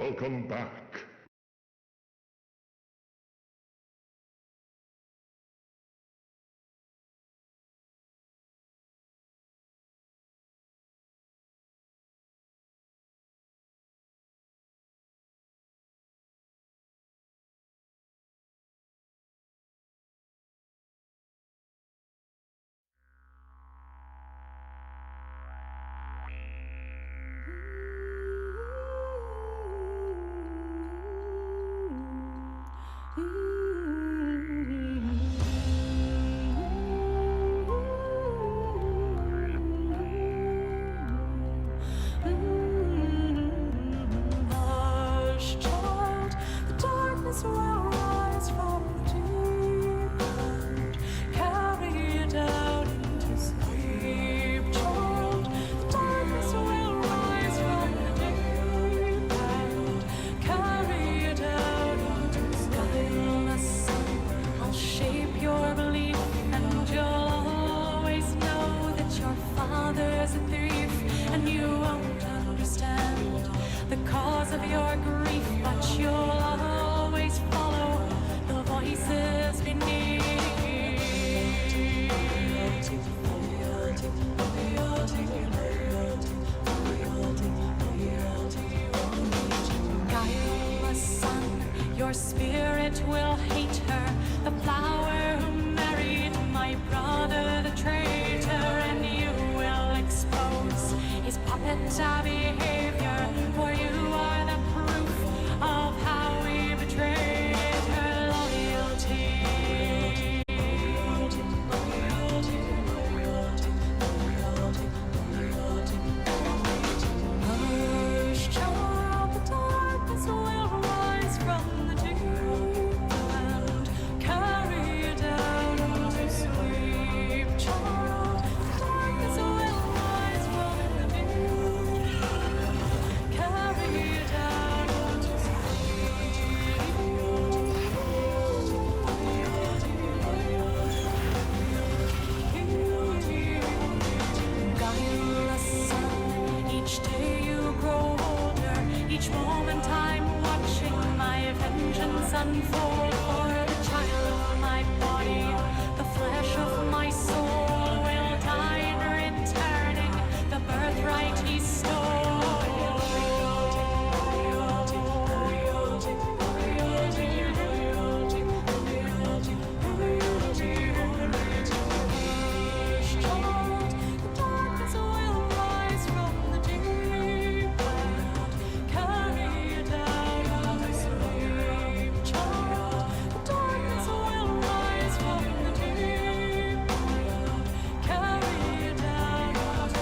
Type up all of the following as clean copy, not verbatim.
Welcome back. Your spirit will hate her, the flower who married my brother, the traitor, and you will expose his puppet behavior, for you are the proof of how we betrayed her loyalty. Hush, child, the darkness will rise from the deep and carry you down to sleep, child. The darkness will rise from the deep, carry you down to sleep. Guileless son, each day you grow older, each moment I'm watching my vengeance unfold. For the child of my body, the flesh of my soul will die in returning the birthright he stole. The darkness will rise from the deep and carry you down to sleep, child. The darkness will rise from the deep and carry you down to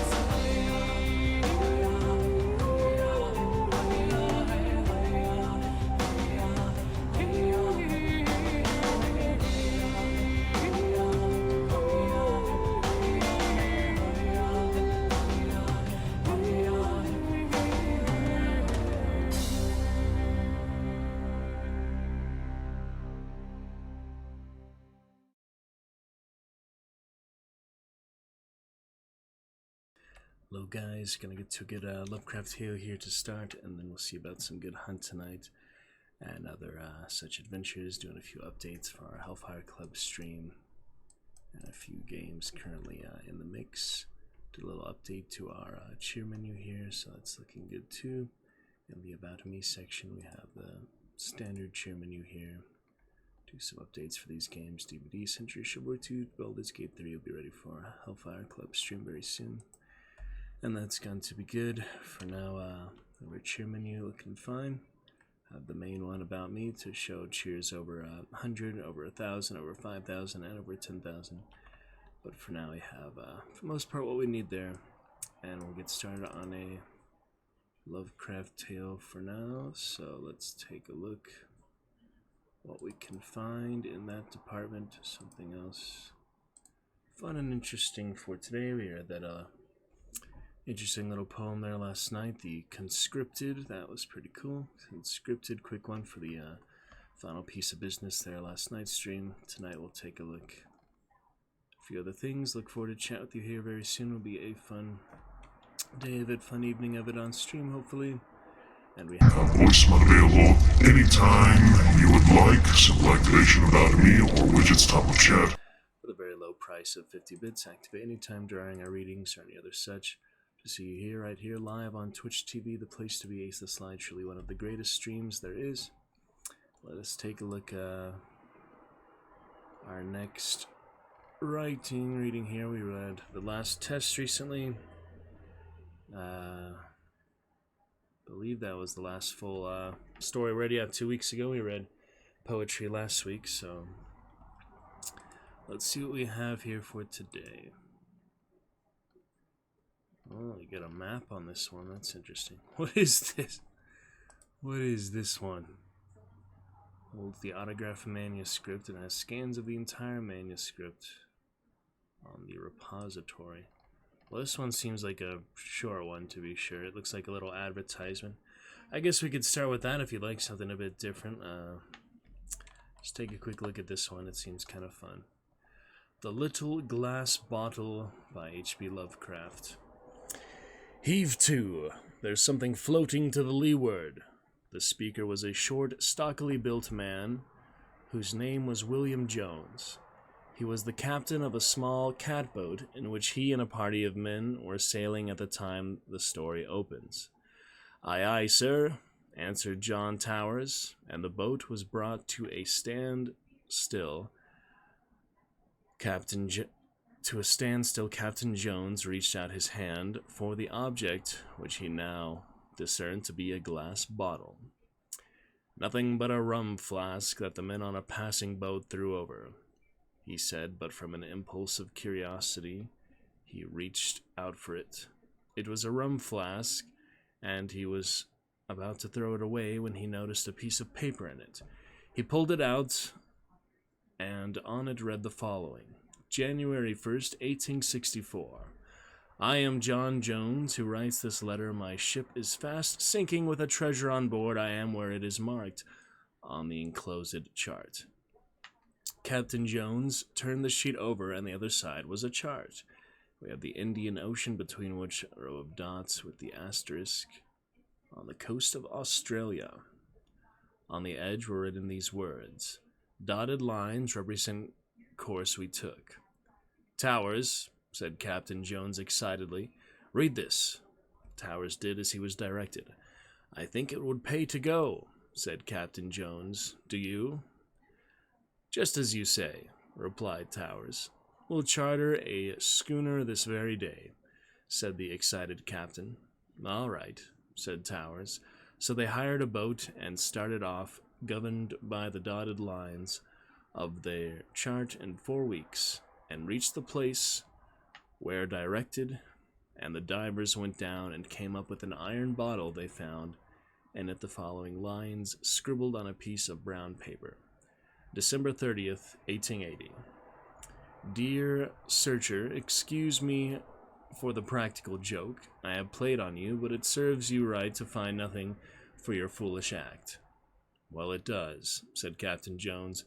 Hello guys, gonna get to a good Lovecraft tale here to start, and then we'll see about some good hunt tonight and other such adventures, doing a few updates for our Hellfire Club stream and a few games currently in the mix. Did a little update to our cheer menu here, so that's looking good too. In the About Me section we have the standard cheer menu here. Do some updates for these games. DVD, Century Shipware 2, Baldur's Gate 3 will be ready for Hellfire Club stream very soon. And that's going to be good. For now, our cheer menu looking fine. Have the main one About Me to show cheers over 100, over 1,000, over 5,000, and over 10,000. But for now, we have, for the most part, what we need there. And we'll get started on a Lovecraft tale for now. So let's take a look what we can find in that department. Something else fun and interesting for today. We read that interesting little poem there last night, the Conscripted. That was pretty cool. Conscripted, quick one for the final piece of business there last night's stream. Tonight we'll take a look a few other things. Look forward to chat with you here very soon. Will be a fun day of it, fun evening of it on stream hopefully. And we have Voicemail available anytime you would like. Simple activation about me or widgets top of chat. with a very low price of 50 bits. Activate anytime during our readings or any other such. To see you here, right here, live on Twitch TV, the place to be. Ace the Slide, truly one of the greatest streams there is. Let us take a look at our next reading here. We read The Last Test recently. Believe that was the last full story read. Yeah, 2 weeks ago we read poetry last week, so let's see what we have here for today. Oh, you got a map on this one. That's interesting. What is this? What is this one? Holds the autograph manuscript and has scans of the entire manuscript on the repository. Well, this one seems like a short one, to be sure. It looks like a little advertisement. I guess we could start with that if you'd like something a bit different. Just take a quick look at this one. It seems kind of fun. The Little Glass Bottle by H.P. Lovecraft. Heave to. There's something floating to the leeward. The speaker was a short, stockily built man whose name was William Jones. He was the captain of a small catboat in which he and a party of men were sailing at the time the story opens. "Aye, aye, sir," answered John Towers, and the boat was brought to a standstill. Captain Jones reached out his hand for the object, which he now discerned to be a glass bottle. "Nothing but a rum flask that the men on a passing boat threw over," he said, but from an impulse of curiosity, he reached out for it. It was a rum flask, and he was about to throw it away when he noticed a piece of paper in it. He pulled it out, and on it read the following: January 1st, 1864. "I am John Jones, who writes this letter. My ship is fast sinking with a treasure on board. I am where it is marked on the enclosed chart." Captain Jones turned the sheet over, and the other side was a chart. We have the Indian Ocean, between which a row of dots with the asterisk on the coast of Australia. On the edge were written these words: "Dotted lines represent course we took." "Towers," said Captain Jones excitedly, "read this." Towers did as he was directed. "I think it would pay to go," said Captain Jones. "Do you?" "Just as you say," replied Towers. "We'll charter a schooner this very day," said the excited captain. "All right," said Towers. So they hired a boat and started off, governed by the dotted lines of their chart, in 4 weeks, and reached the place where directed, and the divers went down and came up with an iron bottle they found, and it the following lines scribbled on a piece of brown paper: December 30th, 1880. "Dear Searcher, excuse me for the practical joke I have played on you, but it serves you right to find nothing for your foolish act." "Well, it does," said Captain Jones.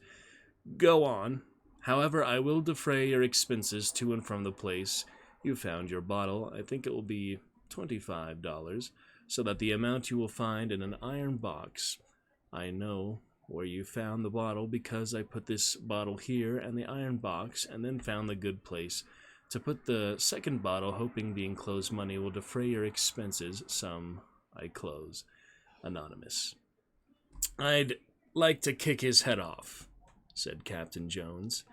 "Go on. However, I will defray your expenses to and from the place you found your bottle. I think it will be $25, so that the amount you will find in an iron box. I know where you found the bottle because I put this bottle here and the iron box, and then found the good place to put the second bottle, hoping the enclosed money will defray your expenses. Some I close. Anonymous." "I'd like to kick his head off," said Captain Jones.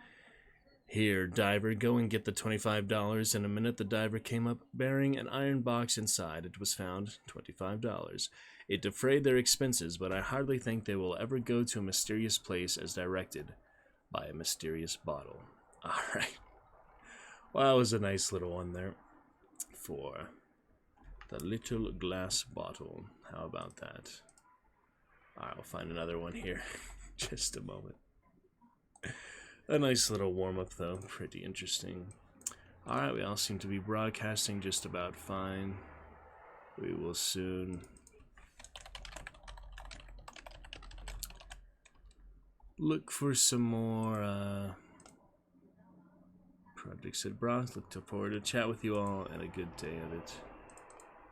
"Here, diver, go and get the $25. In a minute the diver came up, bearing an iron box inside. It was found $25. It defrayed their expenses, but I hardly think they will ever go to a mysterious place as directed by a mysterious bottle." All right. Well, that was a nice little one there for the Little Glass Bottle. How about that? All right, I'll find another one here. Just a moment. A nice little warm-up, though. Pretty interesting. Alright, we all seem to be broadcasting just about fine. We will soon look for some more projects at Brock. Look forward to chat with you all and a good day of it.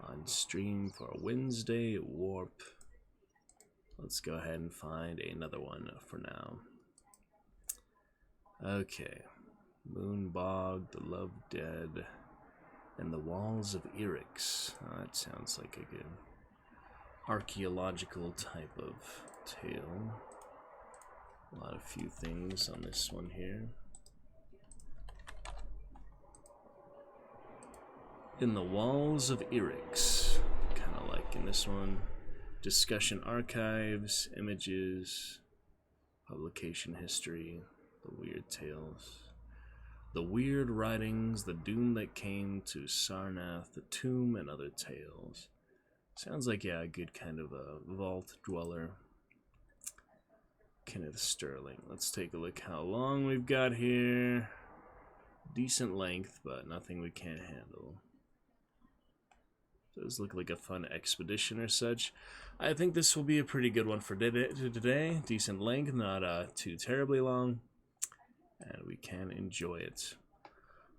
on stream for Wednesday Warp. Let's go ahead and find another one for now. Okay. Moonbog, the Love Dead, and the Walls of Eryx. Oh, that sounds like a good archaeological type of tale. A lot of few things on this one here. In the Walls of Eryx, kind of like in this one. Discussion archives, images, publication history, the weird tales, the weird writings, the doom that came to Sarnath, the tomb, and other tales. Sounds like, yeah, a good kind of a vault dweller. Kenneth Sterling. Let's take a look how long we've got here. Decent length, but nothing we can't handle. Does look like a fun expedition or such. I think this will be a pretty good one for today. Decent length, not too terribly long. And we can enjoy it.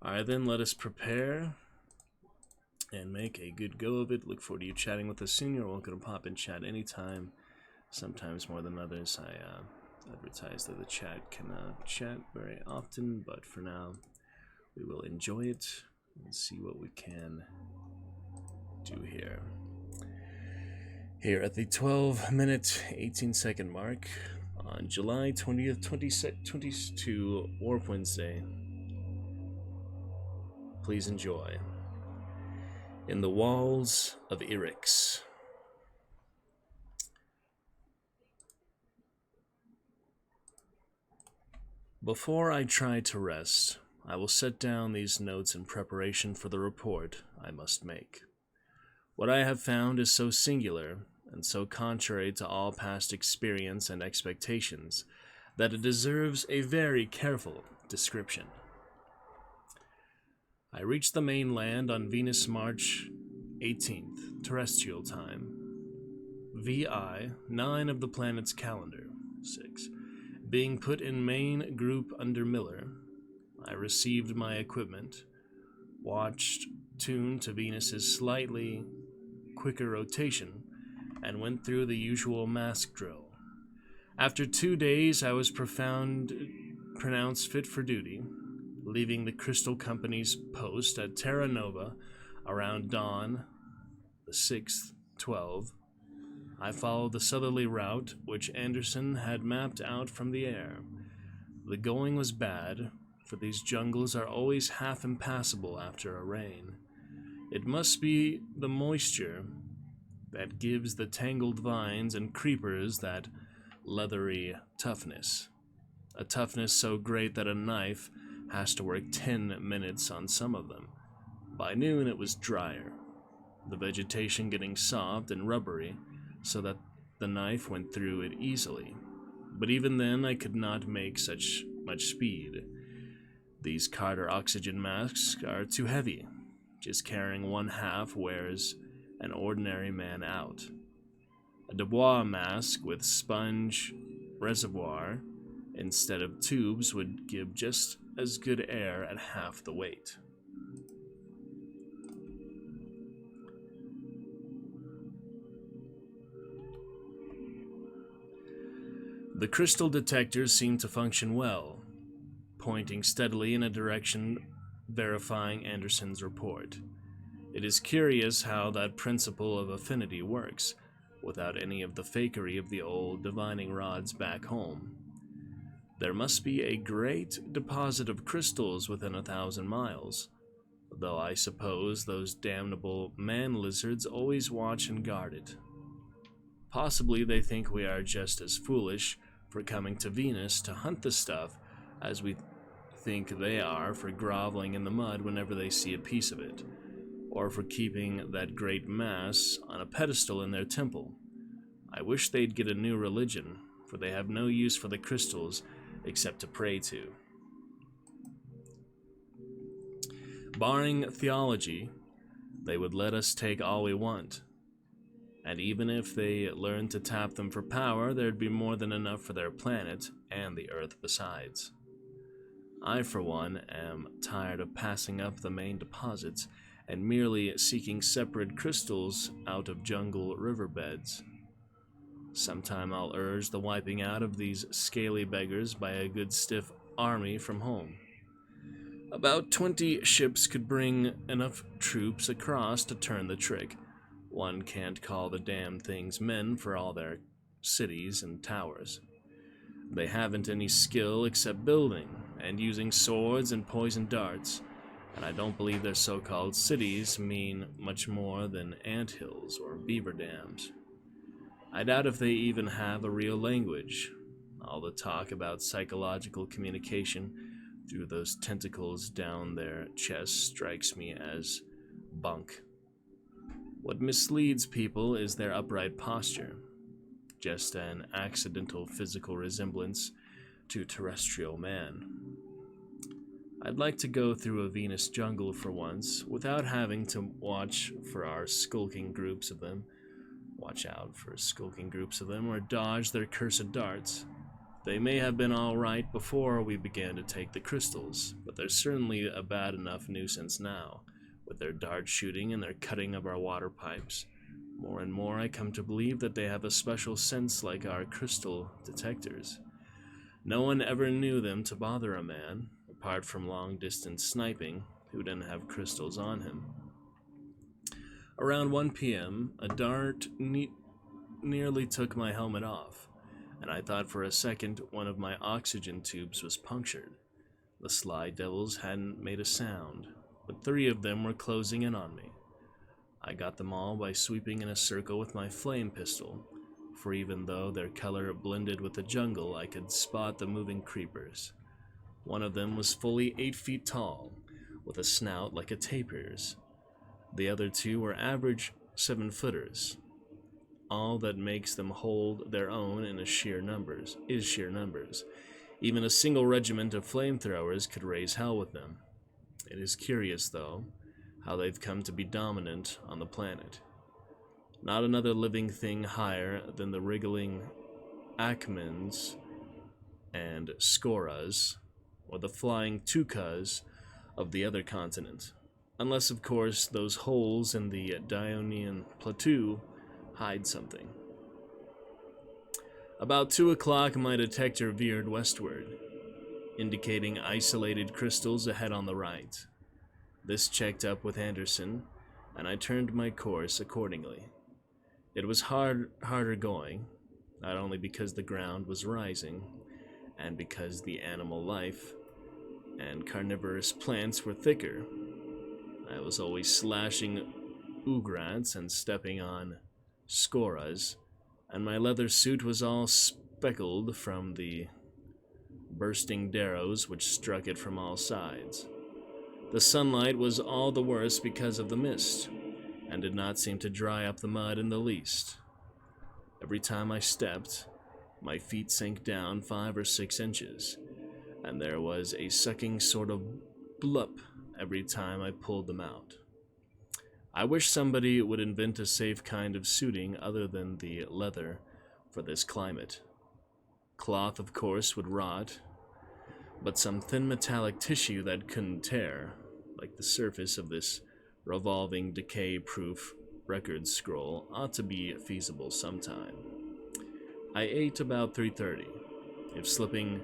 Alright then, let us prepare and make a good go of it. Look forward to you chatting with us soon. You're welcome to pop in chat anytime. Sometimes more than others. I advertise that the chat can chat very often, but for now we will enjoy it and see what we can do here. Here at the 12-minute, 18-second mark on July 20th, 2022, Warp Wednesday. Please enjoy. In the Walls of Eryx. Before I try to rest, I will set down these notes in preparation for the report I must make. What I have found is so singular and so contrary to all past experience and expectations that it deserves a very careful description. I reached the mainland on Venus March 18th, terrestrial time, VI 9 of the planet's calendar, 6. Being put in main group under Miller, I received my equipment, watched tuned to Venus's slightly quicker rotation, and went through the usual mask drill. After 2 days, I was pronounced fit for duty, leaving the Crystal Company's post at Terra Nova around dawn, the 6th, 12. I followed the southerly route which Anderson had mapped out from the air. The going was bad, for these jungles are always half impassable after a rain. It must be the moisture that gives the tangled vines and creepers that leathery toughness. A toughness so great that a knife has to work 10 minutes on some of them. By noon it was drier, the vegetation getting soft and rubbery so that the knife went through it easily. But even then I could not make such much speed. These Carter oxygen masks are too heavy. Just carrying one half wears an ordinary man out. A Dubois mask with sponge reservoir instead of tubes would give just as good air at half the weight. The crystal detectors seem to function well, pointing steadily in a direction verifying Anderson's report. It is curious how that principle of affinity works, without any of the fakery of the old divining rods back home. There must be a great deposit of crystals within 1,000 miles, though I suppose those damnable man-lizards always watch and guard it. Possibly they think we are just as foolish for coming to Venus to hunt the stuff as we think they are for groveling in the mud whenever they see a piece of it, or for keeping that great mass on a pedestal in their temple. I wish they'd get a new religion, for they have no use for the crystals except to pray to. Barring theology, they would let us take all we want. And even if they learned to tap them for power, there'd be more than enough for their planet and the Earth besides. I, for one, am tired of passing up the main deposits and merely seeking separate crystals out of jungle riverbeds. Sometime I'll urge the wiping out of these scaly beggars by a good stiff army from home. About 20 ships could bring enough troops across to turn the trick. One can't call the damn things men for all their cities and towers. They haven't any skill except building and using swords and poison darts, and I don't believe their so-called cities mean much more than anthills or beaver dams. I doubt if they even have a real language. All the talk about psychological communication through those tentacles down their chests strikes me as bunk. What misleads people is their upright posture, just an accidental physical resemblance to terrestrial man. I'd like to go through a Venus jungle for once without having to watch out for skulking groups of them, or dodge their cursed darts. They may have been all right before we began to take the crystals, but they're certainly a bad enough nuisance now, with their dart shooting and their cutting of our water pipes. More and more I come to believe that they have a special sense like our crystal detectors. No one ever knew them to bother a man, apart from long-distance sniping, who didn't have crystals on him. Around 1 p.m., a dart nearly took my helmet off, and I thought for a second one of my oxygen tubes was punctured. The sly devils hadn't made a sound, but 3 of them were closing in on me. I got them all by sweeping in a circle with my flame pistol, for even though their color blended with the jungle, I could spot the moving creepers. One of them was fully 8 feet tall, with a snout like a tapir's. The other 2 were average 7-footers. All that makes them hold their own is sheer numbers. Even a single regiment of flamethrowers could raise hell with them. It is curious, though, how they've come to be dominant on the planet. Not another living thing higher than the wriggling Acmens and Skoras, or the flying Tukas of the other continent. Unless, of course, those holes in the Dionian plateau hide something. About 2 o'clock, my detector veered westward, indicating isolated crystals ahead on the right. This checked up with Anderson, and I turned my course accordingly. It was harder going, not only because the ground was rising, and because the animal life and carnivorous plants were thicker. I was always slashing ugrats and stepping on skoras, and my leather suit was all speckled from the bursting darrows which struck it from all sides. The sunlight was all the worse because of the mist, and did not seem to dry up the mud in the least. Every time I stepped, my feet sank down 5 or 6 inches, and there was a sucking sort of blup every time I pulled them out. I wish somebody would invent a safe kind of suiting other than the leather for this climate. Cloth, of course, would rot, but some thin metallic tissue that couldn't tear, like the surface of this revolving decay-proof record scroll, ought to be feasible sometime. I ate about 3:30, if slipping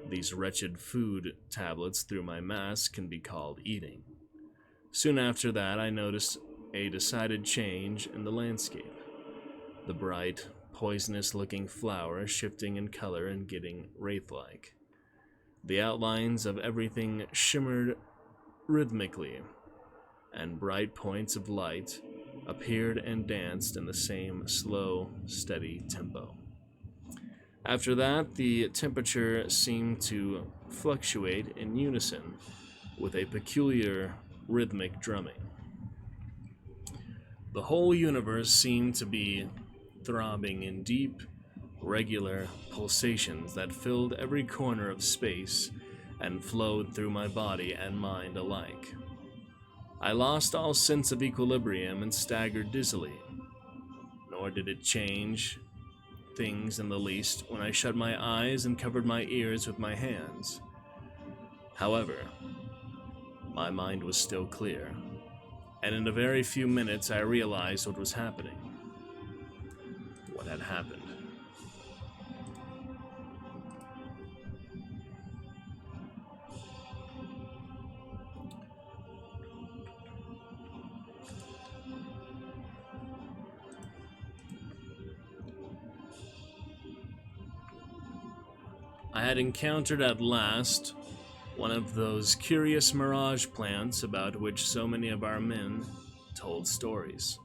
these wretched food tablets through my mask can be called eating. Soon after that, I noticed a decided change in the landscape. The bright, poisonous-looking flower shifting in color and getting wraith-like. The outlines of everything shimmered rhythmically, and bright points of light appeared and danced in the same slow, steady tempo. After that, the temperature seemed to fluctuate in unison with a peculiar rhythmic drumming. The whole universe seemed to be throbbing in deep, regular pulsations that filled every corner of space and flowed through my body and mind alike. I lost all sense of equilibrium and staggered dizzily, nor did it change things in the least when I shut my eyes and covered my ears with my hands. However, my mind was still clear. and in a very few minutes I realized what was happening. What had happened. I had encountered at last one of those curious mirage plants about which so many of our men told stories.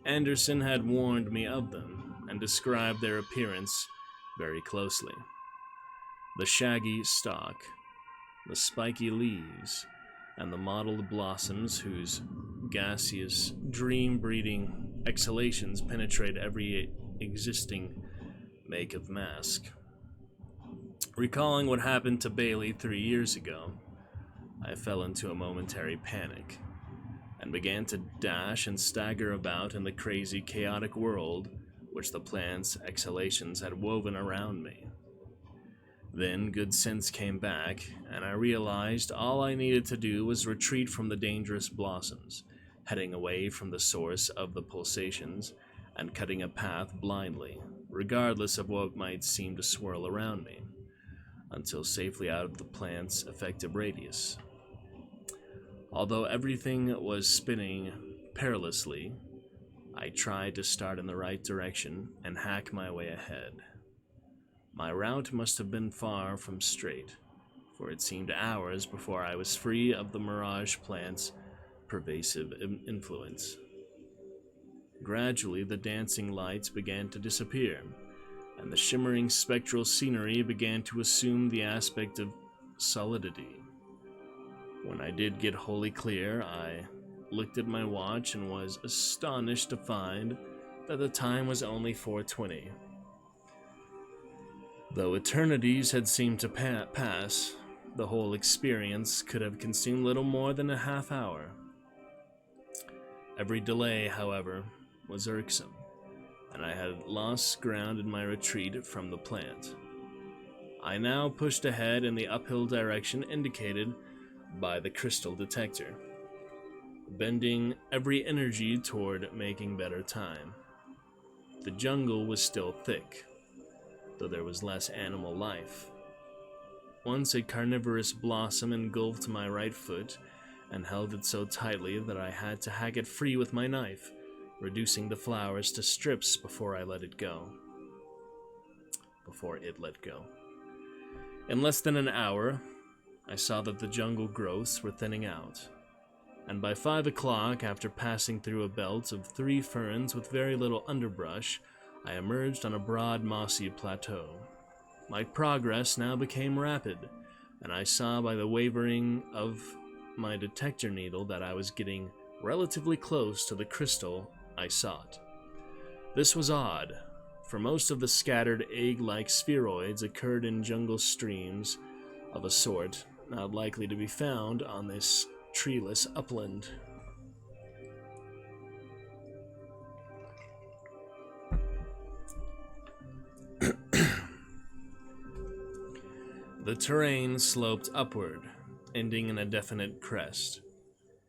Anderson had warned me of them and described their appearance very closely. The shaggy stalk, the spiky leaves, and the mottled blossoms whose gaseous, dream-breeding exhalations penetrate every existing make of mask. Recalling what happened to Bailey 3 years ago, I fell into a momentary panic and began to dash and stagger about in the crazy, chaotic world which the plant's exhalations had woven around me. Then good sense came back, and I realized all I needed to do was retreat from the dangerous blossoms, heading away from the source of the pulsations and cutting a path blindly, regardless of what might seem to swirl around me, until safely out of the plant's effective radius. Although everything was spinning perilously, I tried to start in the right direction and hack my way ahead. My route must have been far from straight, for it seemed hours before I was free of the mirage plant's pervasive influence. Gradually, the dancing lights began to disappear, and the shimmering spectral scenery began to assume the aspect of solidity. When I did get wholly clear, I looked at my watch and was astonished to find that the time was only 4:20. Though eternities had seemed to pass, the whole experience could have consumed little more than a half hour. Every delay, however, was irksome, and I had lost ground in my retreat from the plant. I now pushed ahead in the uphill direction indicated by the crystal detector, bending every energy toward making better time. The jungle was still thick, though there was less animal life. Once a carnivorous blossom engulfed my right foot and held it so tightly that I had to hack it free with my knife, reducing the flowers to strips before it let go. In less than an hour, I saw that the jungle growths were thinning out, and by 5 o'clock, after passing through a belt of 3 ferns with very little underbrush, I emerged on a broad, mossy plateau. My progress now became rapid, and I saw by the wavering of my detector needle that I was getting relatively close to the crystal I sought. This was odd, for most of the scattered egg-like spheroids occurred in jungle streams of a sort not likely to be found on this treeless upland. The terrain sloped upward, ending in a definite crest.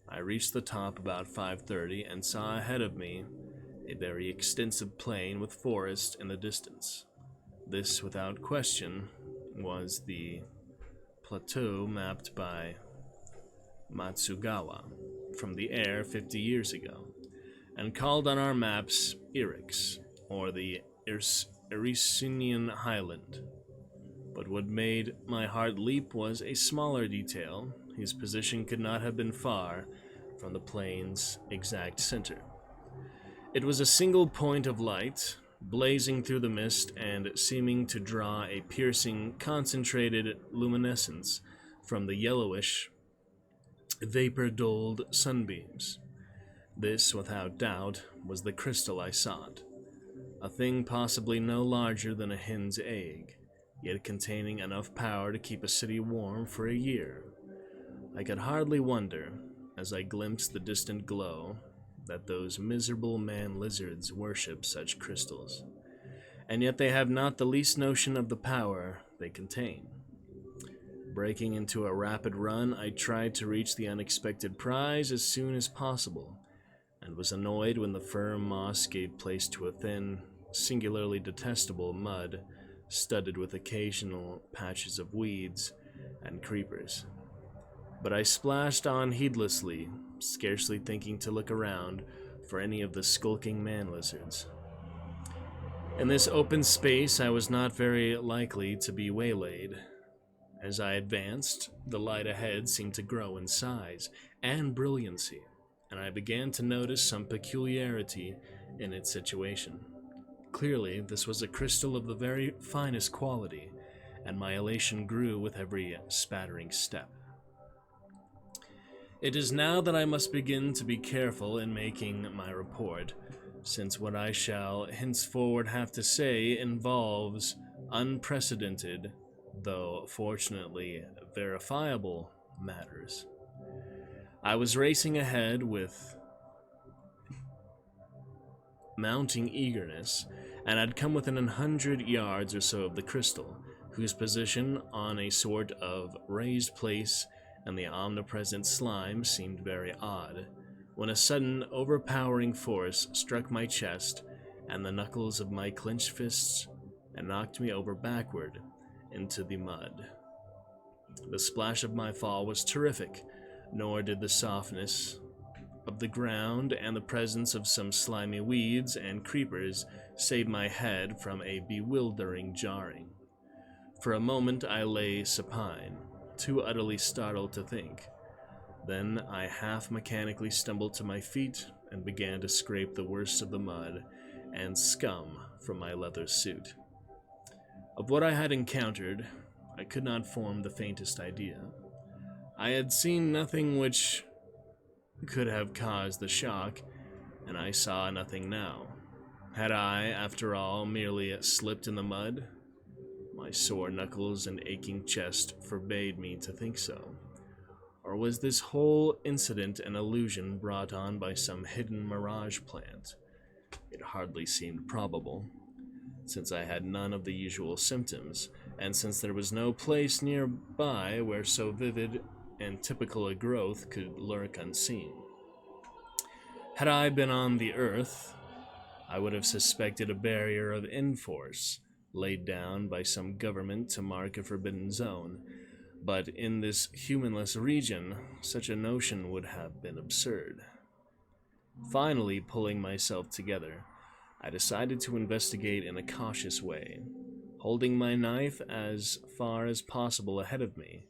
I reached the top about 5:30 and saw ahead of me a very extensive plain with forest in the distance. This, without question, was the plateau mapped by Matsugawa from the air 50 years ago, and called on our maps Eryx, or the Erycinian Highland. But what made my heart leap was a smaller detail, whose position could not have been far from the plain's exact center. It was a single point of light, blazing through the mist and seeming to draw a piercing, concentrated luminescence from the yellowish, vapor-dulled sunbeams. This, without doubt, was the crystal I sought, a thing possibly no larger than a hen's egg, yet containing enough power to keep a city warm for a year. I could hardly wonder, as I glimpsed the distant glow, that those miserable man-lizards worship such crystals, and yet they have not the least notion of the power they contain. Breaking into a rapid run, I tried to reach the unexpected prize as soon as possible, and was annoyed when the firm moss gave place to a thin, singularly detestable mud, studded with occasional patches of weeds and creepers. But I splashed on heedlessly, scarcely thinking to look around for any of the skulking man-lizards. In this open space, I was not very likely to be waylaid. As I advanced, the light ahead seemed to grow in size and brilliancy, and I began to notice some peculiarity in its situation. Clearly, this was a crystal of the very finest quality, and my elation grew with every spattering step. It is now that I must begin to be careful in making my report, since what I shall henceforward have to say involves unprecedented, though fortunately verifiable, matters. I was racing ahead with mounting eagerness, and had come within 100 yards or so of the crystal, whose position on a sort of raised place and the omnipresent slime seemed very odd, when a sudden overpowering force struck my chest and the knuckles of my clenched fists and knocked me over backward into the mud. The splash of my fall was terrific, nor did the softness of the ground and the presence of some slimy weeds and creepers save my head from a bewildering jarring. For a moment I lay supine, too utterly startled to think. Then I half mechanically stumbled to my feet and began to scrape the worst of the mud and scum from my leather suit. Of what I had encountered, I could not form the faintest idea. I had seen nothing which could have caused the shock, and I saw nothing now. Had I, after all, merely slipped in the mud? My sore knuckles and aching chest forbade me to think so. Or was this whole incident an illusion brought on by some hidden mirage plant? It hardly seemed probable, since I had none of the usual symptoms, and since there was no place nearby where so vivid and typical a growth could lurk unseen. Had I been on the earth, I would have suspected a barrier of enforce laid down by some government to mark a forbidden zone, but in this humanless region, such a notion would have been absurd. Finally, pulling myself together, I decided to investigate in a cautious way, holding my knife as far as possible ahead of me,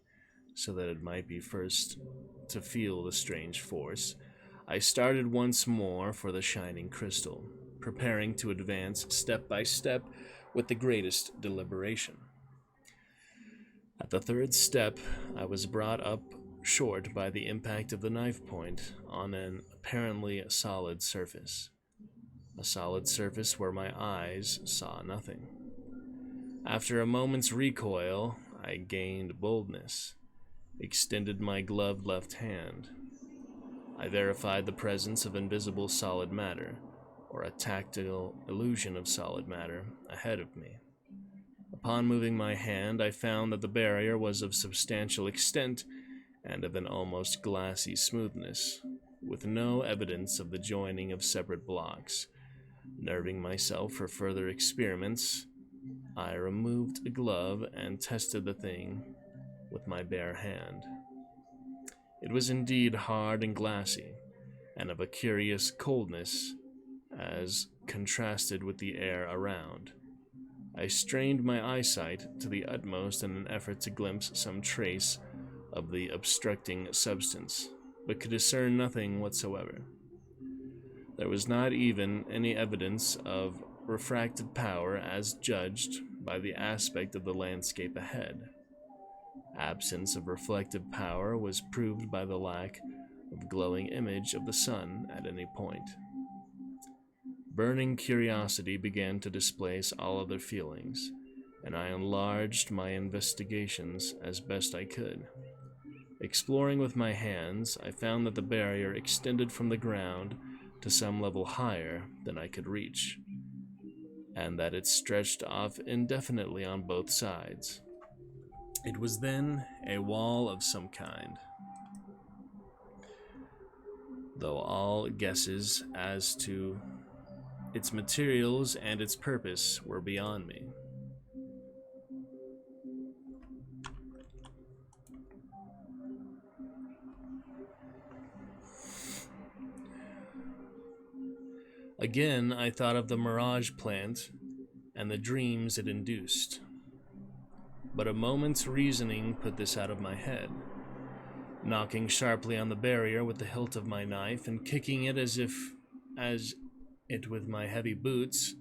so that it might be first to feel the strange force. I started once more for the shining crystal, preparing to advance step by step with the greatest deliberation. At the third step, I was brought up short by the impact of the knife point on an apparently solid surface. A solid surface where my eyes saw nothing. After a moment's recoil, I gained boldness, extended my gloved left hand. I verified the presence of invisible solid matter, or a tactile illusion of solid matter, ahead of me. Upon moving my hand, I found that the barrier was of substantial extent and of an almost glassy smoothness, with no evidence of the joining of separate blocks. Nerving myself for further experiments, I removed a glove and tested the thing with my bare hand. It was indeed hard and glassy, and of a curious coldness as contrasted with the air around. I strained my eyesight to the utmost in an effort to glimpse some trace of the obstructing substance, but could discern nothing whatsoever. There was not even any evidence of refracted power as judged by the aspect of the landscape ahead. Absence of reflective power was proved by the lack of glowing image of the sun at any point. Burning curiosity began to displace all other feelings, and I enlarged my investigations as best I could. Exploring with my hands, I found that the barrier extended from the ground to some level higher than I could reach, and that it stretched off indefinitely on both sides. It was then a wall of some kind, though all guesses as to its materials and its purpose were beyond me. Again, I thought of the mirage plant and the dreams it induced. But a moment's reasoning put this out of my head. Knocking sharply on the barrier with the hilt of my knife and kicking it as it with my heavy boots,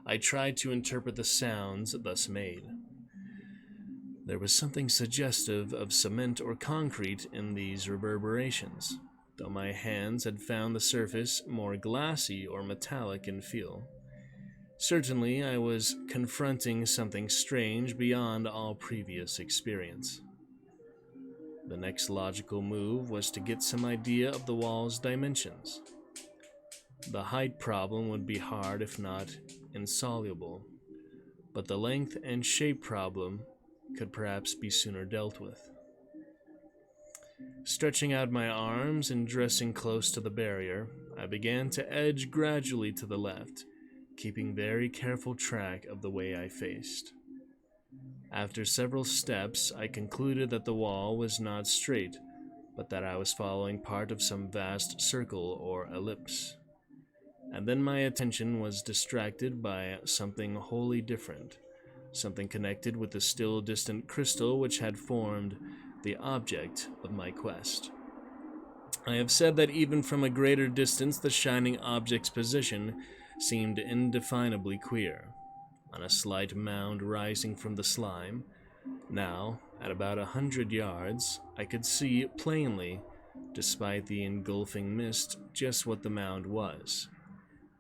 I tried to interpret the sounds thus made. There was something suggestive of cement or concrete in these reverberations, though my hands had found the surface more glassy or metallic in feel. Certainly, I was confronting something strange beyond all previous experience. The next logical move was to get some idea of the wall's dimensions. The height problem would be hard if not insoluble, but the length and shape problem could perhaps be sooner dealt with. Stretching out my arms and dressing close to the barrier, I began to edge gradually to the left, keeping very careful track of the way I faced. After several steps, I concluded that the wall was not straight, but that I was following part of some vast circle or ellipse. And then my attention was distracted by something wholly different, something connected with the still distant crystal which had formed the object of my quest. I have said that even from a greater distance the shining object's position seemed indefinably queer, on a slight mound rising from the slime. Now, at about 100 yards, I could see plainly, despite the engulfing mist, just what the mound was.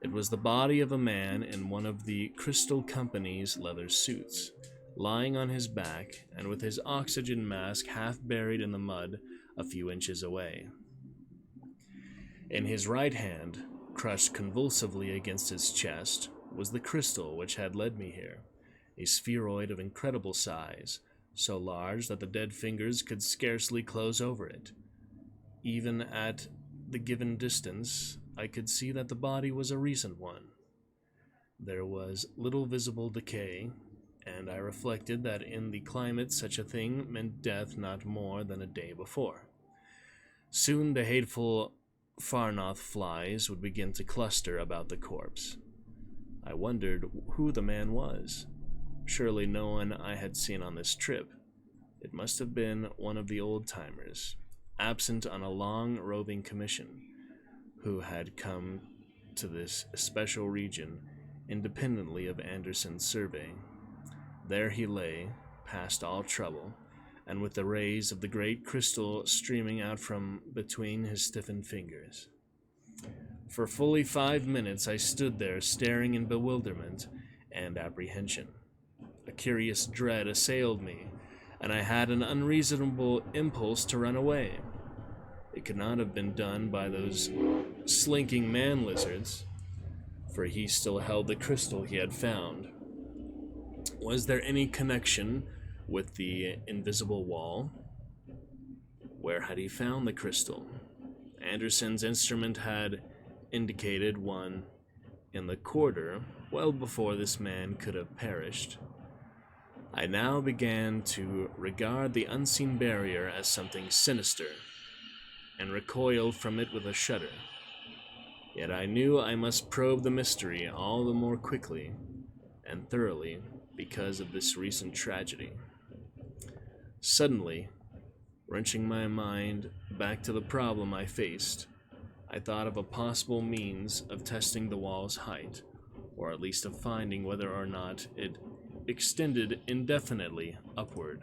It was the body of a man in one of the Crystal Company's leather suits, lying on his back and with his oxygen mask half buried in the mud a few inches away. In his right hand, crushed convulsively against his chest, was the crystal which had led me here, a spheroid of incredible size, so large that the dead fingers could scarcely close over it. Even at the given distance, I could see that the body was a recent one. There was little visible decay, and I reflected that in the climate such a thing meant death not more than a day before. Soon the hateful Farnoth flies would begin to cluster about the corpse. I wondered who the man was. Surely no one I had seen on this trip. It must have been one of the old-timers, absent on a long roving commission, who had come to this special region independently of Anderson's survey. There he lay, past all trouble, and with the rays of the great crystal streaming out from between his stiffened fingers. For fully 5 minutes I stood there staring in bewilderment and apprehension. A curious dread assailed me, and I had an unreasonable impulse to run away. It could not have been done by those slinking man-lizards, for he still held the crystal he had found. Was there any connection with the invisible wall? Where had he found the crystal? Anderson's instrument had indicated one in the quarter well before this man could have perished. I now began to regard the unseen barrier as something sinister, and recoiled from it with a shudder. Yet I knew I must probe the mystery all the more quickly and thoroughly because of this recent tragedy. Suddenly, wrenching my mind back to the problem I faced, I thought of a possible means of testing the wall's height, or at least of finding whether or not it extended indefinitely upward.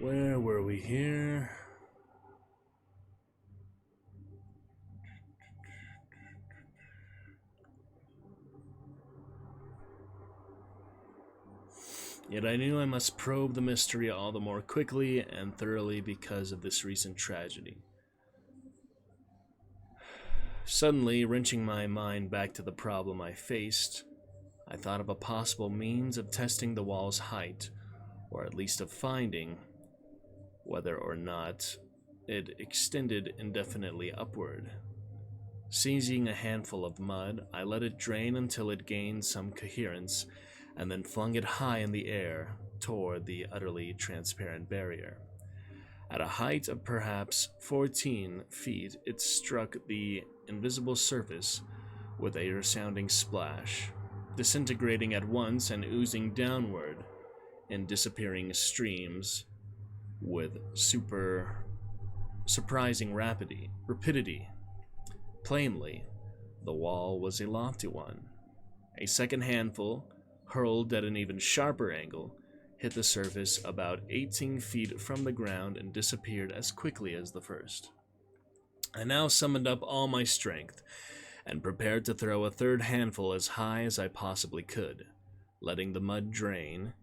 Where were we here? Yet I knew I must probe the mystery all the more quickly and thoroughly because of this recent tragedy. Suddenly, wrenching my mind back to the problem I faced, I thought of a possible means of testing the wall's height, or at least of finding whether or not it extended indefinitely upward. Seizing a handful of mud, I let it drain until it gained some coherence, and then flung it high in the air toward the utterly transparent barrier. At a height of perhaps 14 feet, it struck the invisible surface with a resounding splash, disintegrating at once and oozing downward in disappearing streams with surprising rapidity. Plainly, the wall was a lofty one. A second handful, hurled at an even sharper angle, hit the surface about 18 feet from the ground and disappeared as quickly as the first. I now summoned up all my strength and prepared to throw a third handful as high as I possibly could. Letting the mud drain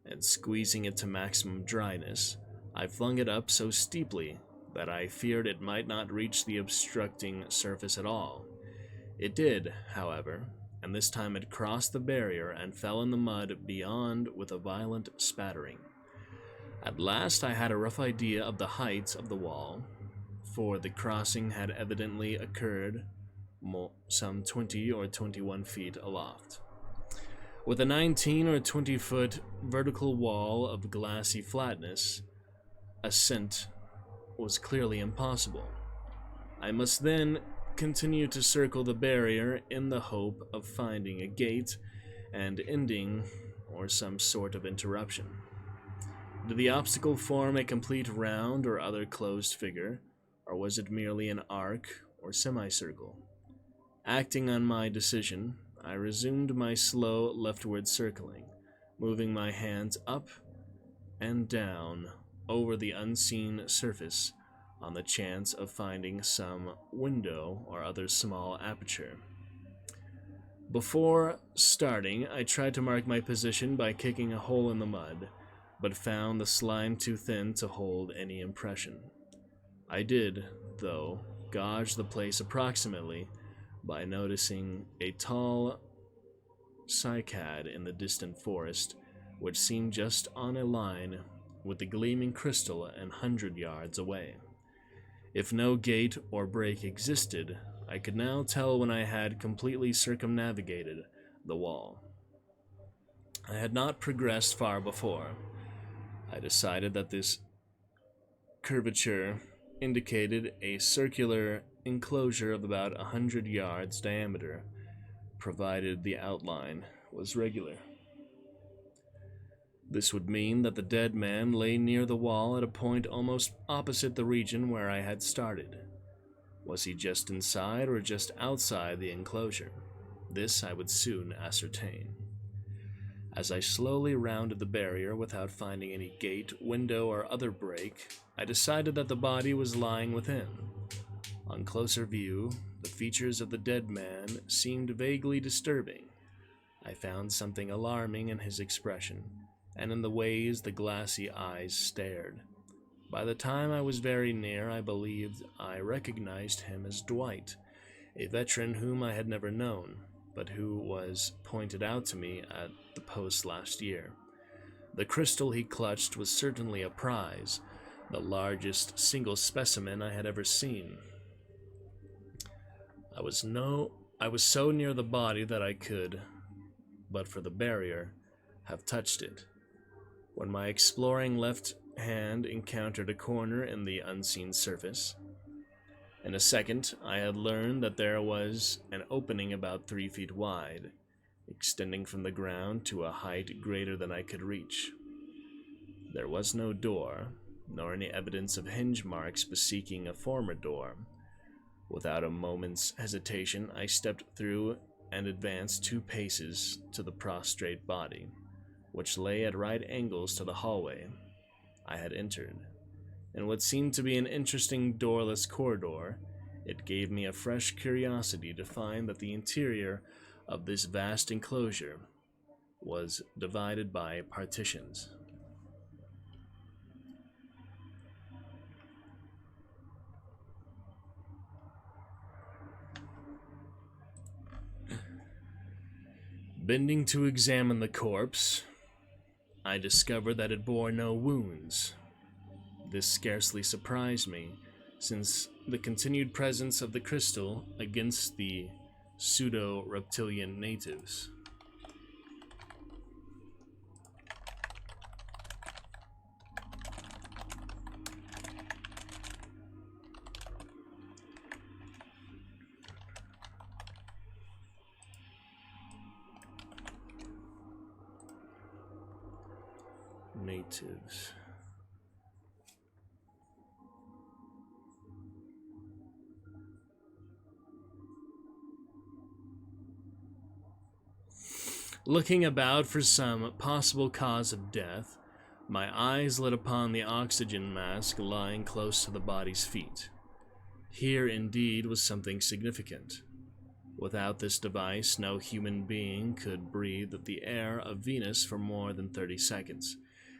and squeezing it to maximum dryness, I flung it up so steeply that I feared it might not reach the obstructing surface at all. It did, however, and this time it crossed the barrier and fell in the mud beyond with a violent spattering. At last I had a rough idea of the height of the wall, for the crossing had evidently occurred some 20 or 21 feet aloft. With a 19 or 20 foot vertical wall of glassy flatness, ascent was clearly impossible. I must then continue to circle the barrier in the hope of finding a gate and ending or some sort of interruption. Did the obstacle form a complete round or other closed figure, or was it merely an arc or semicircle? Acting on my decision, I resumed my slow leftward circling, moving my hands up and down over the unseen surface on the chance of finding some window or other small aperture. Before starting, I tried to mark my position by kicking a hole in the mud, but found the slime too thin to hold any impression. I did, though, gauge the place approximately by noticing a tall cycad in the distant forest, which seemed just on a line with the gleaming crystal 100 yards away. If no gate or break existed, I could now tell when I had completely circumnavigated the wall. I had not progressed far before I decided that this curvature indicated a circular enclosure of about 100 yards diameter, provided the outline was regular. This would mean that the dead man lay near the wall at a point almost opposite the region where I had started. Was he just inside or just outside the enclosure? This I would soon ascertain. As I slowly rounded the barrier without finding any gate, window, or other break, I decided that the body was lying within. On closer view, the features of the dead man seemed vaguely disturbing. I found something alarming in his expression, and in the ways the glassy eyes stared. By the time I was very near, I believed I recognized him as Dwight, a veteran whom I had never known, but who was pointed out to me at the post last year. The crystal he clutched was certainly a prize, the largest single specimen I had ever seen. I was so near the body that I could, but for the barrier, have touched it. When my exploring left hand encountered a corner in the unseen surface, in a second I had learned that there was an opening about 3 feet wide, extending from the ground to a height greater than I could reach. There was no door, nor any evidence of hinge marks bespeaking a former door. Without a moment's hesitation, I stepped through and advanced 2 paces to the prostrate body, which lay at right angles to the hallway. I had entered. In what seemed to be an interesting doorless corridor, it gave me a fresh curiosity to find that the interior of this vast enclosure was divided by partitions. Bending to examine the corpse, I discovered that it bore no wounds. This scarcely surprised me, since the continued presence of the crystal against the pseudo-reptilian natives. Natives. Looking about for some possible cause of death, my eyes lit upon the oxygen mask lying close to the body's feet. Here indeed was something significant. Without this device, no human being could breathe the air of Venus for more than 30 seconds,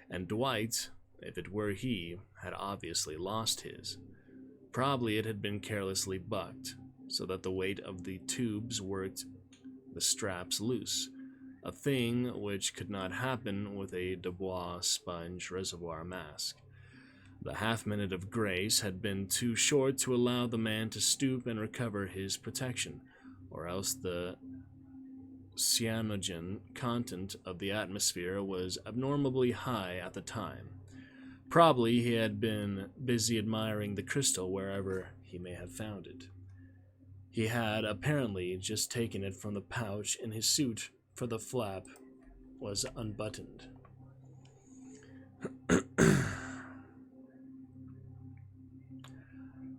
and Dwight, if it were he, had obviously lost his. Probably it had been carelessly bucked, so that the weight of the tubes worked the straps loose, a thing which could not happen with a Dubois sponge reservoir mask. The half-minute of grace had been too short to allow the man to stoop and recover his protection, or else the cyanogen content of the atmosphere was abnormally high at the time. Probably he had been busy admiring the crystal wherever he may have found it. He had apparently just taken it from the pouch in his suit, for the flap was unbuttoned.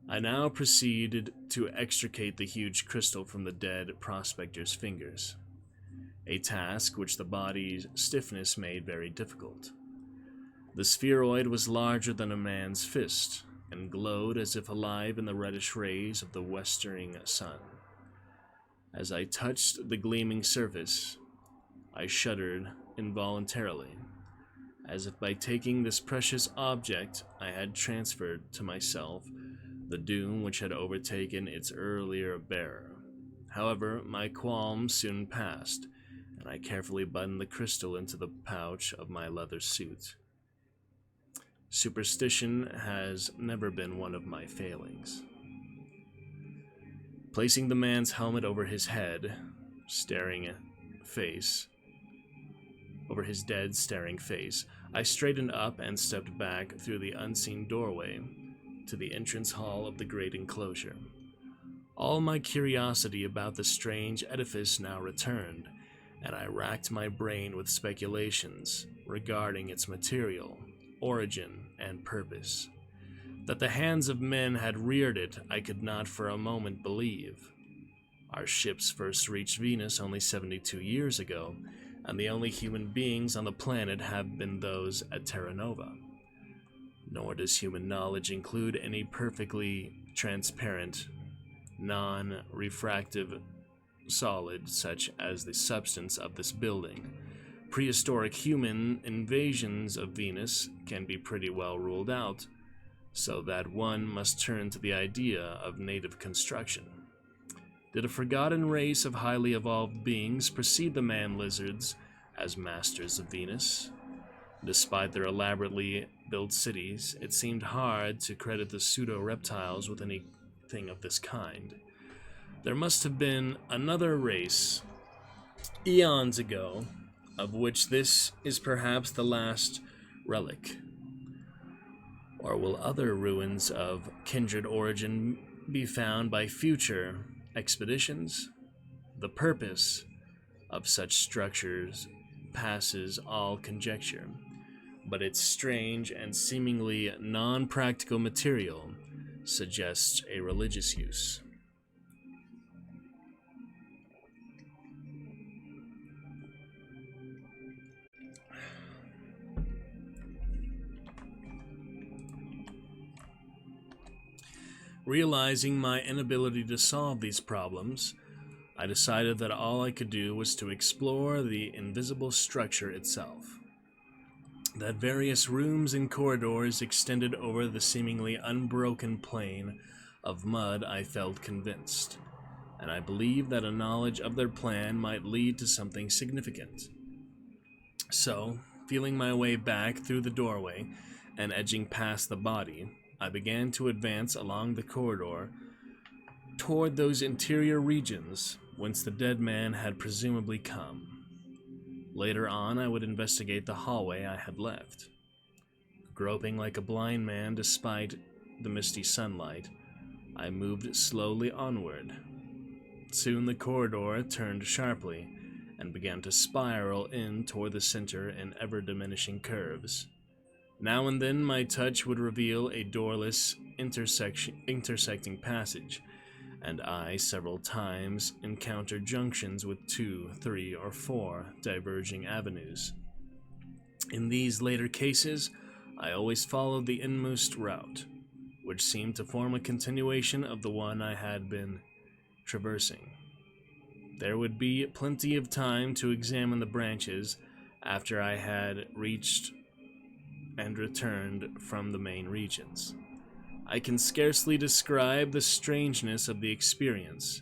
I now proceeded to extricate the huge crystal from the dead prospector's fingers, a task which the body's stiffness made very difficult. The spheroid was larger than a man's fist, and glowed as if alive in the reddish rays of the westering sun. As I touched the gleaming surface, I shuddered involuntarily, as if by taking this precious object I had transferred to myself the doom which had overtaken its earlier bearer. However, my qualms soon passed, and I carefully buttoned the crystal into the pouch of my leather suit. Superstition has never been one of my failings. Placing the man's helmet over his dead, staring face, I straightened up and stepped back through the unseen doorway to the entrance hall of the great enclosure. All my curiosity about the strange edifice now returned, and I racked my brain with speculations regarding its material, origin, and purpose. That the hands of men had reared it, I could not for a moment believe. Our ships first reached Venus only 72 years ago, and the only human beings on the planet have been those at Terra Nova. Nor does human knowledge include any perfectly transparent, non-refractive solid such as the substance of this building. Prehistoric human invasions of Venus can be pretty well ruled out, so that one must turn to the idea of native construction. Did a forgotten race of highly evolved beings precede the man-lizards as masters of Venus? Despite their elaborately built cities, it seemed hard to credit the pseudo-reptiles with anything of this kind. There must have been another race, eons ago, of which this is perhaps the last relic. Or will other ruins of kindred origin be found by future expeditions? The purpose of such structures passes all conjecture, but its strange and seemingly non-practical material suggests a religious use. Realizing my inability to solve these problems, I decided that all I could do was to explore the invisible structure itself. That various rooms and corridors extended over the seemingly unbroken plane of mud, I felt convinced, and I believed that a knowledge of their plan might lead to something significant. So, feeling my way back through the doorway and edging past the body, I began to advance along the corridor toward those interior regions whence the dead man had presumably come. Later on, I would investigate the hallway I had left. Groping like a blind man despite the misty sunlight, I moved slowly onward. Soon the corridor turned sharply and began to spiral in toward the center in ever-diminishing curves. Now and then my touch would reveal a doorless intersecting passage, and I several times encountered junctions with 2, 3, or 4 diverging avenues. In these later cases, I always followed the inmost route, which seemed to form a continuation of the one I had been traversing. There would be plenty of time to examine the branches after I had reached and returned from the main regions. I can scarcely describe the strangeness of the experience,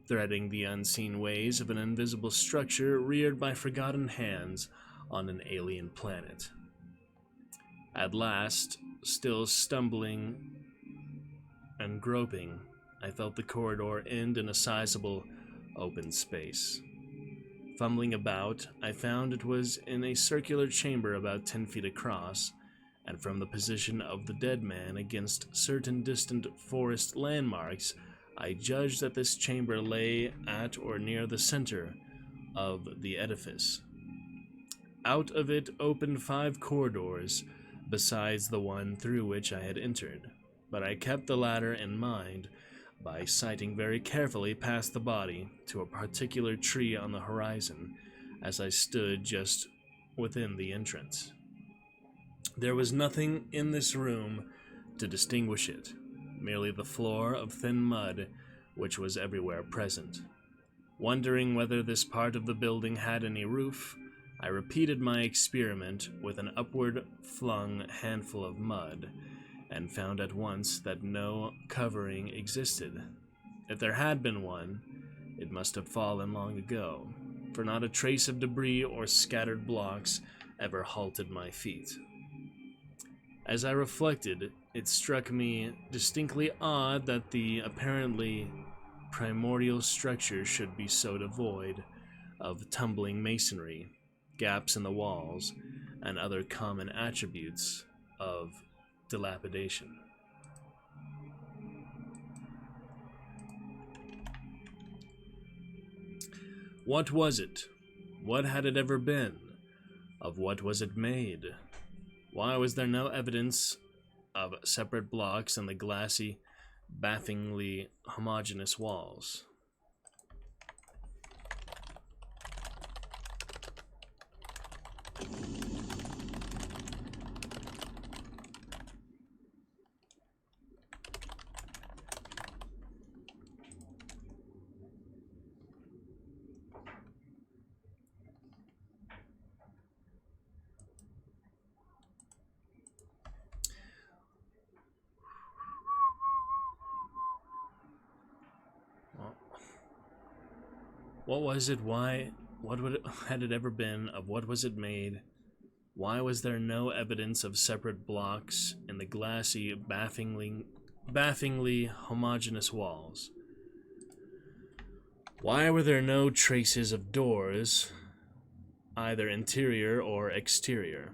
threading the unseen ways of an invisible structure reared by forgotten hands on an alien planet. At last, still stumbling and groping, I felt the corridor end in a sizable open space. Fumbling about, I found it was in a circular chamber about 10 feet across, and from the position of the dead man against certain distant forest landmarks, I judged that this chamber lay at or near the center of the edifice. Out of it opened 5 corridors, besides the one through which I had entered, but I kept the latter in mind by sighting very carefully past the body to a particular tree on the horizon as I stood just within the entrance. There was nothing in this room to distinguish it, merely the floor of thin mud which was everywhere present. Wondering whether this part of the building had any roof, I repeated my experiment with an upward-flung handful of mud, and found at once that no covering existed. If there had been one, it must have fallen long ago, for not a trace of debris or scattered blocks ever halted my feet. As I reflected, it struck me distinctly odd that the apparently primordial structure should be so devoid of tumbling masonry, gaps in the walls, and other common attributes of dilapidation. What was it? What had it ever been? Of what was it made? Why was there no evidence of separate blocks in the glassy, bafflingly homogeneous walls? What was it? Why? Had it ever been? Of what was it made? Why was there no evidence of separate blocks in the glassy, bafflingly homogeneous walls? Why were there no traces of doors, either interior or exterior?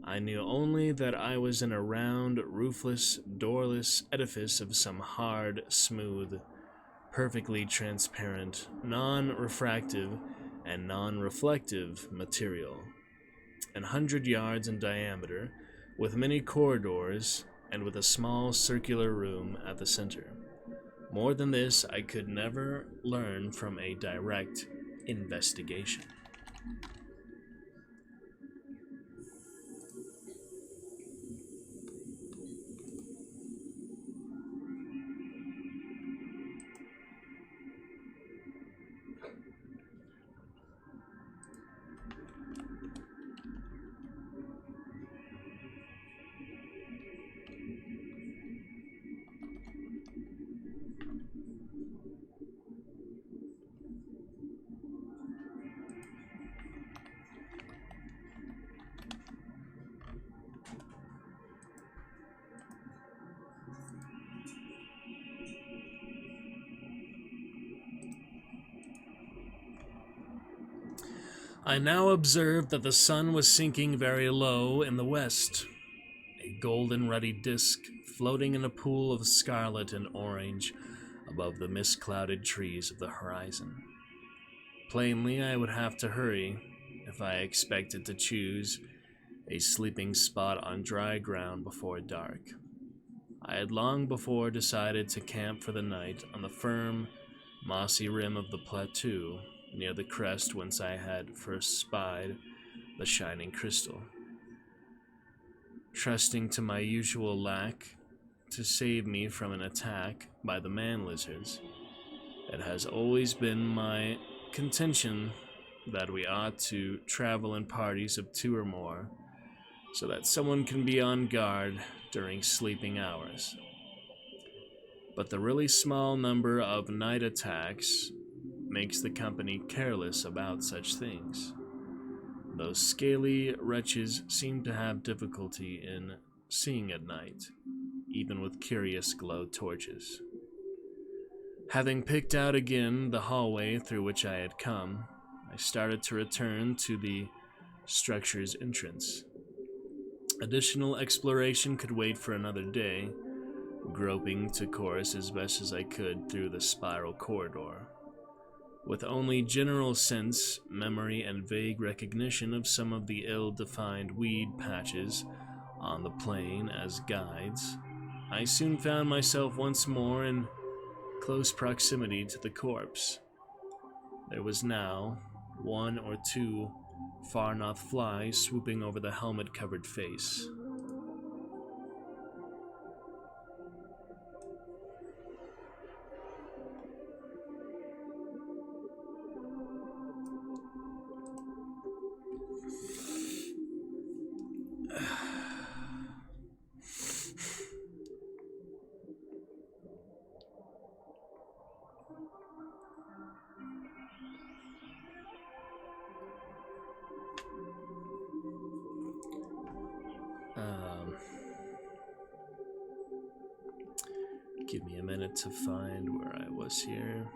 I knew only that I was in a round, roofless, doorless edifice of some hard, smooth, perfectly transparent, non-refractive, and non-reflective material, 100 yards in diameter, with many corridors, and with a small circular room at the center. More than this, I could never learn from a direct investigation. I now observed that the sun was sinking very low in the west, a golden ruddy disk floating in a pool of scarlet and orange above the mist-clouded trees of the horizon. Plainly, I would have to hurry if I expected to choose a sleeping spot on dry ground before dark. I had long before decided to camp for the night on the firm, mossy rim of the plateau near the crest whence I had first spied the shining crystal. Trusting to my usual lack to save me from an attack by the man-lizards, it has always been my contention that we ought to travel in parties of 2 or more, so that someone can be on guard during sleeping hours. But the really small number of night attacks makes the company careless about such things. Those scaly wretches seem to have difficulty in seeing at night, even with curious glow torches. Having picked out again the hallway through which I had come, I started to return to the structure's entrance. Additional exploration could wait for another day, groping to course as best as I could through the spiral corridor. With only general sense, memory, and vague recognition of some of the ill-defined weed patches on the plain as guides, I soon found myself once more in close proximity to the corpse. There was now 1 or 2 far-north flies swooping over the helmet-covered face. Give me a minute to find where I was here.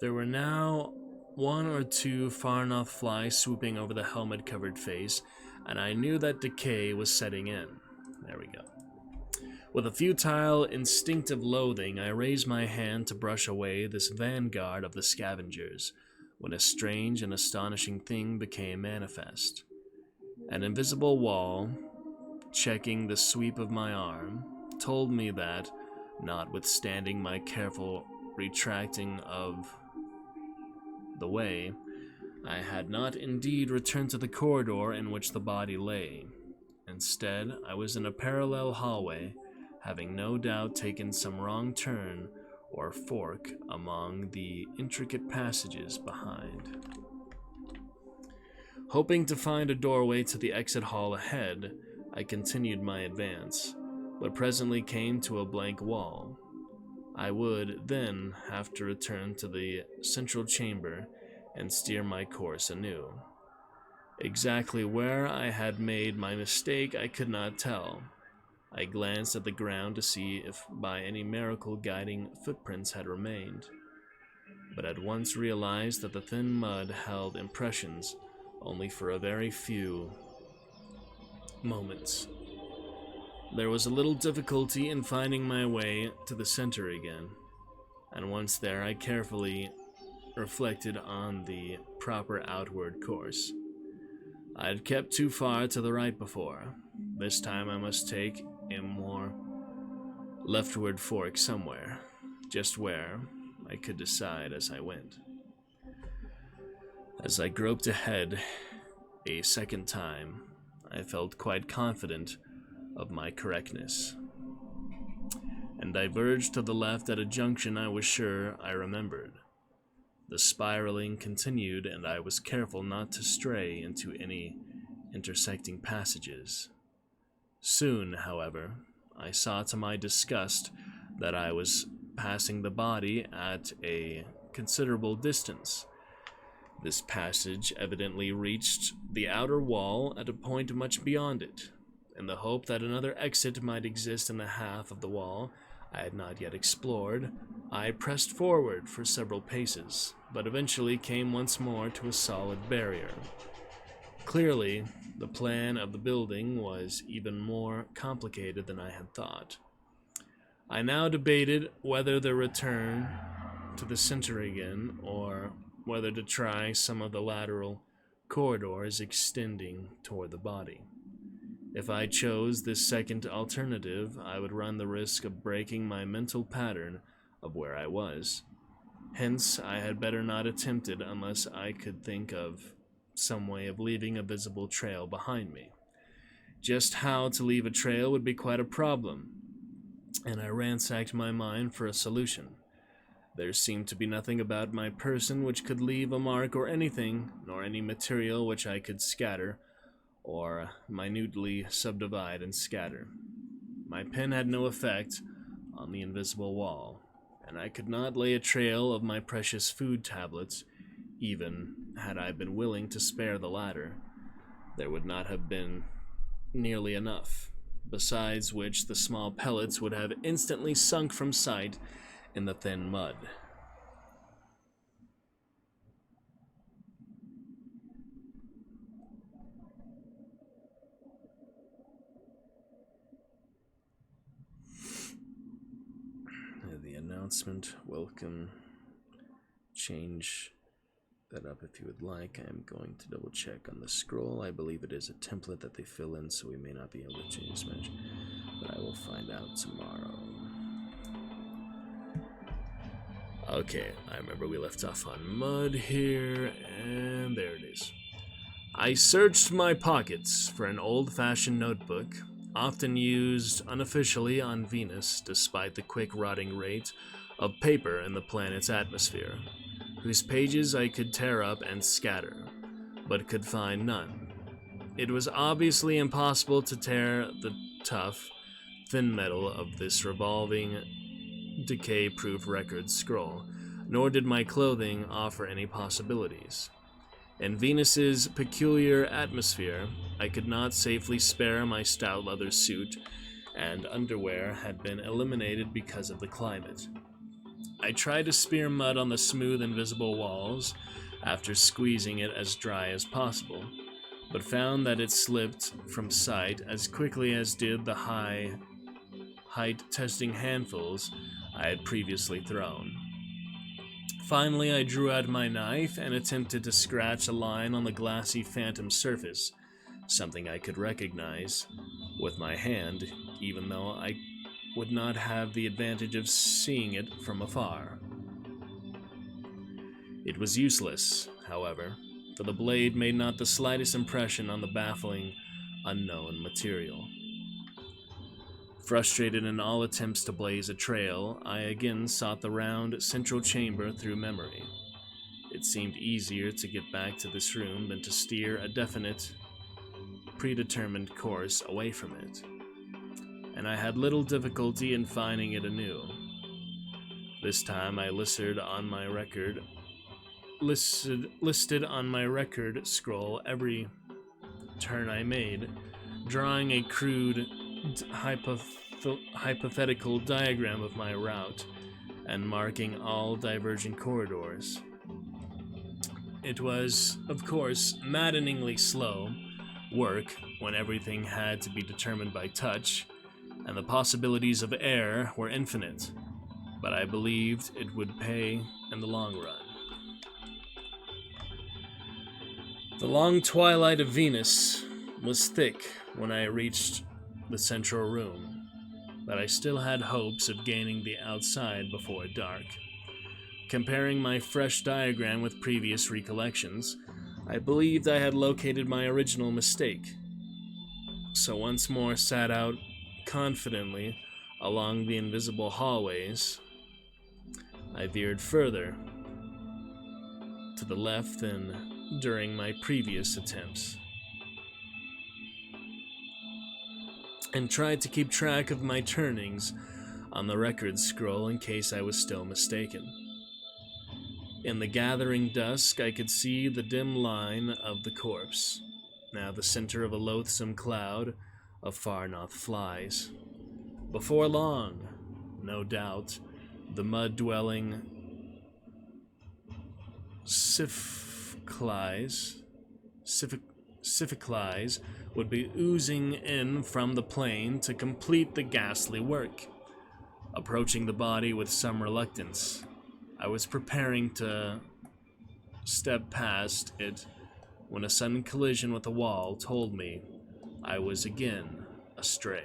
There were now 1 or 2 far-north flies swooping over the helmet-covered face, and I knew that decay was setting in. There we go. With a futile, instinctive loathing, I raised my hand to brush away this vanguard of the scavengers, when a strange and astonishing thing became manifest. An invisible wall, checking the sweep of my arm, told me that, notwithstanding my careful retracting of the way, I had not indeed returned to the corridor in which the body lay. Instead, I was in a parallel hallway, having no doubt taken some wrong turn or fork among the intricate passages behind. Hoping to find a doorway to the exit hall ahead, I continued my advance, but presently came to a blank wall. I would then have to return to the central chamber and steer my course anew. Exactly where I had made my mistake I could not tell. I glanced at the ground to see if by any miracle guiding footprints had remained, but at once realized that the thin mud held impressions only for a very few moments. There was a little difficulty in finding my way to the center again, and once there I carefully reflected on the proper outward course. I had kept too far to the right before. This time I must take a more leftward fork somewhere, just where I could decide as I went. As I groped ahead a second time, I felt quite confident of my correctness, and diverged to the left at a junction I was sure I remembered. The spiraling continued, and I was careful not to stray into any intersecting passages. Soon, however, I saw to my disgust that I was passing the body at a considerable distance. This passage evidently reached the outer wall at a point much beyond it. In the hope that another exit might exist in the half of the wall I had not yet explored, I pressed forward for several paces, but eventually came once more to a solid barrier. Clearly, the plan of the building was even more complicated than I had thought. I now debated whether to return to the center again, or whether to try some of the lateral corridors extending toward the body. If I chose this second alternative, I would run the risk of breaking my mental pattern of where I was. Hence, I had better not attempt it unless I could think of some way of leaving a visible trail behind me. Just how to leave a trail would be quite a problem, and I ransacked my mind for a solution. There seemed to be nothing about my person which could leave a mark or anything, nor any material which I could scatter, or minutely subdivide and scatter. My pen had no effect on the invisible wall, and I could not lay a trail of my precious food tablets, even had I been willing to spare the latter. There would not have been nearly enough, besides which the small pellets would have instantly sunk from sight in the thin mud. The announcement, welcome, change that up if you would like. I am going to double check on the scroll. I believe it is a template that they fill in, so we may not be able to change much, but I will find out tomorrow. Okay, I remember we left off on mud here, and there it is. I searched my pockets for an old-fashioned notebook, often used unofficially on Venus despite the quick rotting rate of paper in the planet's atmosphere, whose pages I could tear up and scatter, but could find none. It was obviously impossible to tear the tough, thin metal of this revolving, decay-proof record scroll, nor did my clothing offer any possibilities. In Venus's peculiar atmosphere, I could not safely spare my stout leather suit, and underwear had been eliminated because of the climate. I tried to spear mud on the smooth, invisible walls after squeezing it as dry as possible, but found that it slipped from sight as quickly as did the height-testing handfuls I had previously thrown. Finally, I drew out my knife and attempted to scratch a line on the glassy phantom surface, something I could recognize, with my hand, even though I would not have the advantage of seeing it from afar. It was useless, however, for the blade made not the slightest impression on the baffling, unknown material. Frustrated in all attempts to blaze a trail, I again sought the round central chamber through memory. It seemed easier to get back to this room than to steer a definite, predetermined course away from it, and I had little difficulty in finding it anew. This time I listed on my record scroll every turn I made, drawing a crude hypothetical diagram of my route and marking all divergent corridors. It was, of course, maddeningly slow work when everything had to be determined by touch, and the possibilities of error were infinite, but I believed it would pay in the long run. The long twilight of Venus was thick when I reached the central room, but I still had hopes of gaining the outside before dark. Comparing my fresh diagram with previous recollections, I believed I had located my original mistake, so once more set out confidently along the invisible hallways. I veered further to the left than during my previous attempts, and tried to keep track of my turnings on the record scroll in case I was still mistaken. In the gathering dusk, I could see the dim line of the corpse, now the center of a loathsome cloud of far-north flies. Before long, no doubt, the mud-dwelling Siphilicles would be oozing in from the plain to complete the ghastly work. Approaching the body with some reluctance, I was preparing to step past it when a sudden collision with the wall told me I was again astray.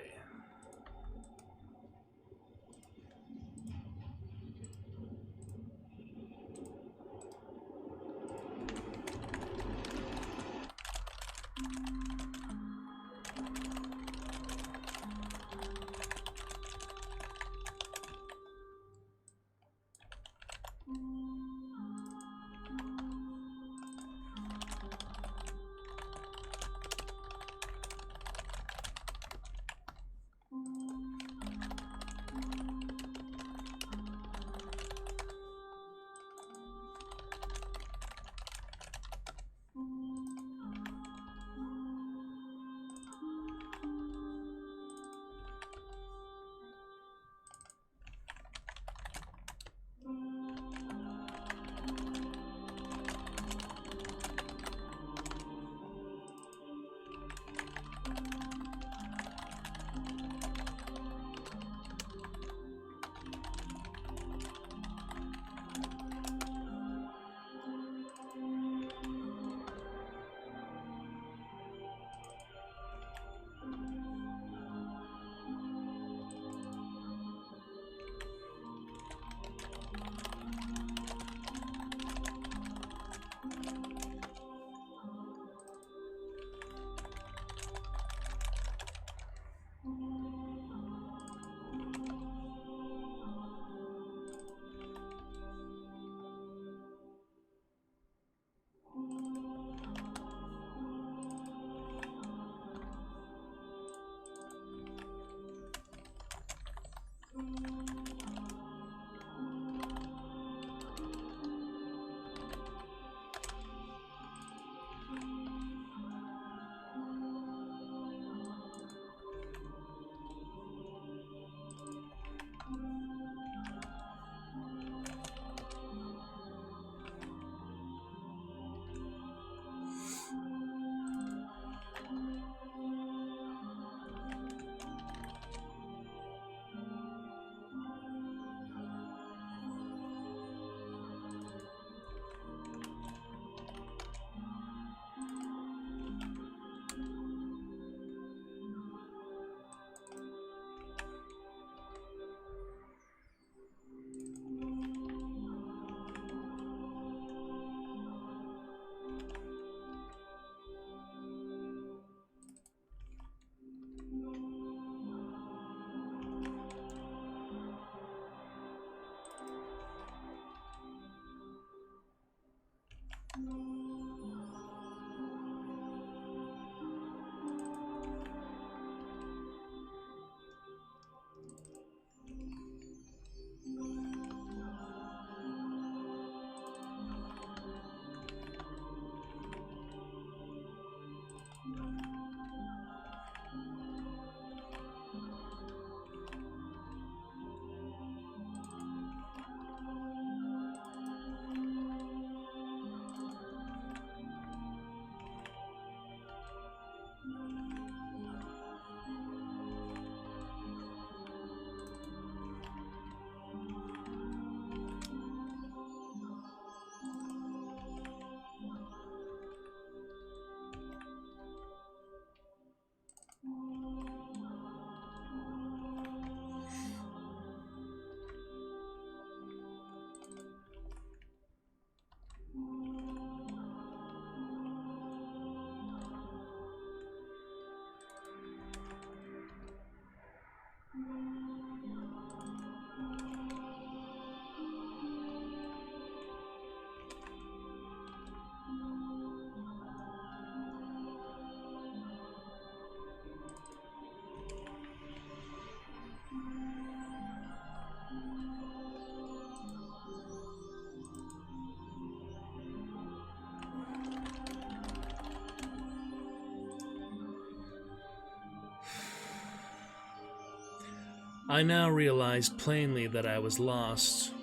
I now realized plainly that I was lost.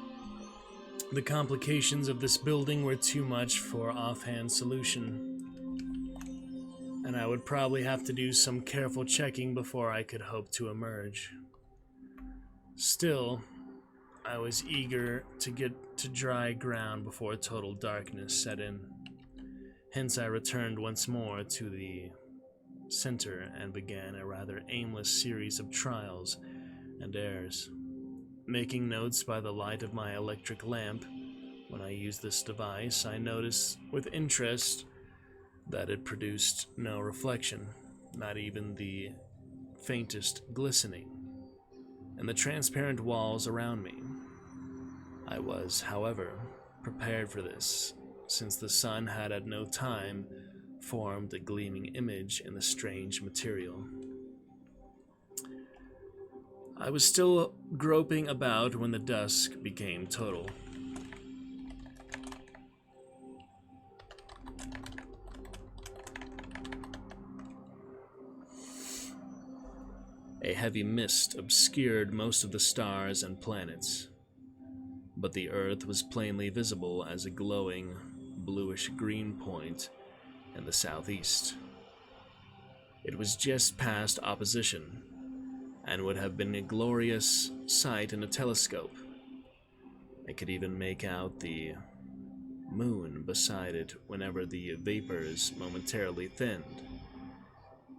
The complications of this building were too much for offhand solution, and I would probably have to do some careful checking before I could hope to emerge. Still, I was eager to get to dry ground before total darkness set in. Hence, I returned once more to the center and began a rather aimless series of trials and errors, making notes by the light of my electric lamp. When I used this device, I noticed with interest that it produced no reflection, not even the faintest glistening, in the transparent walls around me. I was, however, prepared for this, since the sun had at no time formed a gleaming image in the strange material. I was still groping about when the dusk became total. A heavy mist obscured most of the stars and planets, but the Earth was plainly visible as a glowing, bluish-green point in the southeast. It was just past opposition, and would have been a glorious sight in a telescope. I could even make out the moon beside it whenever the vapors momentarily thinned.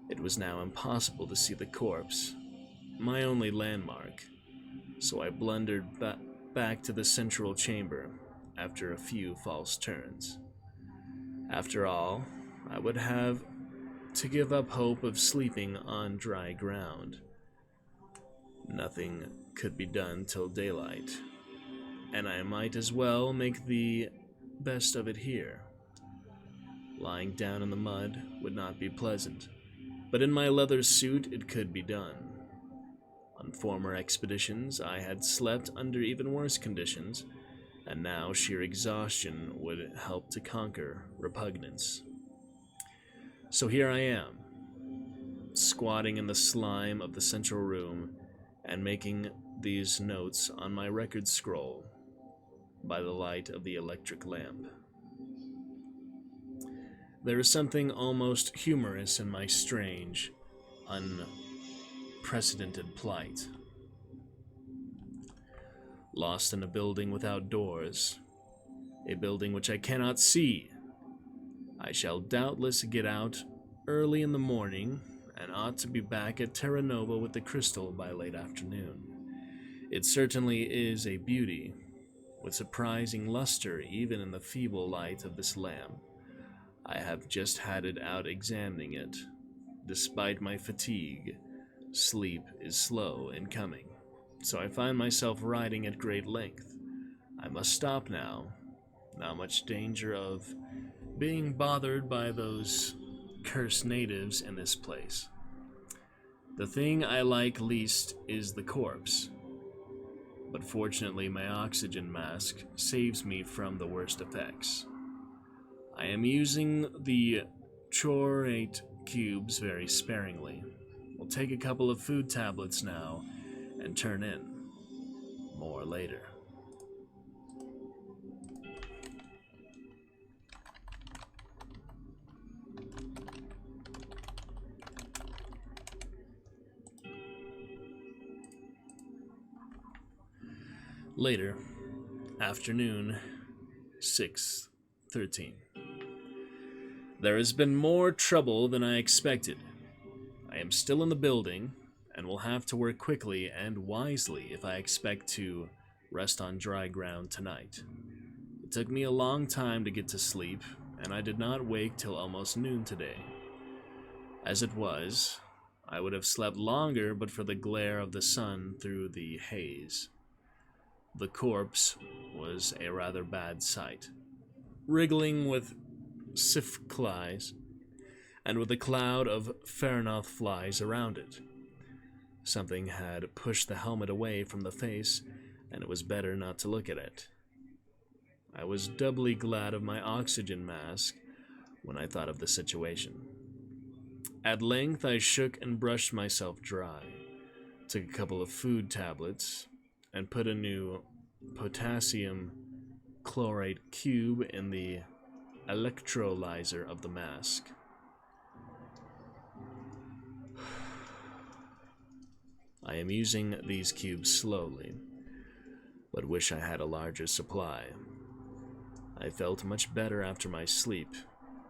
It was now impossible to see the corpse, my only landmark, so I blundered back to the central chamber after a few false turns. After all, I would have to give up hope of sleeping on dry ground. Nothing could be done till daylight, and I might as well make the best of it here. Lying down in the mud would not be pleasant, but in my leather suit it could be done. On former expeditions I had slept under even worse conditions, and now sheer exhaustion would help to conquer repugnance. So here I am, squatting in the slime of the central room and making these notes on my record scroll by the light of the electric lamp. There is something almost humorous in my strange, unprecedented plight. Lost in a building without doors, a building which I cannot see. I shall doubtless get out early in the morning and ought to be back at Terra Nova with the crystal by late afternoon. It certainly is a beauty, with surprising luster even in the feeble light of this lamp. I have just had it out examining it. Despite my fatigue, sleep is slow in coming, so I find myself writing at great length. I must stop now. Not much danger of being bothered by those cursed natives in this place. The thing I like least is the corpse, but fortunately my oxygen mask saves me from the worst effects. I am using the chorate cubes very sparingly. We'll take a couple of food tablets now and turn in. More later. Later, afternoon, 6:13. There has been more trouble than I expected. I am still in the building, and will have to work quickly and wisely if I expect to rest on dry ground tonight. It took me a long time to get to sleep, and I did not wake till almost noon today. As it was, I would have slept longer but for the glare of the sun through the haze. The corpse was a rather bad sight, wriggling with sifclies, and with a cloud of Fahrenheit flies around it. Something had pushed the helmet away from the face, and it was better not to look at it. I was doubly glad of my oxygen mask when I thought of the situation. At length I shook and brushed myself dry, took a couple of food tablets, and put a new potassium chlorate cube in the electrolyzer of the mask. I am using these cubes slowly, but wish I had a larger supply. I felt much better after my sleep,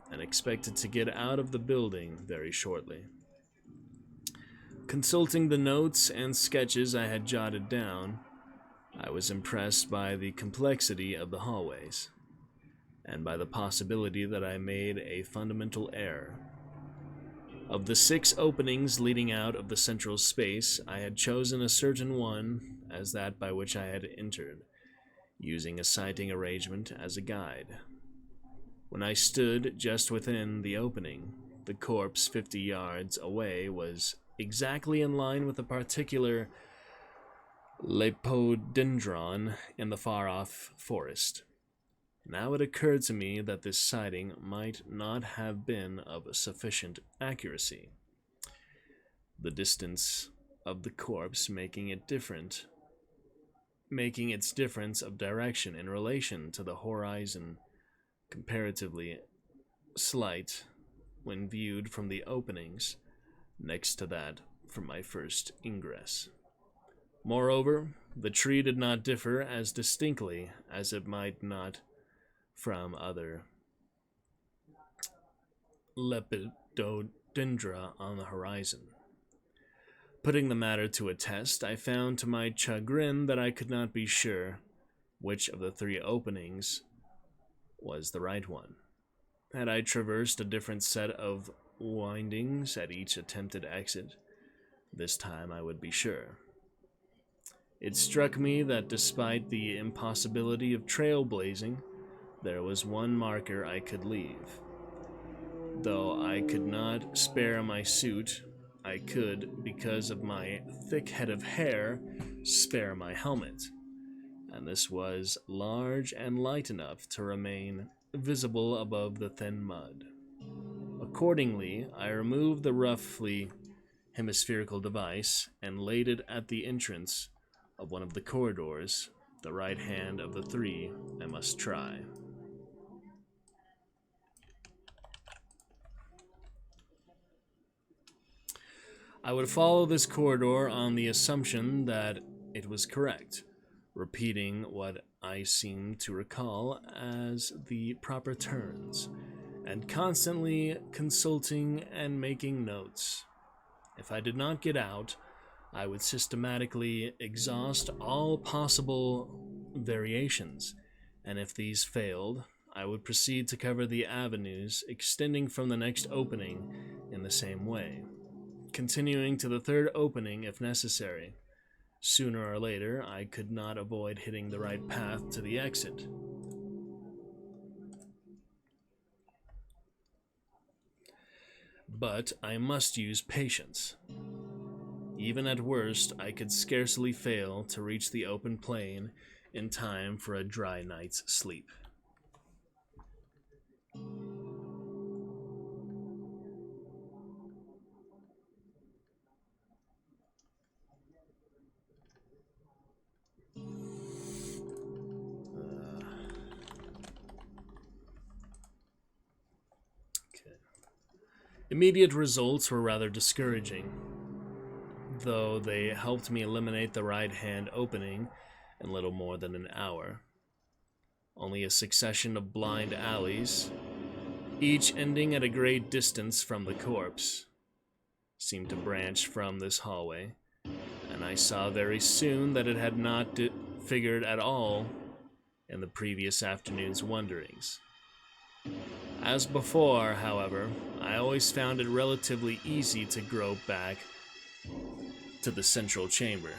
and expected to get out of the building very shortly. Consulting the notes and sketches I had jotted down, I was impressed by the complexity of the hallways, and by the possibility that I made a fundamental error. Of the 6 openings leading out of the central space, I had chosen a certain one as that by which I had entered, using a sighting arrangement as a guide. When I stood just within the opening, the corpse 50 yards away was exactly in line with a particular lepidodendron in the far-off forest. Now it occurred to me that this sighting might not have been of sufficient accuracy, the distance of the corpse making its difference of direction in relation to the horizon comparatively slight when viewed from the openings next to that from my first ingress. Moreover, the tree did not differ as distinctly as it might not from other lepidodendra on the horizon. Putting the matter to a test, I found to my chagrin that I could not be sure which of the 3 openings was the right one. Had I traversed a different set of windings at each attempted exit, this time I would be sure. It struck me that despite the impossibility of trailblazing, there was one marker I could leave. Though I could not spare my suit, I could, because of my thick head of hair, spare my helmet, and this was large and light enough to remain visible above the thin mud. Accordingly, I removed the roughly hemispherical device and laid it at the entrance of one of the corridors, the right hand of the 3 I must try. I would follow this corridor on the assumption that it was correct, repeating what I seemed to recall as the proper turns, and constantly consulting and making notes. If I did not get out, I would systematically exhaust all possible variations, and if these failed, I would proceed to cover the avenues extending from the next opening in the same way, continuing to the 3rd opening if necessary. Sooner or later, I could not avoid hitting the right path to the exit. But I must use patience. Even at worst, I could scarcely fail to reach the open plain in time for a dry night's sleep. Immediate results were rather discouraging, though they helped me eliminate the right-hand opening in little more than an hour. Only a succession of blind alleys, each ending at a great distance from the corpse, seemed to branch from this hallway, and I saw very soon that it had not figured at all in the previous afternoon's wanderings. As before, however, I always found it relatively easy to grope back to the central chamber.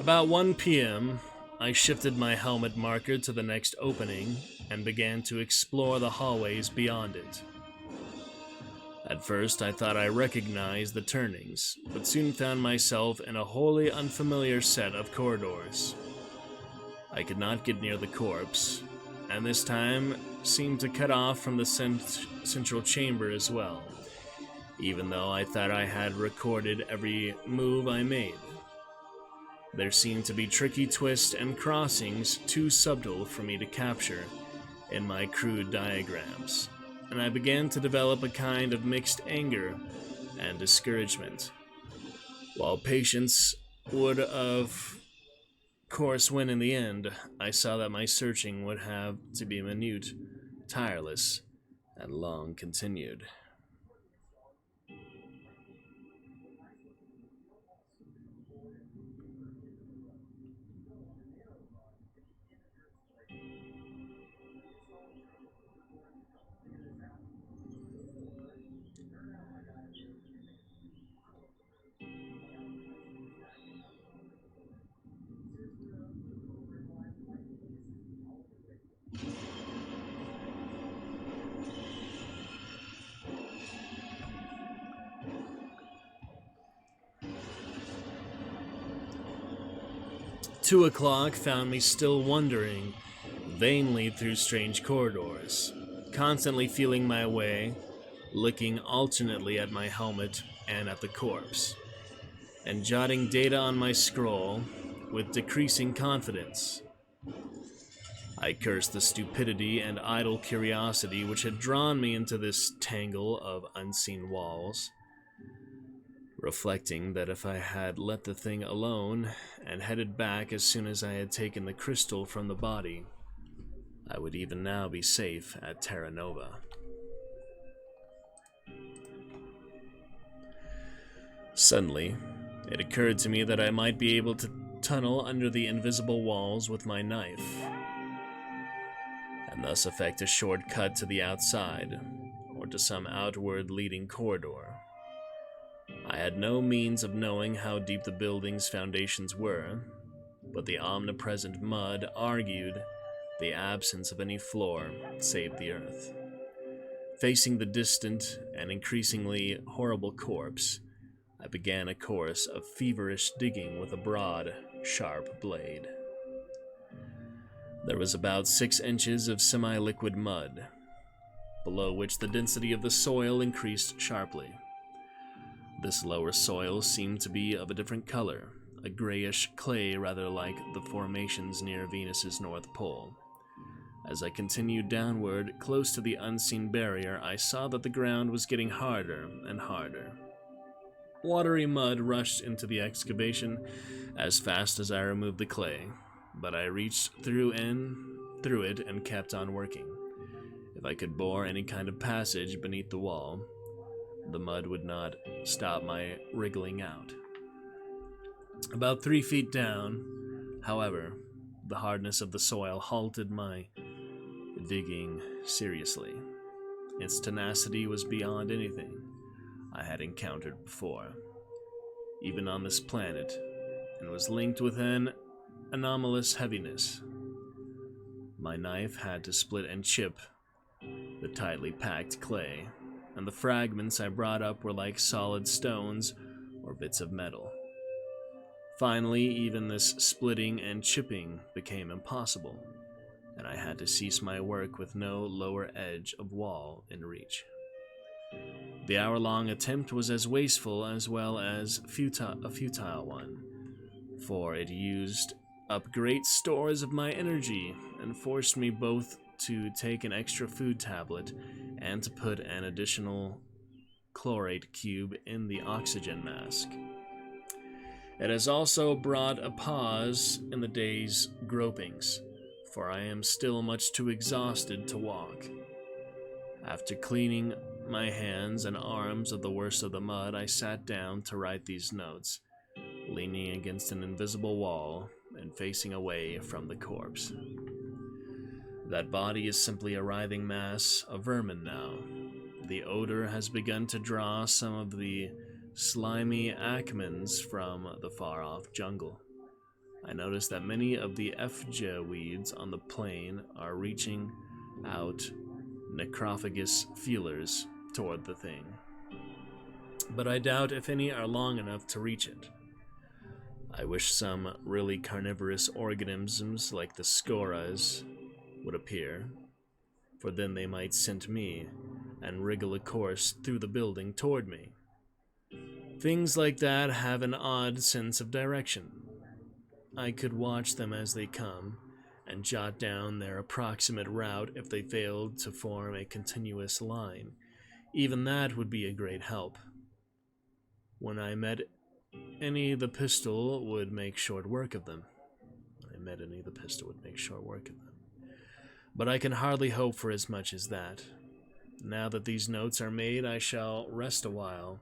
About 1 p.m., I shifted my helmet marker to the next opening and began to explore the hallways beyond it. At first, I thought I recognized the turnings, but soon found myself in a wholly unfamiliar set of corridors. I could not get near the corpse, and this time seemed to cut off from the central chamber as well, even though I thought I had recorded every move I made. There seemed to be tricky twists and crossings too subtle for me to capture in my crude diagrams, and I began to develop a kind of mixed anger and discouragement. While patience would, of course, win in the end, I saw that my searching would have to be minute, tireless, and long continued. Two o'clock found me still wandering vainly through strange corridors, constantly feeling my way, looking alternately at my helmet and at the corpse, and jotting data on my scroll with decreasing confidence. I cursed the stupidity and idle curiosity which had drawn me into this tangle of unseen walls, reflecting that if I had let the thing alone and headed back as soon as I had taken the crystal from the body, I would even now be safe at Terra Nova. Suddenly, it occurred to me that I might be able to tunnel under the invisible walls with my knife, and thus effect a shortcut to the outside, or to some outward leading corridor. I had no means of knowing how deep the building's foundations were, but the omnipresent mud argued the absence of any floor save the earth. Facing the distant and increasingly horrible corpse, I began a course of feverish digging with a broad, sharp blade. There was about 6 inches of semi-liquid mud, below which the density of the soil increased sharply. This lower soil seemed to be of a different color, a grayish clay rather like the formations near Venus's North Pole. As I continued downward, close to the unseen barrier, I saw that the ground was getting harder and harder. Watery mud rushed into the excavation as fast as I removed the clay, but I reached through it and kept on working. If I could bore any kind of passage beneath the wall, the mud would not stop my wriggling out. About 3 feet down, however, the hardness of the soil halted my digging seriously. Its tenacity was beyond anything I had encountered before, even on this planet, and was linked with an anomalous heaviness. My knife had to split and chip the tightly packed clay, and the fragments I brought up were like solid stones or bits of metal. Finally, even this splitting and chipping became impossible, and I had to cease my work with no lower edge of wall in reach. The hour-long attempt was as wasteful as well as a futile one, for it used up great stores of my energy and forced me both to take an extra food tablet and to put an additional chlorate cube in the oxygen mask. It has also brought a pause in the day's gropings, for I am still much too exhausted to walk. After cleaning my hands and arms of the worst of the mud, I sat down to write these notes, leaning against an invisible wall and facing away from the corpse. That body is simply a writhing mass of vermin now. The odor has begun to draw some of the slimy acmens from the far-off jungle. I noticed that many of the FJ weeds on the plain are reaching out necrophagus feelers toward the thing, but I doubt if any are long enough to reach it. I wish some really carnivorous organisms like the scoras would appear, for then they might scent me and wriggle a course through the building toward me. Things like that have an odd sense of direction. I could watch them as they come and jot down their approximate route if they failed to form a continuous line. Even that would be a great help. When I met any, the pistol would make short work of them. But I can hardly hope for as much as that. Now that these notes are made, I shall rest a while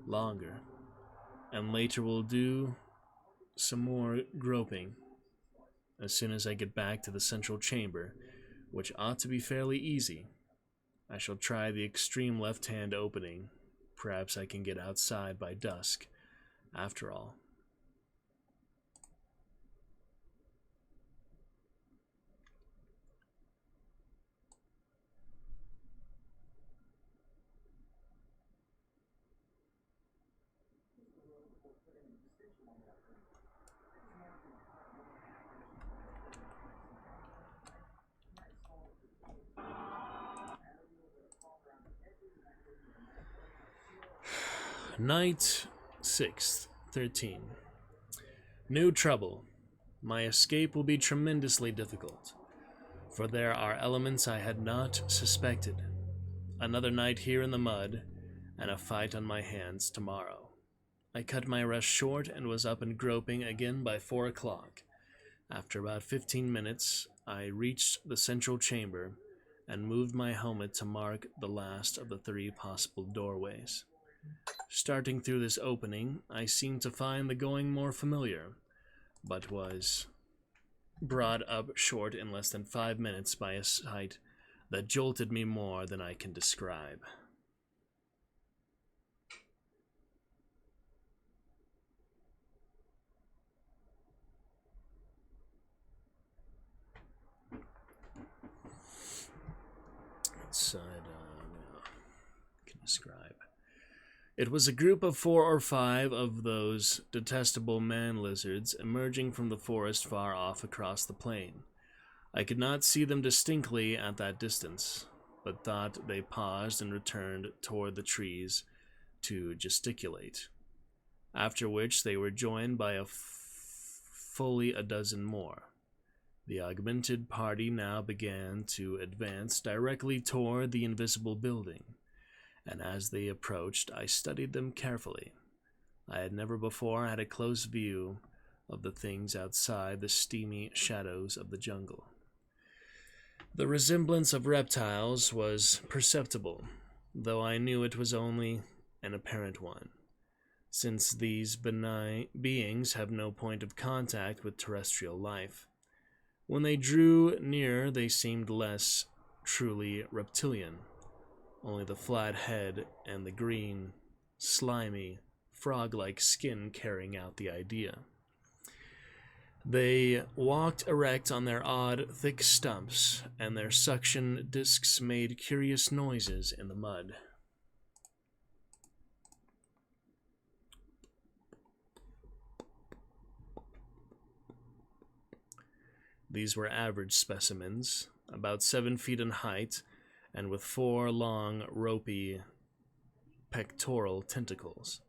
longer, and later will do some more groping. As soon as I get back to the central chamber, which ought to be fairly easy, I shall try the extreme left-hand opening. Perhaps I can get outside by dusk, after all. Night 6th, 13. New trouble. My escape will be tremendously difficult, for there are elements I had not suspected. Another night here in the mud, and a fight on my hands tomorrow. I cut my rest short and was up and groping again by 4 o'clock. After about 15 minutes, I reached the central chamber and moved my helmet to mark the last of the 3 possible doorways. Starting through this opening, I seemed to find the going more familiar, but was brought up short in less than 5 minutes by a sight that jolted me more than I can describe. Outside, can describe. It was a group of 4 or 5 of those detestable man-lizards emerging from the forest far off across the plain. I could not see them distinctly at that distance, but thought they paused and returned toward the trees to gesticulate, after which they were joined by fully a dozen more. The augmented party now began to advance directly toward the invisible building, and as they approached, I studied them carefully. I had never before had a close view of the things outside the steamy shadows of the jungle. The resemblance of reptiles was perceptible, though I knew it was only an apparent one, since these benign beings have no point of contact with terrestrial life. When they drew near, they seemed less truly reptilian, only the flat head and the green, slimy, frog-like skin carrying out the idea. They walked erect on their odd, thick stumps, and their suction discs made curious noises in the mud. These were average specimens, about 7 feet in height, and with 4 long, ropey, pectoral tentacles.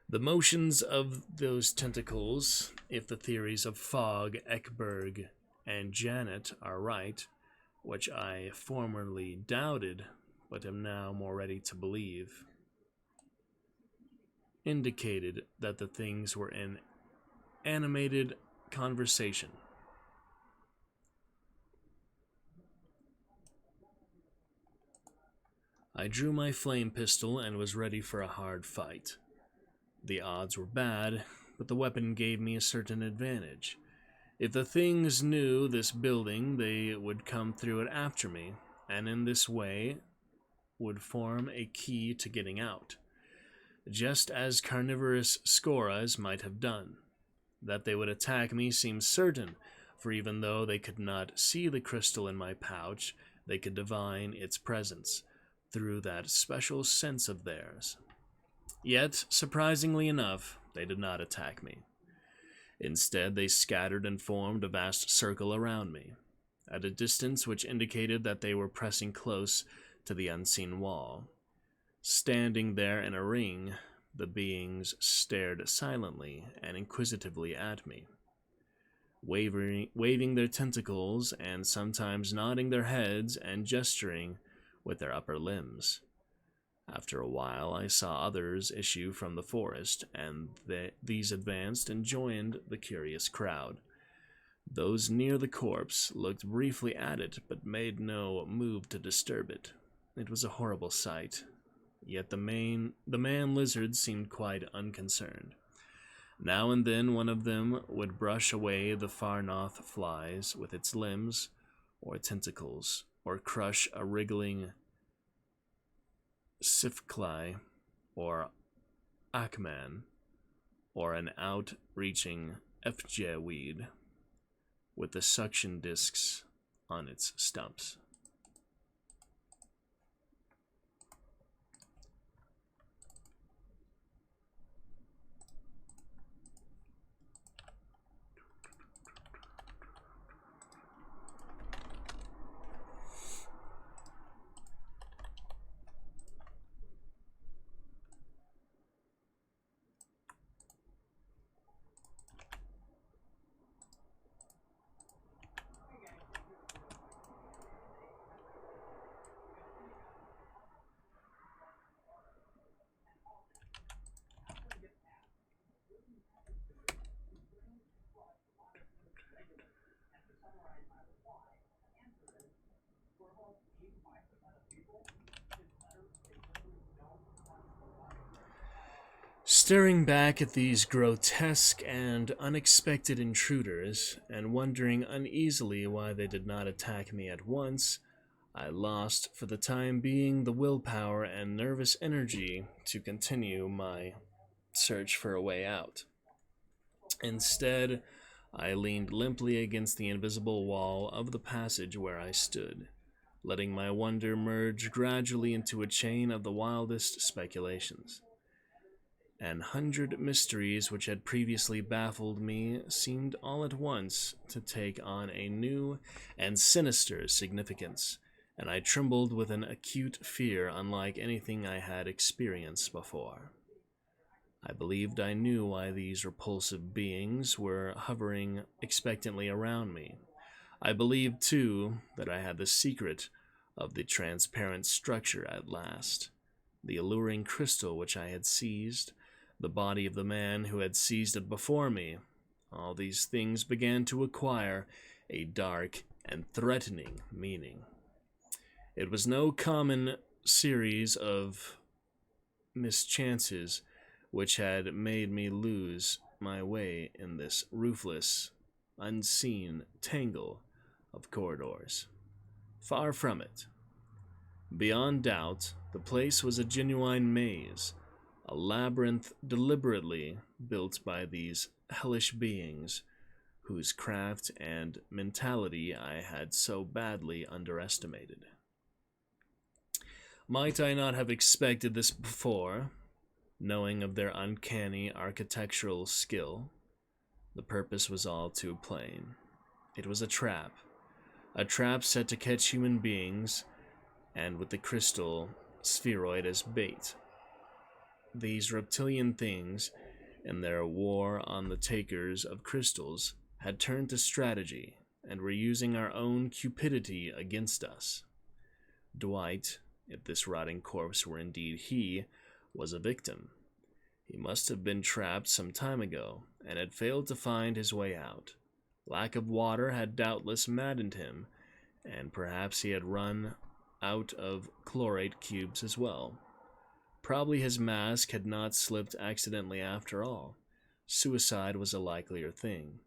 The motions of those tentacles, if the theories of Fogg, Ekberg, and Janet are right, which I formerly doubted, but am now more ready to believe, indicated that the things were in animated conversation. I drew my flame pistol and was ready for a hard fight. The odds were bad, but the weapon gave me a certain advantage. If the things knew this building, they would come through it after me, and in this way would form a key to getting out, just as carnivorous scoras might have done. That they would attack me seemed certain, for even though they could not see the crystal in my pouch, they could divine its presence through that special sense of theirs. Yet, surprisingly enough, they did not attack me. Instead, they scattered and formed a vast circle around me, at a distance which indicated that they were pressing close to the unseen wall. Standing there in a ring, the beings stared silently and inquisitively at me, waving their tentacles and sometimes nodding their heads and gesturing with their upper limbs. After a while, I saw others issue from the forest, and these advanced and joined the curious crowd. Those near the corpse looked briefly at it, but made no move to disturb it. It was a horrible sight, yet the man lizard seemed quite unconcerned. Now and then one of them would brush away the far-north flies with its limbs or tentacles, or crush a wriggling sifcly or akman, or an outreaching fj weed with the suction discs on its stumps. Staring back at these grotesque and unexpected intruders, and wondering uneasily why they did not attack me at once, I lost, for the time being, the willpower and nervous energy to continue my search for a way out. Instead, I leaned limply against the invisible wall of the passage where I stood, letting my wonder merge gradually into a chain of the wildest speculations. 100 mysteries which had previously baffled me seemed all at once to take on a new and sinister significance, and I trembled with an acute fear unlike anything I had experienced before. I believed I knew why these repulsive beings were hovering expectantly around me. I believed, too, that I had the secret of the transparent structure at last, the alluring crystal which I had seized, the body of the man who had seized it before me. All these things began to acquire a dark and threatening meaning. It was no common series of mischances which had made me lose my way in this ruthless, unseen tangle of corridors. Far from it. Beyond doubt, the place was a genuine maze, a labyrinth deliberately built by these hellish beings whose craft and mentality I had so badly underestimated. Might I not have expected this before, knowing of their uncanny architectural skill? The purpose was all too plain. It was a trap set to catch human beings, and with the crystal spheroid as bait. These reptilian things, in their war on the takers of crystals, had turned to strategy, and were using our own cupidity against us. Dwight, if this rotting corpse were indeed he, was a victim. He must have been trapped some time ago, and had failed to find his way out. Lack of water had doubtless maddened him, and perhaps he had run out of chlorate cubes as well. Probably his mask had not slipped accidentally after all. Suicide was a likelier thing.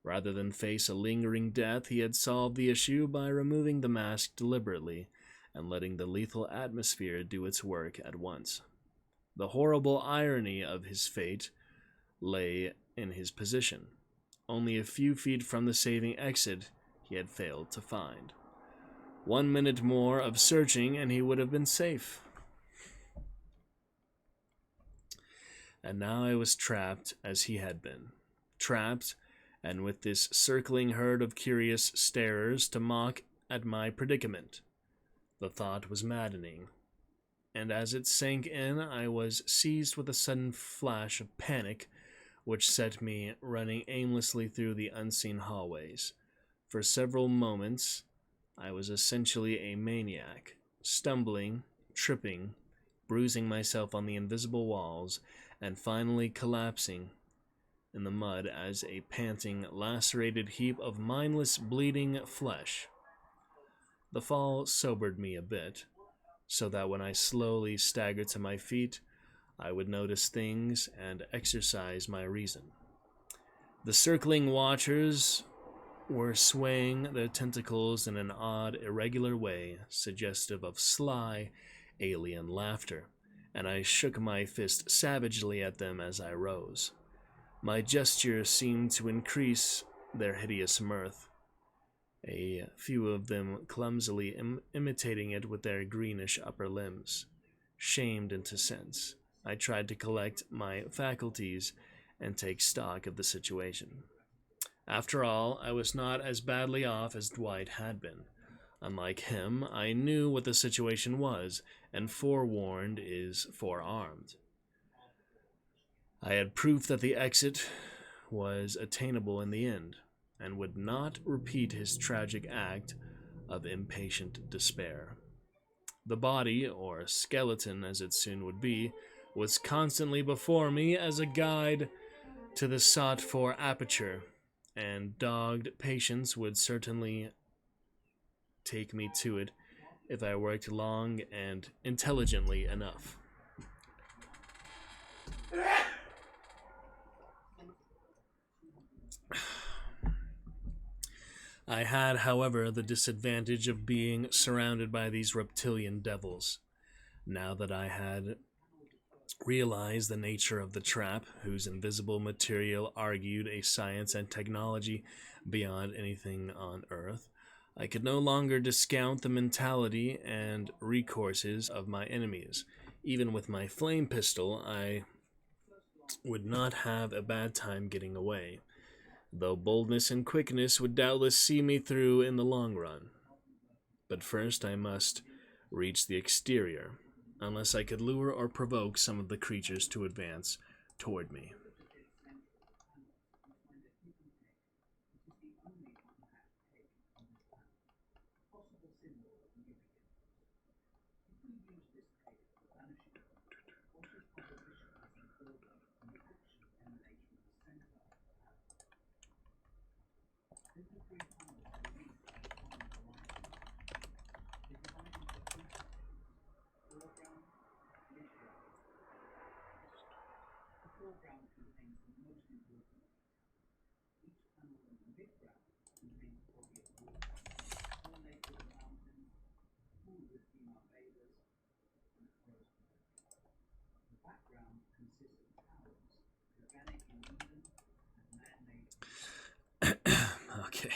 Rather than face a lingering death, he had solved the issue by removing the mask deliberately and letting the lethal atmosphere do its work at once. The horrible irony of his fate lay in his position. only a few feet from the saving exit he had failed to find. 1 minute more of searching and he would have been safe. And now I was trapped as he had been. Trapped, and with this circling herd of curious starers to mock at my predicament. The thought was maddening, and as it sank in, I was seized with a sudden flash of panic, which set me running aimlessly through the unseen hallways. For several moments, I was essentially a maniac, stumbling, tripping, bruising myself on the invisible walls, and finally collapsing in the mud as a panting, lacerated heap of mindless, bleeding flesh. The fall sobered me a bit, so that when I slowly staggered to my feet, I would notice things and exercise my reason. The circling watchers were swaying their tentacles in an odd, irregular way, suggestive of sly, alien laughter, and I shook my fist savagely at them as I rose. My gesture seemed to increase their hideous mirth, a few of them clumsily imitating it with their greenish upper limbs. Shamed into sense, I tried to collect my faculties and take stock of the situation. After all, I was not as badly off as Dwight had been. Unlike him, I knew what the situation was, and forewarned is forearmed. I had proof that the exit was attainable in the end, and would not repeat his tragic act of impatient despair. The body, or skeleton as it soon would be, was constantly before me as a guide to the sought-for aperture, and dogged patience would certainly take me to it if I worked long and intelligently enough. I had, however, the disadvantage of being surrounded by these reptilian devils. Now that I had realized the nature of the trap, whose invisible material argued a science and technology beyond anything on Earth, I could no longer discount the mentality and recourses of my enemies. Even with my flame pistol, I would not have a bad time getting away, though boldness and quickness would doubtless see me through in the long run. But first I must reach the exterior, unless I could lure or provoke some of the creatures to advance toward me. Okay.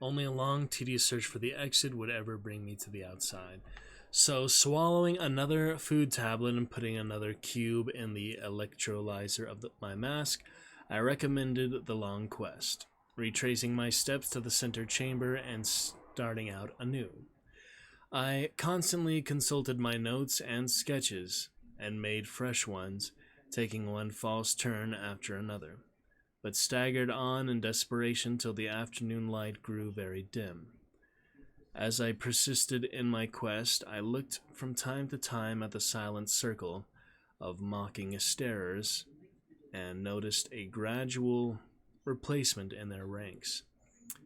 Only a long, tedious search for the exit would ever bring me to the outside. So, swallowing another food tablet and putting another cube in the electrolyzer of my mask, I recommended the long quest, retracing my steps to the center chamber and starting out anew. I constantly consulted my notes and sketches, and made fresh ones, taking one false turn after another, but staggered on in desperation till the afternoon light grew very dim. As I persisted in my quest, I looked from time to time at the silent circle of mocking starers and noticed a gradual replacement in their ranks.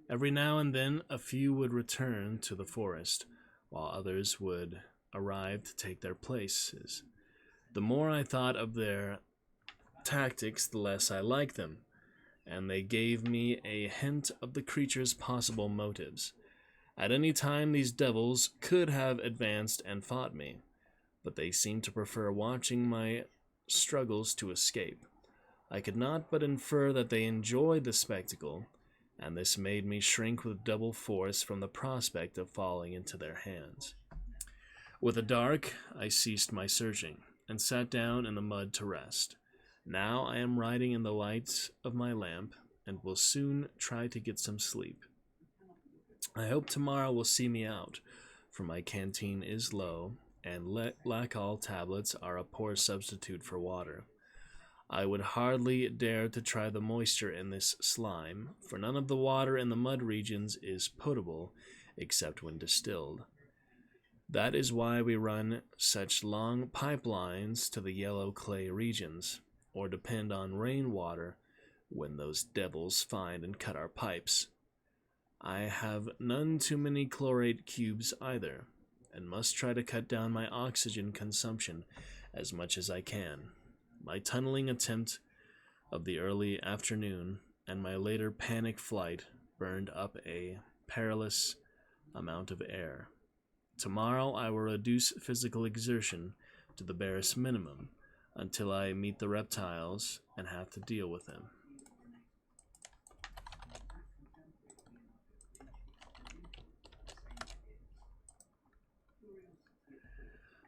Every now and then, a few would return to the forest, while others would arrive to take their places. The more I thought of their tactics, the less I liked them, and they gave me a hint of the creature's possible motives. At any time, these devils could have advanced and fought me, but they seemed to prefer watching my struggles to escape. I could not but infer that they enjoyed the spectacle, and this made me shrink with double force from the prospect of falling into their hands. With the dark, I ceased my searching, and sat down in the mud to rest. Now I am riding in the light of my lamp, and will soon try to get some sleep. I hope tomorrow will see me out, for my canteen is low, and Lacal tablets are a poor substitute for water. I would hardly dare to try the moisture in this slime, for none of the water in the mud regions is potable, except when distilled. That is why we run such long pipelines to the yellow clay regions, or depend on rainwater when those devils find and cut our pipes. I have none too many chlorate cubes either, and must try to cut down my oxygen consumption as much as I can. My tunneling attempt of the early afternoon and my later panic flight burned up a perilous amount of air. Tomorrow I will reduce physical exertion to the barest minimum until I meet the reptiles and have to deal with them.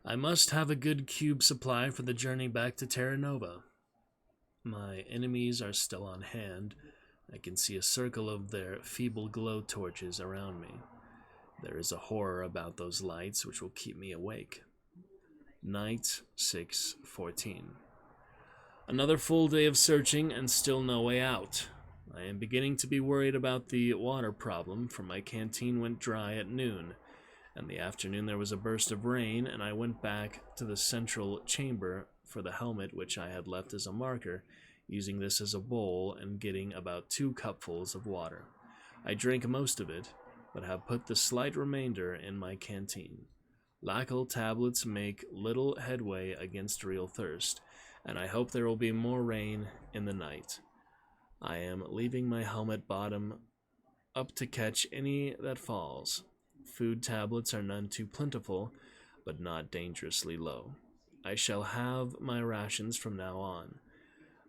I must have a good cube supply for the journey back to Terra Nova. My enemies are still on hand. I can see a circle of their feeble glow torches around me. There is a horror about those lights which will keep me awake. Night 6:14. Another full day of searching and still no way out. I am beginning to be worried about the water problem, for my canteen went dry at noon. In the afternoon there was a burst of rain, and I went back to the central chamber for the helmet which I had left as a marker, using this as a bowl and getting about 2 cupfuls of water. I drank most of it, but have put the slight remainder in my canteen. Lacal tablets make little headway against real thirst, and I hope there will be more rain in the night. I am leaving my helmet bottom up to catch any that falls. Food tablets are none too plentiful, but not dangerously low. I shall have my rations from now on.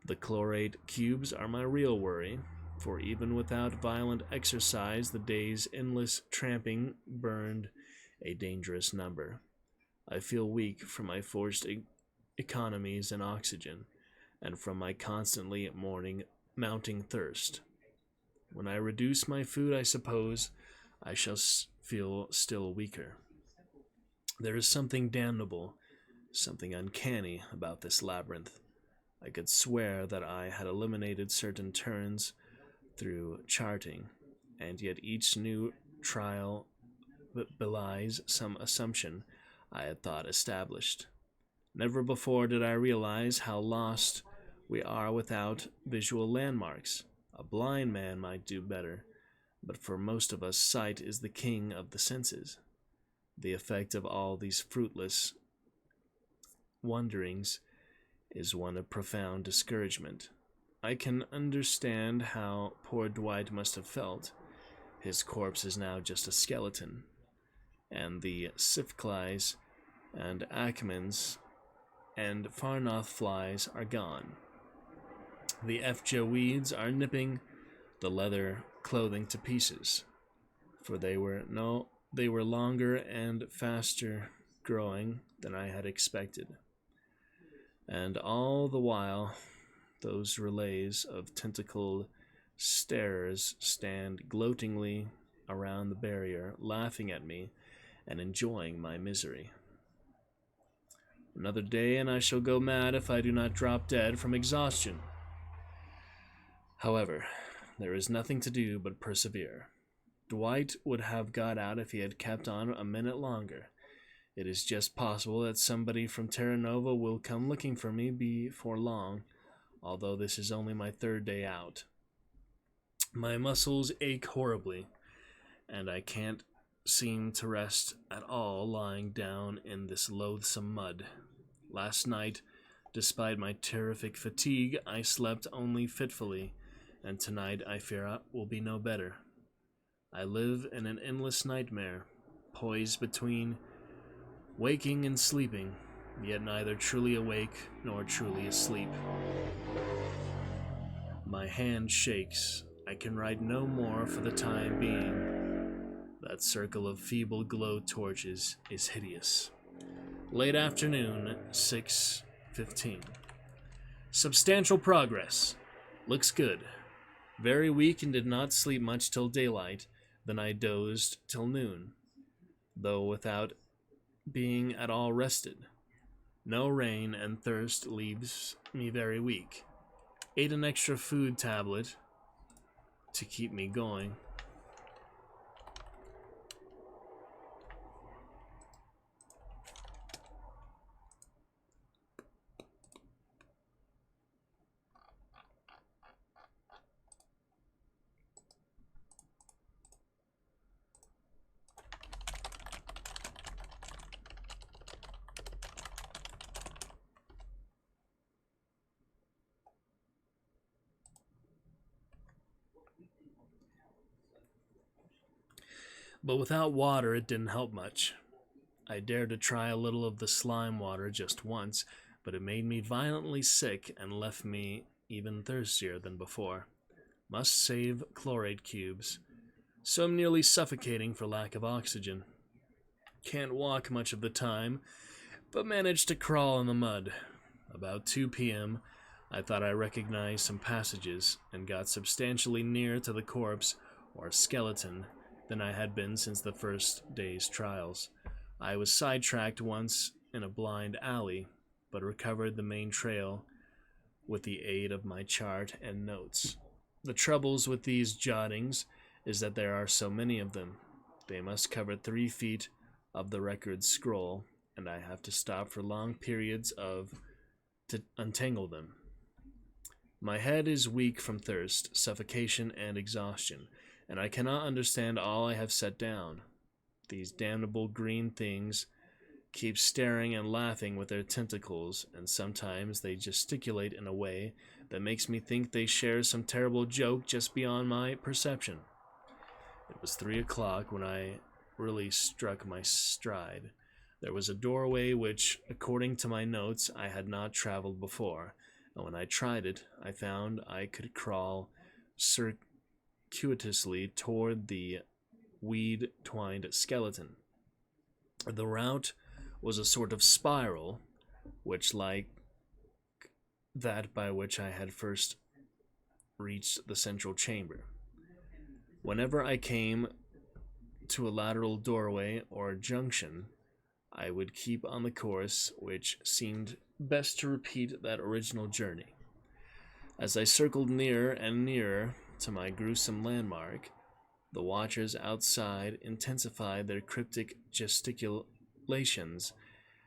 The chlorate cubes are my real worry, for even without violent exercise, the day's endless tramping burned a dangerous number. I feel weak from my forced economies in oxygen, and from my constantly mounting thirst. When I reduce my food, I suppose I shall feel still weaker. There is something damnable, something uncanny about this labyrinth. I could swear that I had eliminated certain turns through charting, and yet each new trial belies some assumption I had thought established. Never before did I realize how lost we are without visual landmarks. A blind man might do better, but for most of us sight is the king of the senses. The effect of all these fruitless wanderings is one of profound discouragement. I can understand how poor Dwight must have felt. His corpse is now just a skeleton, and the Sifclies and Acmans and Farnoth flies are gone. The Fja weeds are nipping the leather clothing to pieces, for they were longer and faster growing than I had expected. And all the while, those relays of tentacled starers stand gloatingly around the barrier, laughing at me and enjoying my misery. Another day, and I shall go mad if I do not drop dead from exhaustion. However, there is nothing to do but persevere. Dwight would have got out if he had kept on a minute longer. It is just possible that somebody from Terra Nova will come looking for me before long, although this is only my 3rd day out. My muscles ache horribly, and I can't seem to rest at all lying down in this loathsome mud. Last night, despite my terrific fatigue, I slept only fitfully, and tonight I fear it will be no better. I live in an endless nightmare, poised between waking and sleeping, yet neither truly awake nor truly asleep. My hand shakes. I can write no more for the time being. That circle of feeble glow torches is hideous. Late afternoon, 6:15. Substantial progress. Looks good. Very weak and did not sleep much till daylight. Then I dozed till noon, though without being at all rested. No rain and thirst leaves me very weak. Ate an extra food tablet to keep me going. But without water, it didn't help much. I dared to try a little of the slime water just once, but it made me violently sick and left me even thirstier than before. Must save chlorate cubes. So I'm nearly suffocating for lack of oxygen. Can't walk much of the time, but managed to crawl in the mud. About 2 p.m., I thought I recognized some passages and got substantially nearer to the corpse or skeleton than I had been since the first day's trials. I was sidetracked once in a blind alley, but recovered the main trail with the aid of my chart and notes. The troubles with these jottings is that there are so many of them. They must cover 3 feet of the record scroll, and I have to stop for long periods to untangle them. My head is weak from thirst, suffocation, and exhaustion, and I cannot understand all I have set down. These damnable green things keep staring and laughing with their tentacles, and sometimes they gesticulate in a way that makes me think they share some terrible joke just beyond my perception. It was 3 o'clock when I really struck my stride. There was a doorway which, according to my notes, I had not traveled before, and when I tried it, I found I could crawl circuitously toward the weed-twined skeleton. The route was a sort of spiral, which, like that by which I had first reached the central chamber. Whenever I came to a lateral doorway or junction, I would keep on the course which seemed best to repeat that original journey. As I circled nearer and nearer to my gruesome landmark, the watchers outside intensified their cryptic gesticulations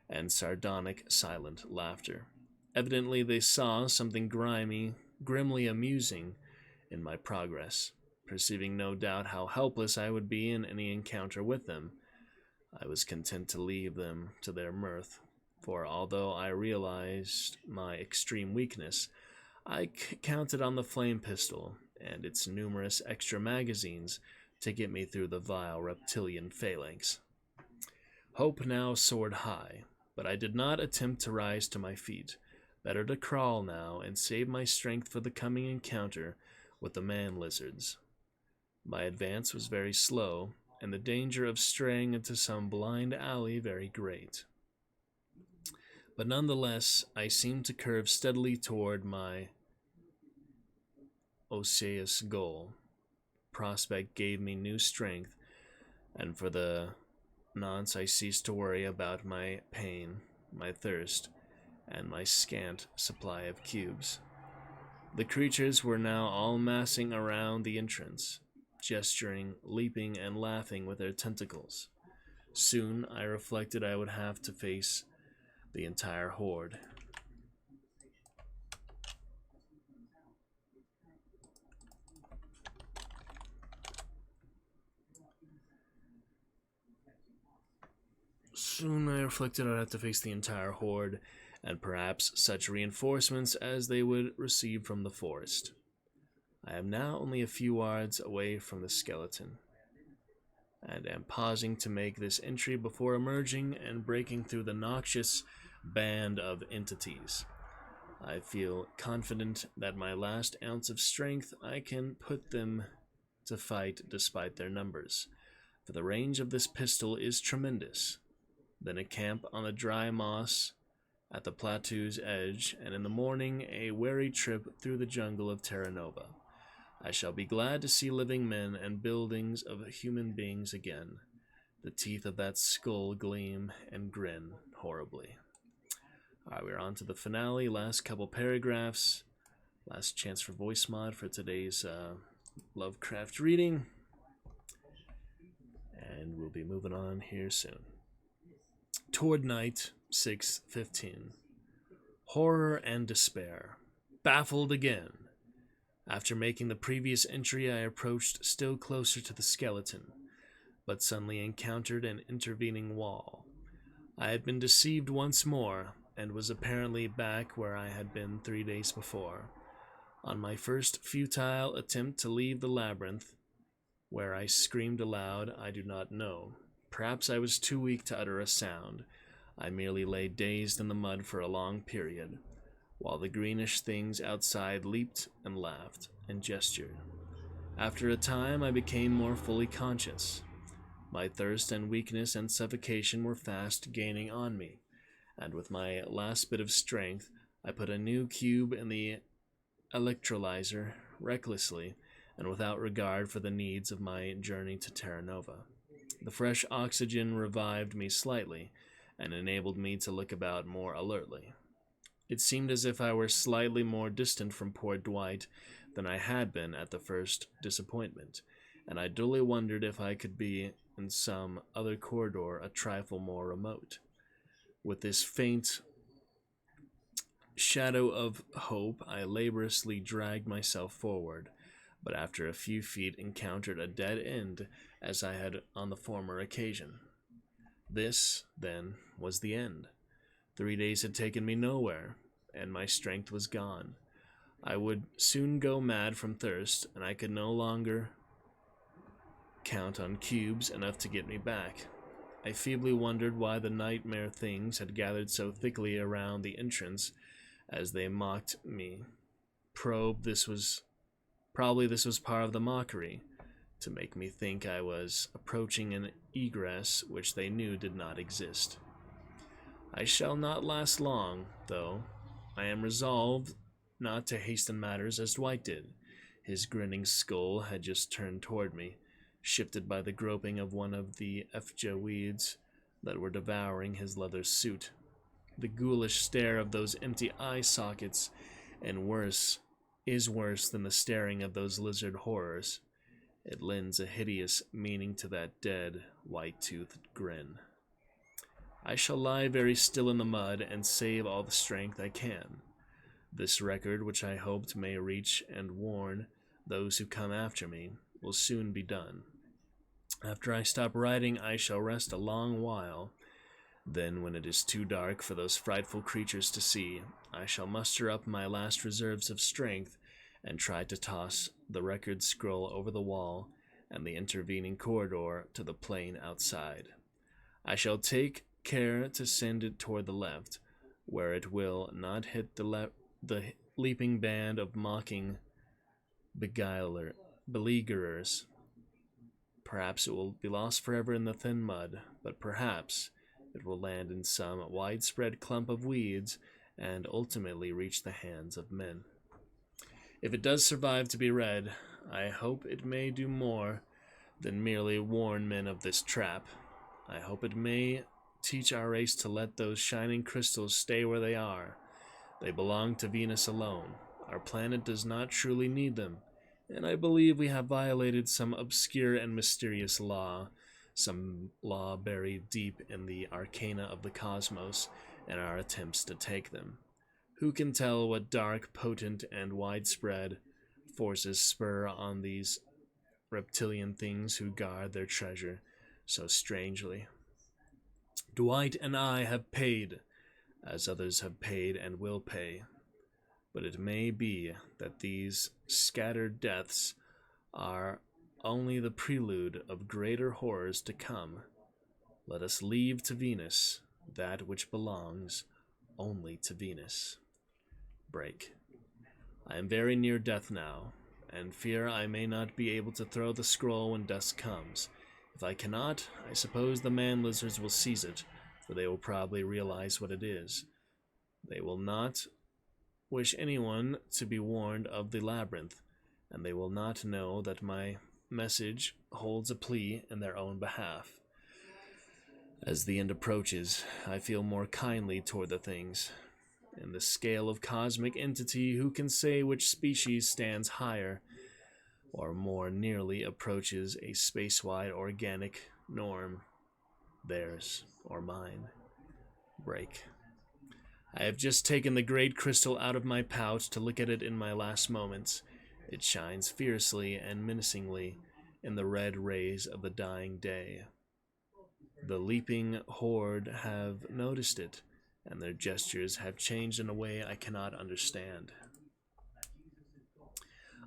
and sardonic silent laughter. Evidently they saw something grimly amusing in my progress. Perceiving no doubt how helpless I would be in any encounter with them, I was content to leave them to their mirth, for although I realized my extreme weakness, I counted on the flame pistol and its numerous extra magazines to get me through the vile reptilian phalanx. Hope now soared high, but I did not attempt to rise to my feet. Better to crawl now and save my strength for the coming encounter with the man-lizards. My advance was very slow, and the danger of straying into some blind alley very great. But nonetheless, I seemed to curve steadily toward my osseous goal. Prospect gave me new strength, and for the nonce I ceased to worry about my pain, my thirst, and my scant supply of cubes. The creatures were now all massing around the entrance, gesturing, leaping, and laughing with their tentacles. Soon, I reflected I would have to face the entire horde. Soon I reflected I'd have to face the entire horde, and perhaps such reinforcements as they would receive from the forest. I am now only a few yards away from the skeleton, and am pausing to make this entry before emerging and breaking through the noxious band of entities. I feel confident that my last ounce of strength I can put them to fight despite their numbers, for the range of this pistol is tremendous. Then a camp on the dry moss at the plateau's edge, and in the morning a wary trip through the jungle of Terra Nova. I shall be glad to see living men and buildings of human beings again. The teeth of that skull gleam and grin horribly. Alright, we're on to the finale. Last couple paragraphs. Last chance for voice mod for today's Lovecraft reading. And we'll be moving on here soon. Toward night, 6:15. Horror and despair. Baffled again. After making the previous entry, I approached still closer to the skeleton, but suddenly encountered an intervening wall. I had been deceived once more, and was apparently back where I had been 3 days before. On my first futile attempt to leave the labyrinth, where I screamed aloud, I do not know. Perhaps I was too weak to utter a sound. I merely lay dazed in the mud for a long period, while the greenish things outside leaped and laughed and gestured. After a time, I became more fully conscious. My thirst and weakness and suffocation were fast gaining on me, and with my last bit of strength, I put a new cube in the electrolyzer recklessly and without regard for the needs of my journey to Terra Nova. The fresh oxygen revived me slightly and enabled me to look about more alertly. It seemed as if I were slightly more distant from poor Dwight than I had been at the first disappointment, and I dully wondered if I could be in some other corridor a trifle more remote. With this faint shadow of hope, I laboriously dragged myself forward, but after a few feet encountered a dead end as I had on the former occasion. This, then, was the end. 3 days had taken me nowhere, and my strength was gone. I would soon go mad from thirst, and I could no longer count on cubes enough to get me back. I feebly wondered why the nightmare things had gathered so thickly around the entrance as they mocked me. Probably this was part of the mockery, to make me think I was approaching an egress which they knew did not exist. I shall not last long, though. I am resolved not to hasten matters as Dwight did. His grinning skull had just turned toward me, shifted by the groping of one of the FJ weeds that were devouring his leather suit. The ghoulish stare of those empty eye sockets, and worse than the staring of those lizard horrors. It lends a hideous meaning to that dead, white-toothed grin. I shall lie very still in the mud and save all the strength I can. This record, which I hoped may reach and warn those who come after me, will soon be done. After I stop writing, I shall rest a long while. Then, when it is too dark for those frightful creatures to see, I shall muster up my last reserves of strength and try to toss the record scroll over the wall and the intervening corridor to the plain outside. I shall take care to send it toward the left, where it will not hit the leaping band of mocking beleaguerers. Perhaps it will be lost forever in the thin mud, but perhaps it will land in some widespread clump of weeds and ultimately reach the hands of men. If it does survive to be read, I hope it may do more than merely warn men of this trap. I hope it may teach our race to let those shining crystals stay where they are. They belong to Venus alone. Our planet does not truly need them, and I believe we have violated some obscure and mysterious law, some law buried deep in the arcana of the cosmos, in our attempts to take them. Who can tell what dark, potent, and widespread forces spur on these reptilian things who guard their treasure so strangely? Dwight and I have paid, as others have paid and will pay. But it may be that these scattered deaths are only the prelude of greater horrors to come. Let us leave to Venus that which belongs only to Venus. Break. I am very near death now, and fear I may not be able to throw the scroll when dusk comes. If I cannot, I suppose the man-lizards will seize it, for they will probably realize what it is. They will not wish anyone to be warned of the labyrinth, and they will not know that my message holds a plea in their own behalf. As the end approaches, I feel more kindly toward the things. In the scale of cosmic entity, who can say which species stands higher or more nearly approaches a space-wide organic norm, theirs or mine? Break. I have just taken the great crystal out of my pouch to look at it in my last moments. It shines fiercely and menacingly in the red rays of the dying day. The leaping horde have noticed it, and their gestures have changed in a way I cannot understand.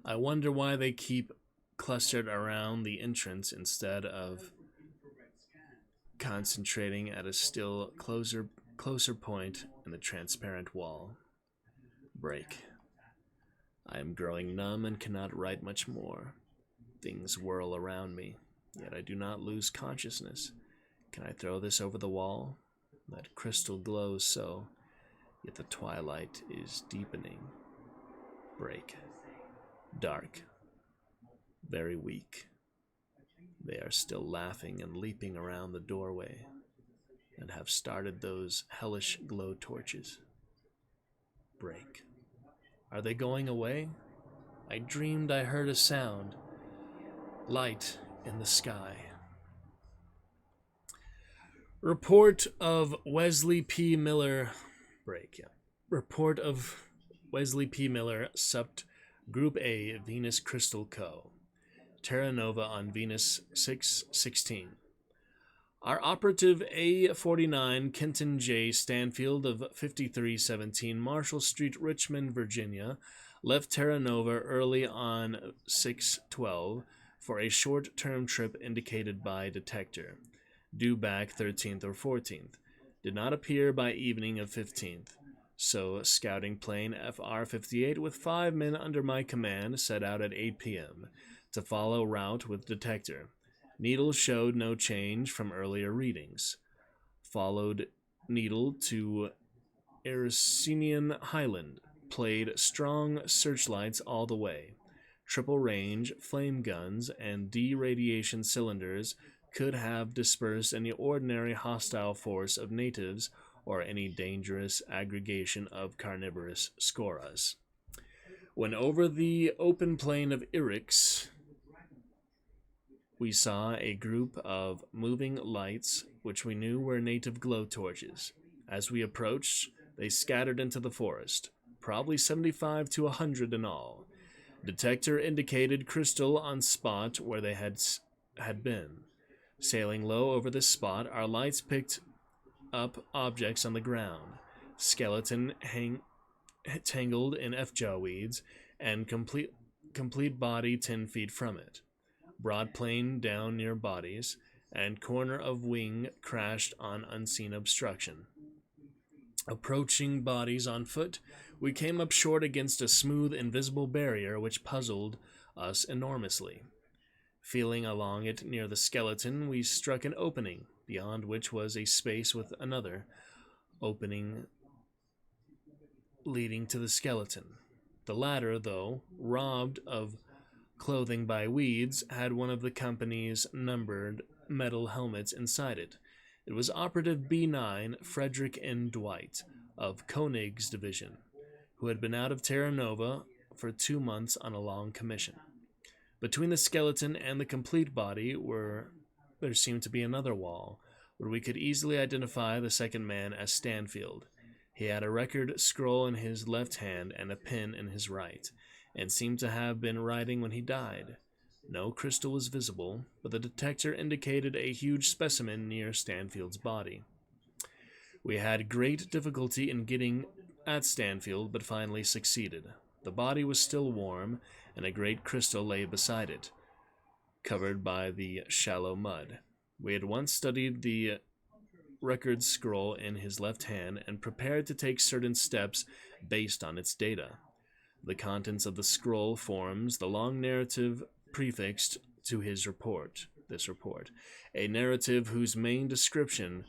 I wonder why they keep clustered around the entrance instead of concentrating at a still closer point in the transparent wall. Break. I am growing numb and cannot write much more. Things whirl around me, yet I do not lose consciousness. Can I throw this over the wall? That crystal glows so, yet the twilight is deepening. Break. Dark. Very weak. They are still laughing and leaping around the doorway, and have started those hellish glow torches. Break. Are they going away? I dreamed I heard a sound. Light in the sky. Report of Wesley P. Miller. Break, yeah. Report of Wesley P. Miller, Supt. Group A, Venus Crystal Co. Terra Nova on Venus 616. Our operative A49 Kenton J. Stanfield of 5317 Marshall Street, Richmond, Virginia, left Terra Nova early on 6/12 for a short-term trip indicated by detector, due back 13th or 14th. Did not appear by evening of 15th. So, scouting plane FR-58 with 5 men under my command set out at 8 p.m. to follow route with detector. Needle showed no change from earlier readings. Followed needle to Eryxian Highland. Played strong searchlights all the way. Triple range, flame guns, and de-radiation cylinders could have dispersed any ordinary hostile force of natives or any dangerous aggregation of carnivorous scoras. When over the open plain of Eryx, we saw a group of moving lights which we knew were native glow torches. As we approached, they scattered into the forest, probably 75 to 100 in all. Detector indicated crystal on spot where they had been. Sailing low over this spot, our lights picked up objects on the ground. Skeleton tangled in F-jaw weeds, and complete body 10 feet from it. Broad plane down near bodies, and corner of wing crashed on unseen obstruction. Approaching bodies on foot, we came up short against a smooth, invisible barrier which puzzled us enormously. Feeling along it near the skeleton, we struck an opening, beyond which was a space with another opening leading to the skeleton. The latter, though robbed of clothing by weeds, had one of the company's numbered metal helmets inside it. It was Operative B9 Frederick N. Dwight of Koenig's division, who had been out of Terra Nova for 2 months on a long commission. Between the skeleton and the complete body there seemed to be another wall, where we could easily identify the second man as Stanfield. He had a record scroll in his left hand and a pen in his right, and seemed to have been writing when he died. No crystal was visible, but the detector indicated a huge specimen near Stanfield's body. We had great difficulty in getting at Stanfield, but finally succeeded. The body was still warm, and a great crystal lay beside it, covered by the shallow mud. We had once studied the record scroll in his left hand and prepared to take certain steps based on its data. The contents of the scroll forms the long narrative prefixed to this report, a narrative whose main description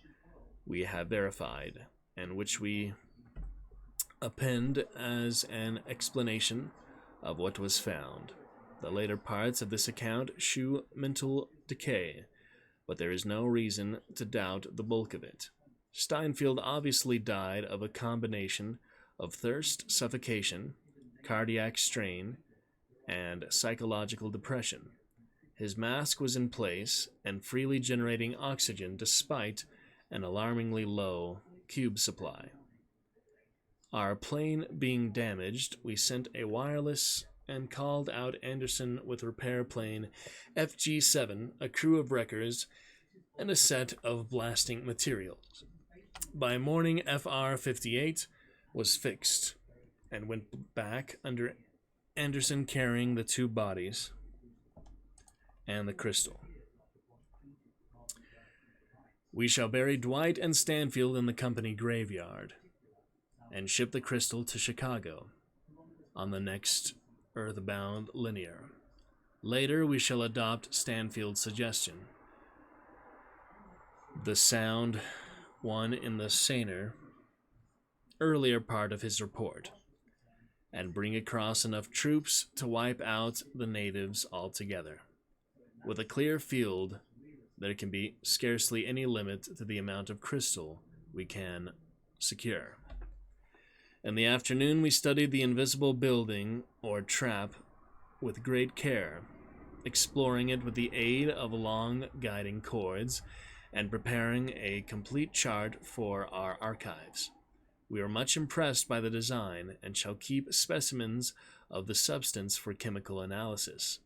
we have verified, and which we append as an explanation of what was found. The later parts of this account shew mental decay, but there is no reason to doubt the bulk of it. Steinfeld obviously died of a combination of thirst, suffocation, cardiac strain, and psychological depression. His mask was in place and freely generating oxygen despite an alarmingly low cube supply. Our plane being damaged, we sent a wireless and called out Anderson with repair plane FG-7, a crew of wreckers, and a set of blasting materials. By morning, FR-58 was fixed and went back under Anderson carrying the two bodies and the crystal. We shall bury Dwight and Stanfield in the company graveyard and ship the crystal to Chicago on the next earthbound linear. Later, we shall adopt Stanfield's suggestion, the sound one in the saner, earlier part of his report, and bring across enough troops to wipe out the natives altogether. With a clear field, there can be scarcely any limit to the amount of crystal we can secure. In the afternoon, we studied the invisible building, or trap, with great care, exploring it with the aid of long guiding cords, and preparing a complete chart for our archives. We are much impressed by the design, and shall keep specimens of the substance for chemical analysis.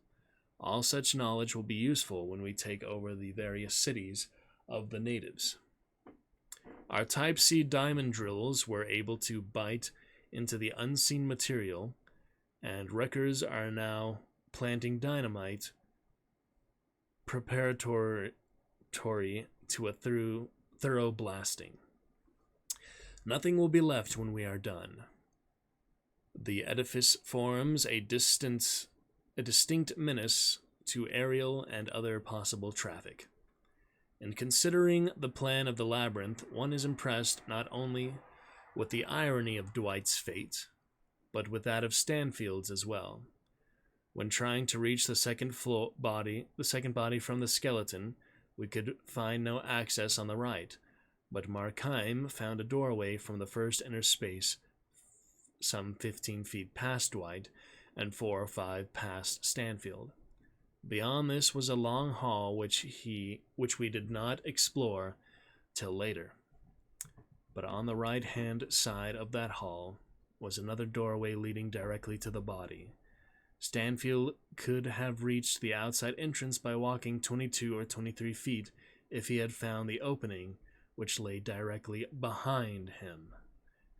All such knowledge will be useful when we take over the various cities of the natives. Our Type C diamond drills were able to bite into the unseen material, and wreckers are now planting dynamite preparatory to a thorough blasting. Nothing will be left when we are done. The edifice forms a distinct menace to aerial and other possible traffic. In considering the plan of the labyrinth, one is impressed not only with the irony of Dwight's fate, but with that of Stanfield's as well. When trying to reach the second body from the skeleton, we could find no access on the right, but Markheim found a doorway from the first inner space, some 15 feet past Dwight, and 4 or 5 past Stanfield. Beyond this was a long hall which we did not explore till later. But on the right-hand side of that hall was another doorway leading directly to the body. Stanfield could have reached the outside entrance by walking 22 or 23 feet if he had found the opening which lay directly behind him,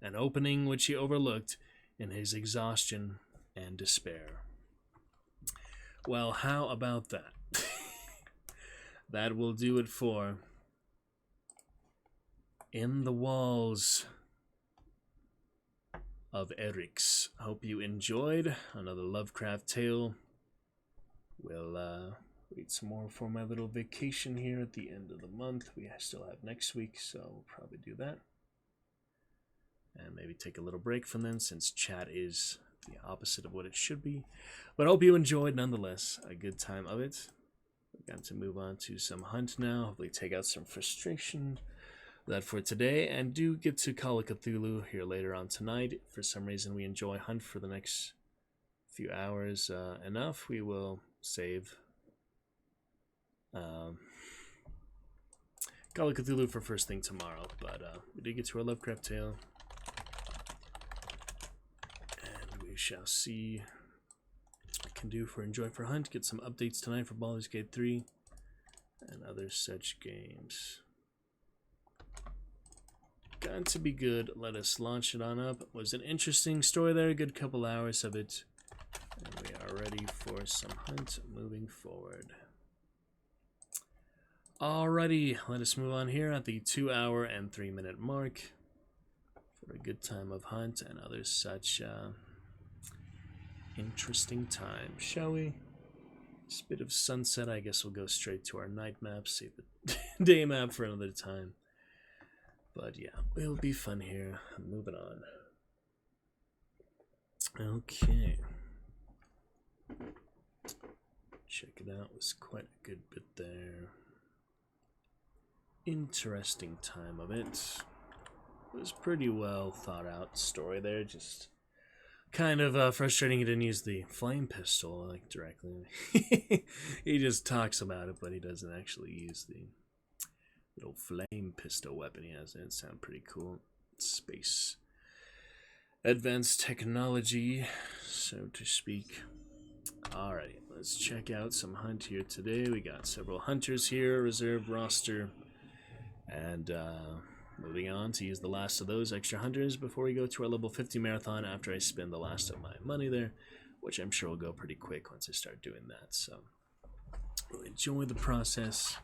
an opening which he overlooked in his exhaustion and despair. Well, how about that? That will do it for In the Walls of Eryx. Hope you enjoyed another Lovecraft tale. We'll read some more for my little vacation here at the end of the month. We still have next week, so we'll probably do that. And maybe take a little break from then, since chat is the opposite of what it should be. But I hope you enjoyed, nonetheless, a good time of it. We're going to move on to some hunt now. Hopefully take out some frustration. That for today, and do get to Call of Cthulhu here later on tonight. If for some reason we enjoy hunt for the next few hours enough, we will save Call of Cthulhu for first thing tomorrow. But we did get to our Lovecraft tale, and we shall see what I can do for Enjoy for Hunt. Get some updates tonight for Baldur's Gate 3 and other such games. got to be good. Let us launch it on up. Was an interesting story there. A good couple hours of it. And we are ready for some hunt moving forward. Alrighty, let us move on here at the 2 hour and 3 minute mark for a good time of hunt and other such interesting time, shall we? This bit of sunset, I guess we'll go straight to our night map, save the day map for another time. But yeah, it'll be fun here. Moving on. Okay. Check it out, it was quite a good bit there. Interesting time of it. It was pretty well thought out story there, just kind of frustrating he didn't use the flame pistol like directly. He just talks about it, but he doesn't actually use the little flame pistol weapon he has. It sounds pretty cool. Space advanced technology, so to speak. Alrighty, let's check out some hunt here today. We got several hunters here, reserve roster, and moving on to use the last of those extra hunters before we go to our level 50 marathon after I spend the last of my money there, which I'm sure will go pretty quick once I start doing that. So we'll enjoy the process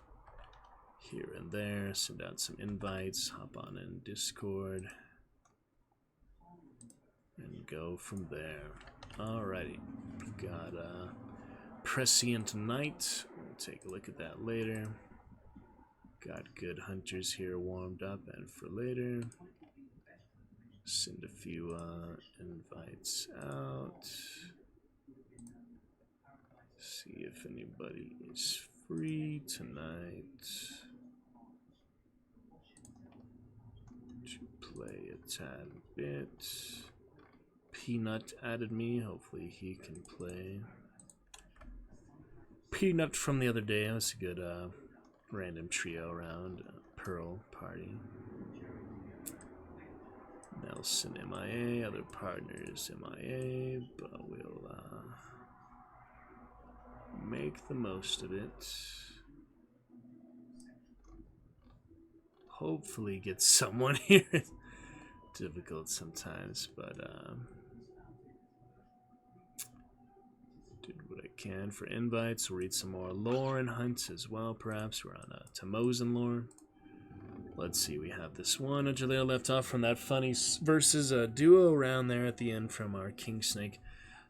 here and there, send out some invites, hop on in Discord, and go from there. Alrighty, we've got Prescient Night. We'll take a look at that later. Got good hunters here warmed up and for later. Send a few invites out. See if anybody is free tonight to play a tad bit. Peanut added me. Hopefully he can play. Peanut from the other day. That was a good random trio around. Pearl party. Nelson MIA. Other partners MIA. But we'll make the most of it. Hopefully get someone here. Difficult sometimes, but did what I can for invites. We'll read some more lore and hunts as well, perhaps. We're on Tamosan lore. Let's see, we have this one until they left off from that funny versus duo around there at the end from our King Snake.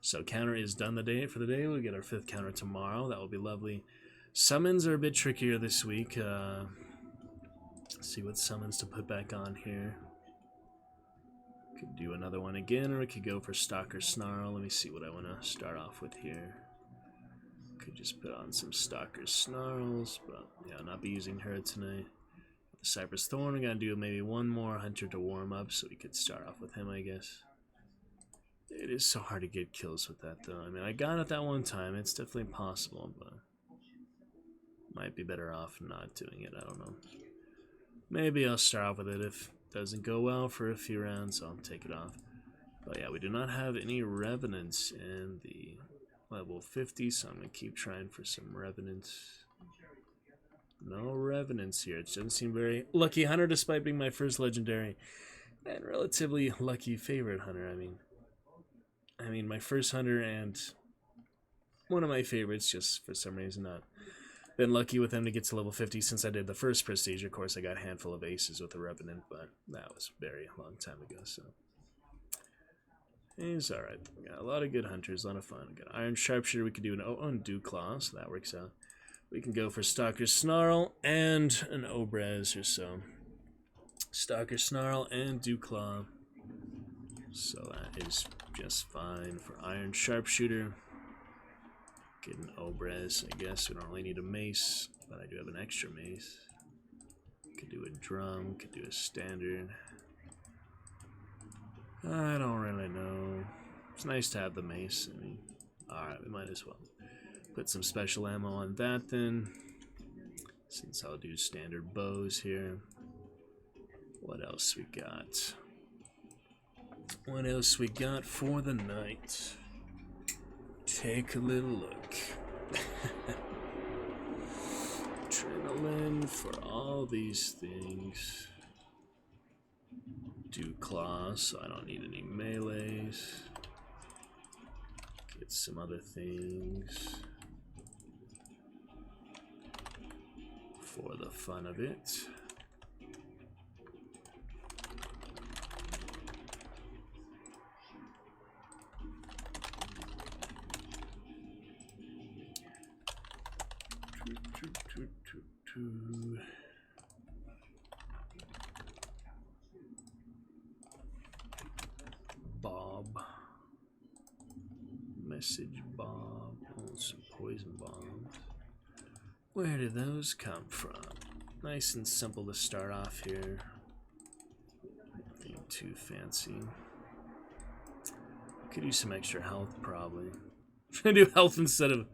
So counter is done for the day. We'll get our 5th counter tomorrow. That will be lovely. Summons are a bit trickier this week. See what summons to put back on here. Could do another one again, or we could go for Stalker Snarl. Let me see what I want to start off with here. Could just put on some Stalker Snarls, but yeah, I'll not be using her tonight. The Cypress Thorn, we're going to do maybe one more Hunter to warm up, so we could start off with him, I guess. It is so hard to get kills with that, though. I mean, I got it that one time. It's definitely possible, but might be better off not doing it. I don't know. Maybe I'll start off with it if doesn't go well for a few rounds, so I'll take it off. But yeah, we do not have any Revenants in the level 50, so I'm going to keep trying for some Revenants. No Revenants here. It doesn't seem very lucky hunter, despite being my first legendary and relatively lucky favorite hunter. I mean my first hunter and one of my favorites, just for some reason not been lucky with them to get to level 50 since I did the first Prestige. Of course, I got a handful of aces with the Revenant, but that was very long time ago, so he's alright. We got a lot of good hunters, a lot of fun. We got Iron Sharpshooter, we could do an Dew Claw, so that works out. We can go for Stalker Snarl and an Obrez or so. Stalker Snarl and Dew Claw. So that is just fine for Iron Sharpshooter. Get an Obrez, I guess. We don't really need a mace, but I do have an extra mace. Could do a drum, could do a standard. I don't really know. It's nice to have the mace. I mean, alright, we might as well put some special ammo on that then, since I'll do standard bows here. What else we got? What else we got for the night? Take a little look. Adrenaline for all these things. Do claws, so I don't need any melees. Get some other things for the fun of it. Bob. Message Bob. Oh, some poison bombs. Where did those come from? Nice and simple to start off here. Nothing too fancy. Could use some extra health, probably. Should I do health instead of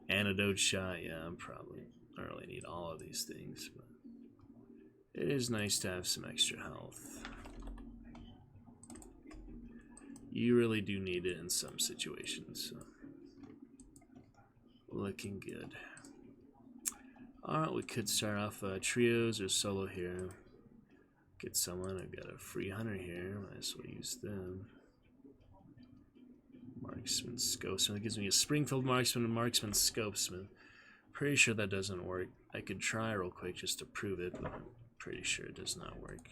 antidote shot? Yeah, I really need all of these things, but it is nice to have some extra health. You really do need it in some situations, so looking good. Alright, we could start off trios or solo here. Get someone. I've got a free hunter here. Might as well use them. Marksman, Scopesmith. It gives me a Springfield Marksman and Marksman Scopesmith. Pretty sure that doesn't work. I could try real quick just to prove it, but I'm pretty sure it does not work.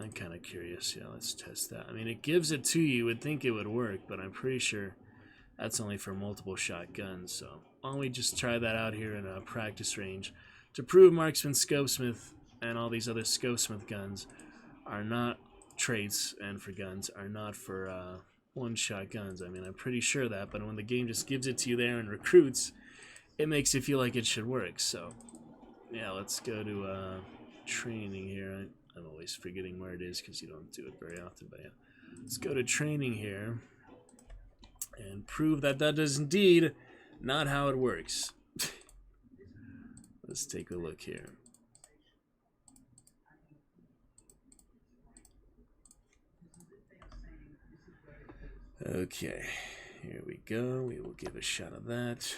I'm kind of curious. Yeah, let's test that. I mean, it gives it to you. You would think it would work, but I'm pretty sure that's only for multiple shot guns. So why don't we just try that out here in a practice range to prove Marksman Scopesmith and all these other Scopesmith guns are not traits, and for guns are not for one-shot guns. I mean, I'm pretty sure that, but when the game just gives it to you there and recruits, it makes you feel like it should work. So yeah, let's go to training here. I'm always forgetting where it is because you don't do it very often, but yeah. Let's go to training here and prove that that is indeed not how it works. Let's take a look here. Okay, here we go. We will give a shot of that.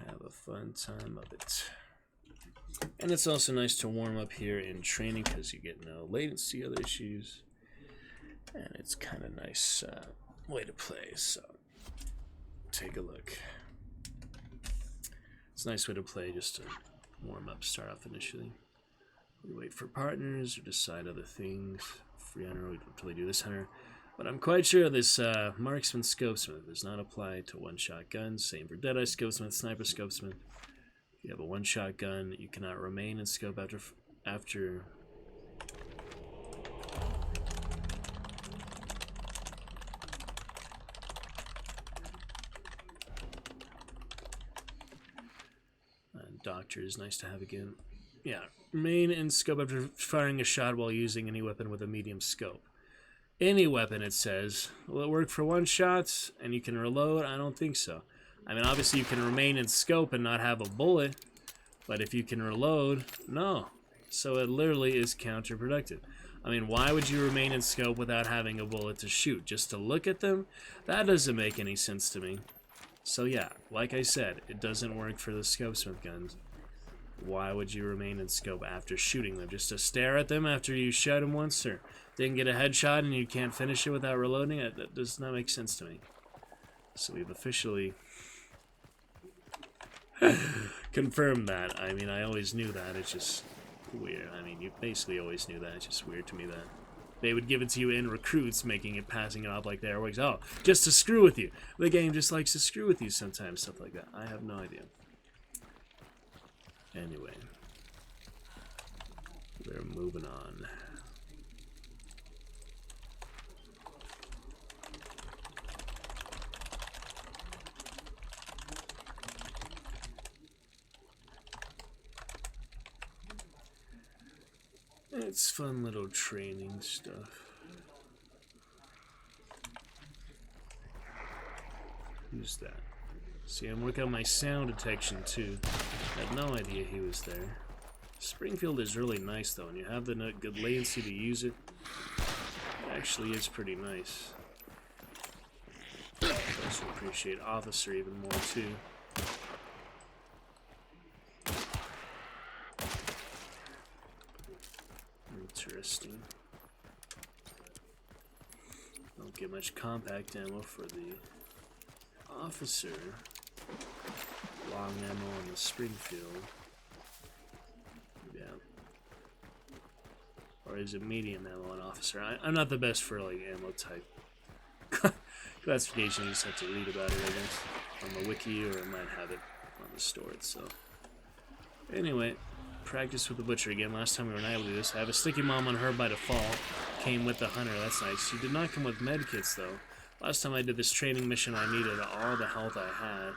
Have a fun time of it. And it's also nice to warm up here in training because you get no latency, other issues. And it's kind of nice way to play, so take a look. It's a nice way to play just to warm up, start off initially. We wait for partners or decide other things. Free hunter, we don't really do this hunter. But I'm quite sure this Marksman Scopesmith does not apply to one-shot guns. Same for Deadeye Scopesmith, Sniper Scopesmith. If you have a one-shot gun, you cannot remain in scope after Doctor is nice to have again. Yeah, remain in scope after firing a shot while using any weapon with a medium scope. Any weapon, it says. Will it work for one shot and you can reload? I don't think so. I mean, obviously you can remain in scope and not have a bullet, but if you can reload, no. So it literally is counterproductive. I mean, why would you remain in scope without having a bullet to shoot? Just to look at them? That doesn't make any sense to me. So yeah, like I said, it doesn't work for the Scopesmith guns. Why would you remain in scope after shooting them? Just to stare at them after you shot them once, or didn't get a headshot and you can't finish it without reloading it? That does not make sense to me. So we've officially confirmed that. I mean, I always knew that. It's just weird. I mean, you basically always knew that. It's just weird to me that they would give it to you in recruits, passing it off like they're always, oh, just to screw with you. The game just likes to screw with you sometimes, stuff like that. I have no idea. Anyway, we're moving on. It's fun little training stuff. Who's that? See, I'm working on my sound detection too. I had no idea he was there. Springfield is really nice though, and you have the good latency to use it. It actually is pretty nice. I also appreciate Officer even more too. Interesting. Don't get much compact ammo for the officer. Long ammo on the Springfield. Yeah. Or is it medium ammo on officer? I'm not the best for like ammo type classification. You just have to read about it, I guess, on the wiki, or it might have it on the store itself. Anyway, practice with the butcher again. Last time we were not able to do this. I have a sticky bomb on her by default. Came with the hunter. That's nice. She did not come with medkits though. Last time I did this training mission, I needed all the health I had,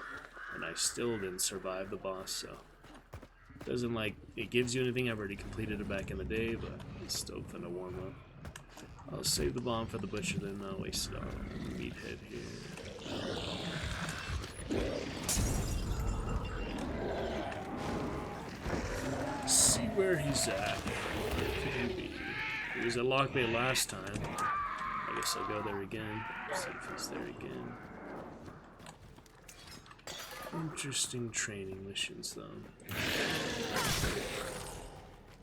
and I still didn't survive the boss. So it doesn't like it gives you anything. I've already completed it back in the day, but it's still fun to warm up. I'll save the bomb for the butcher, then I'll waste it on the meathead here. See where he's at. Where could he be? He was at Lock Bay last time. I guess I'll go there again. See if he's there again. Interesting training missions, though.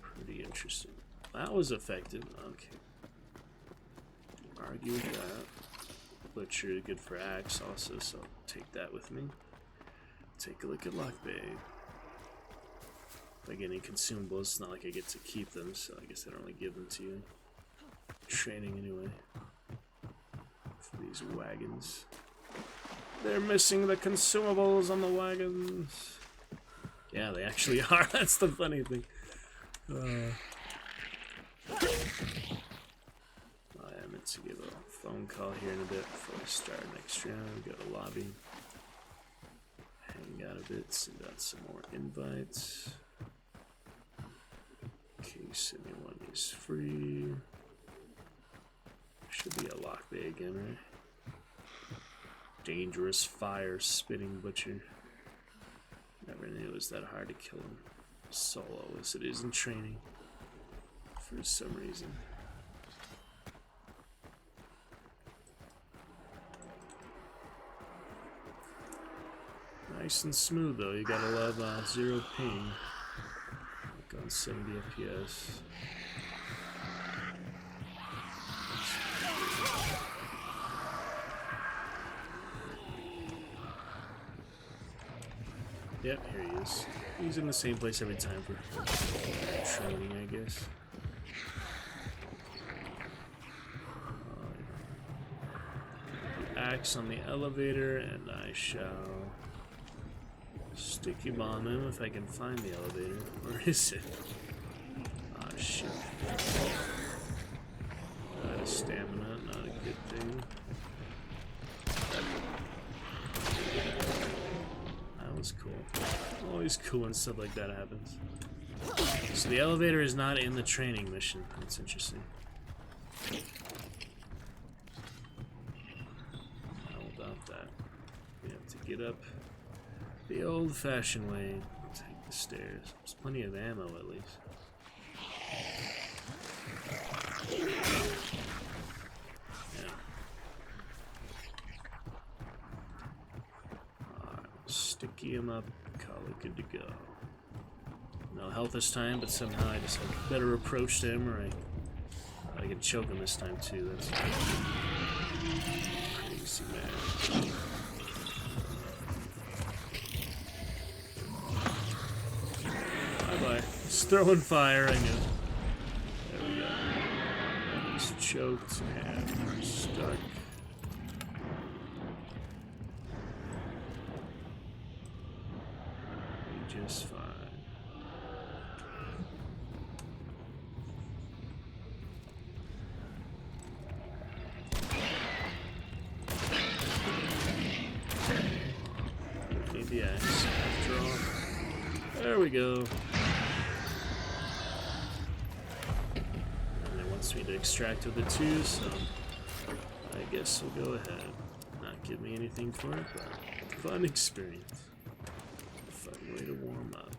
Pretty interesting. That was effective. Okay. Argue with that. Butcher, good for axe also, so I'll take that with me. Take a look at Lock Bay. If I get any consumables, it's not like I get to keep them, so I guess I don't really give them to you. Training anyway. For these wagons. They're missing the consumables on the wagons. Yeah, they actually are. That's the funny thing. I meant to give a phone call here in a bit before I start next round. Go to lobby. Hang out a bit. Send out some more invites. In case anyone is free. Should be a Lock Bay again, right? Dangerous fire spitting butcher. Never knew it was that hard to kill him solo as it is in training for some reason. Nice and smooth though, you gotta love 0 ping. Like on 70 FPS. Yep, here he is. He's in the same place every time for training, I guess. Axe on the elevator, and I shall sticky bomb him if I can find the elevator. Where is it? Ah, shit. Out of stamina, not a good thing. That was cool. Always cool when stuff like that happens. So the elevator is not in the training mission. That's interesting. I will doubt that. We have to get up the old-fashioned way. Take the stairs. There's plenty of ammo at least. Yeah. Alright, sticky him up. Call it good to go. No health this time, but somehow I just have a better approach to him, or I can choke him this time too. That's crazy, man. Bye-bye. He's throwing fire, I knew. There we go. He's choked and stuck. Just fine. Need the axe after all. There we go. And it wants me to extract with the 2, so I guess we'll go ahead. Not give me anything for it, but fun experience. Fun way to warm up.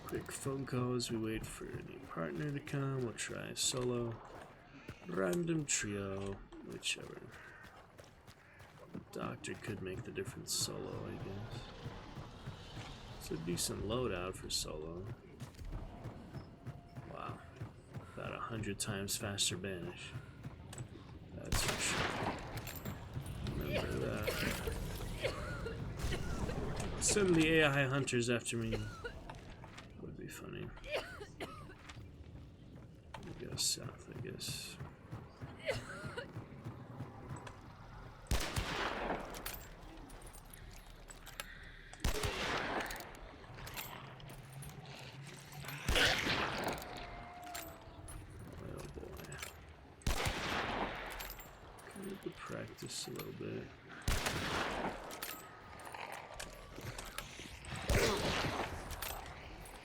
Quick phone call as we wait for a new partner to come. We'll try solo, random trio, whichever. The doctor could make the difference solo, I guess. It's a decent loadout for solo. Wow. About 100 times faster banish. remember that. Send the AI hunters after me. Would be funny. We go south, I guess. Oh boy. Need to practice a little bit.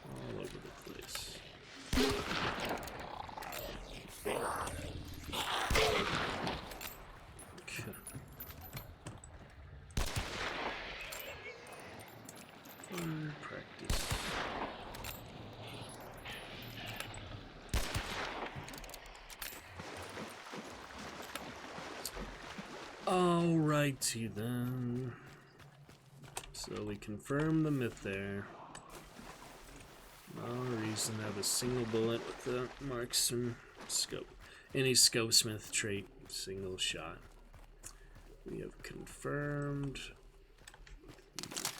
All over the place. Okay. Practice. Alrighty then. So we confirm the myth there. No reason to have a single bullet with the marksman scope. Any scopesmith trait, single shot. We have confirmed the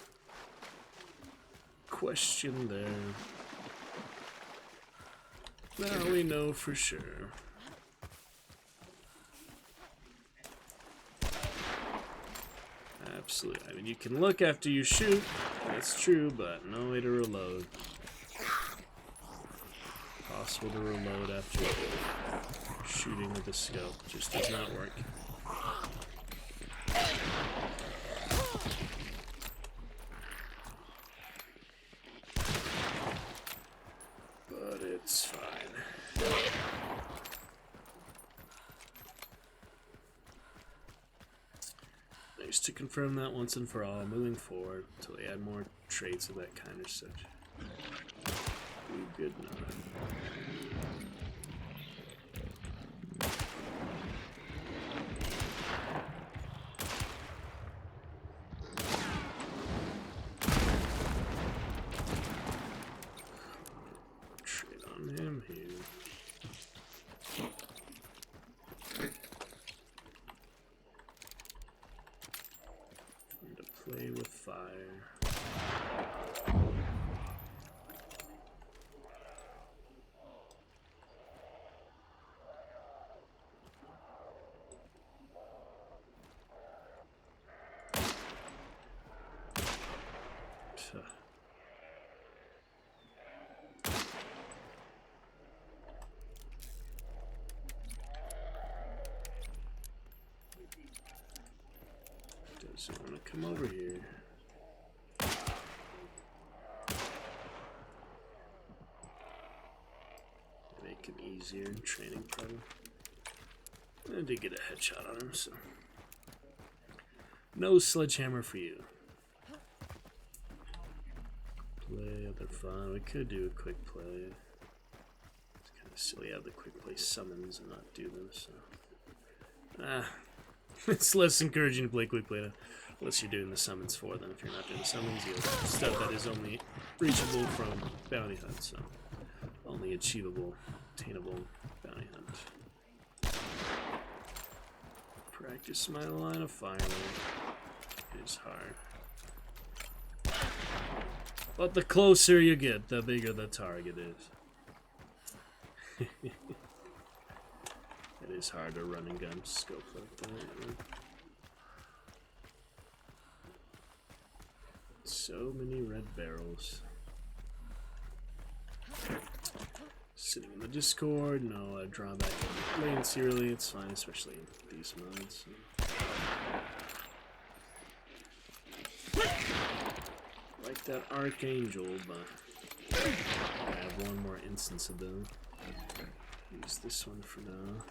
question there. Now we know for sure. Absolutely. I mean, you can look after you shoot, that's true, but no way to reload. Possible to reload after shooting with the scope. Just does not work. But it's fine. Nice to confirm that once and for all, moving forward until they add more traits of that kind or such. We good now. Trait on him here. Play with fire. Doesn't want to come over here. Make it easier in training, probably. I did get a headshot on him, so no sledgehammer for you. Play other fun. We could do a quick play. It's kind of silly to have the quick play summons and not do them. So it's less encouraging to play quick play unless you're doing the summons for them. If you're not doing the summons, you have stuff that is only reachable from bounty hunt, so only achievable, attainable bounty hunt. Practice my line of fire. It is hard. But the closer you get, the bigger the target is. It is hard to run and gun scope like that. Man. So many red barrels. Sitting in the Discord, no drawback in latency really, it's fine, especially in these modes. Like that Archangel, but I have one more instance of them. Use this one for now.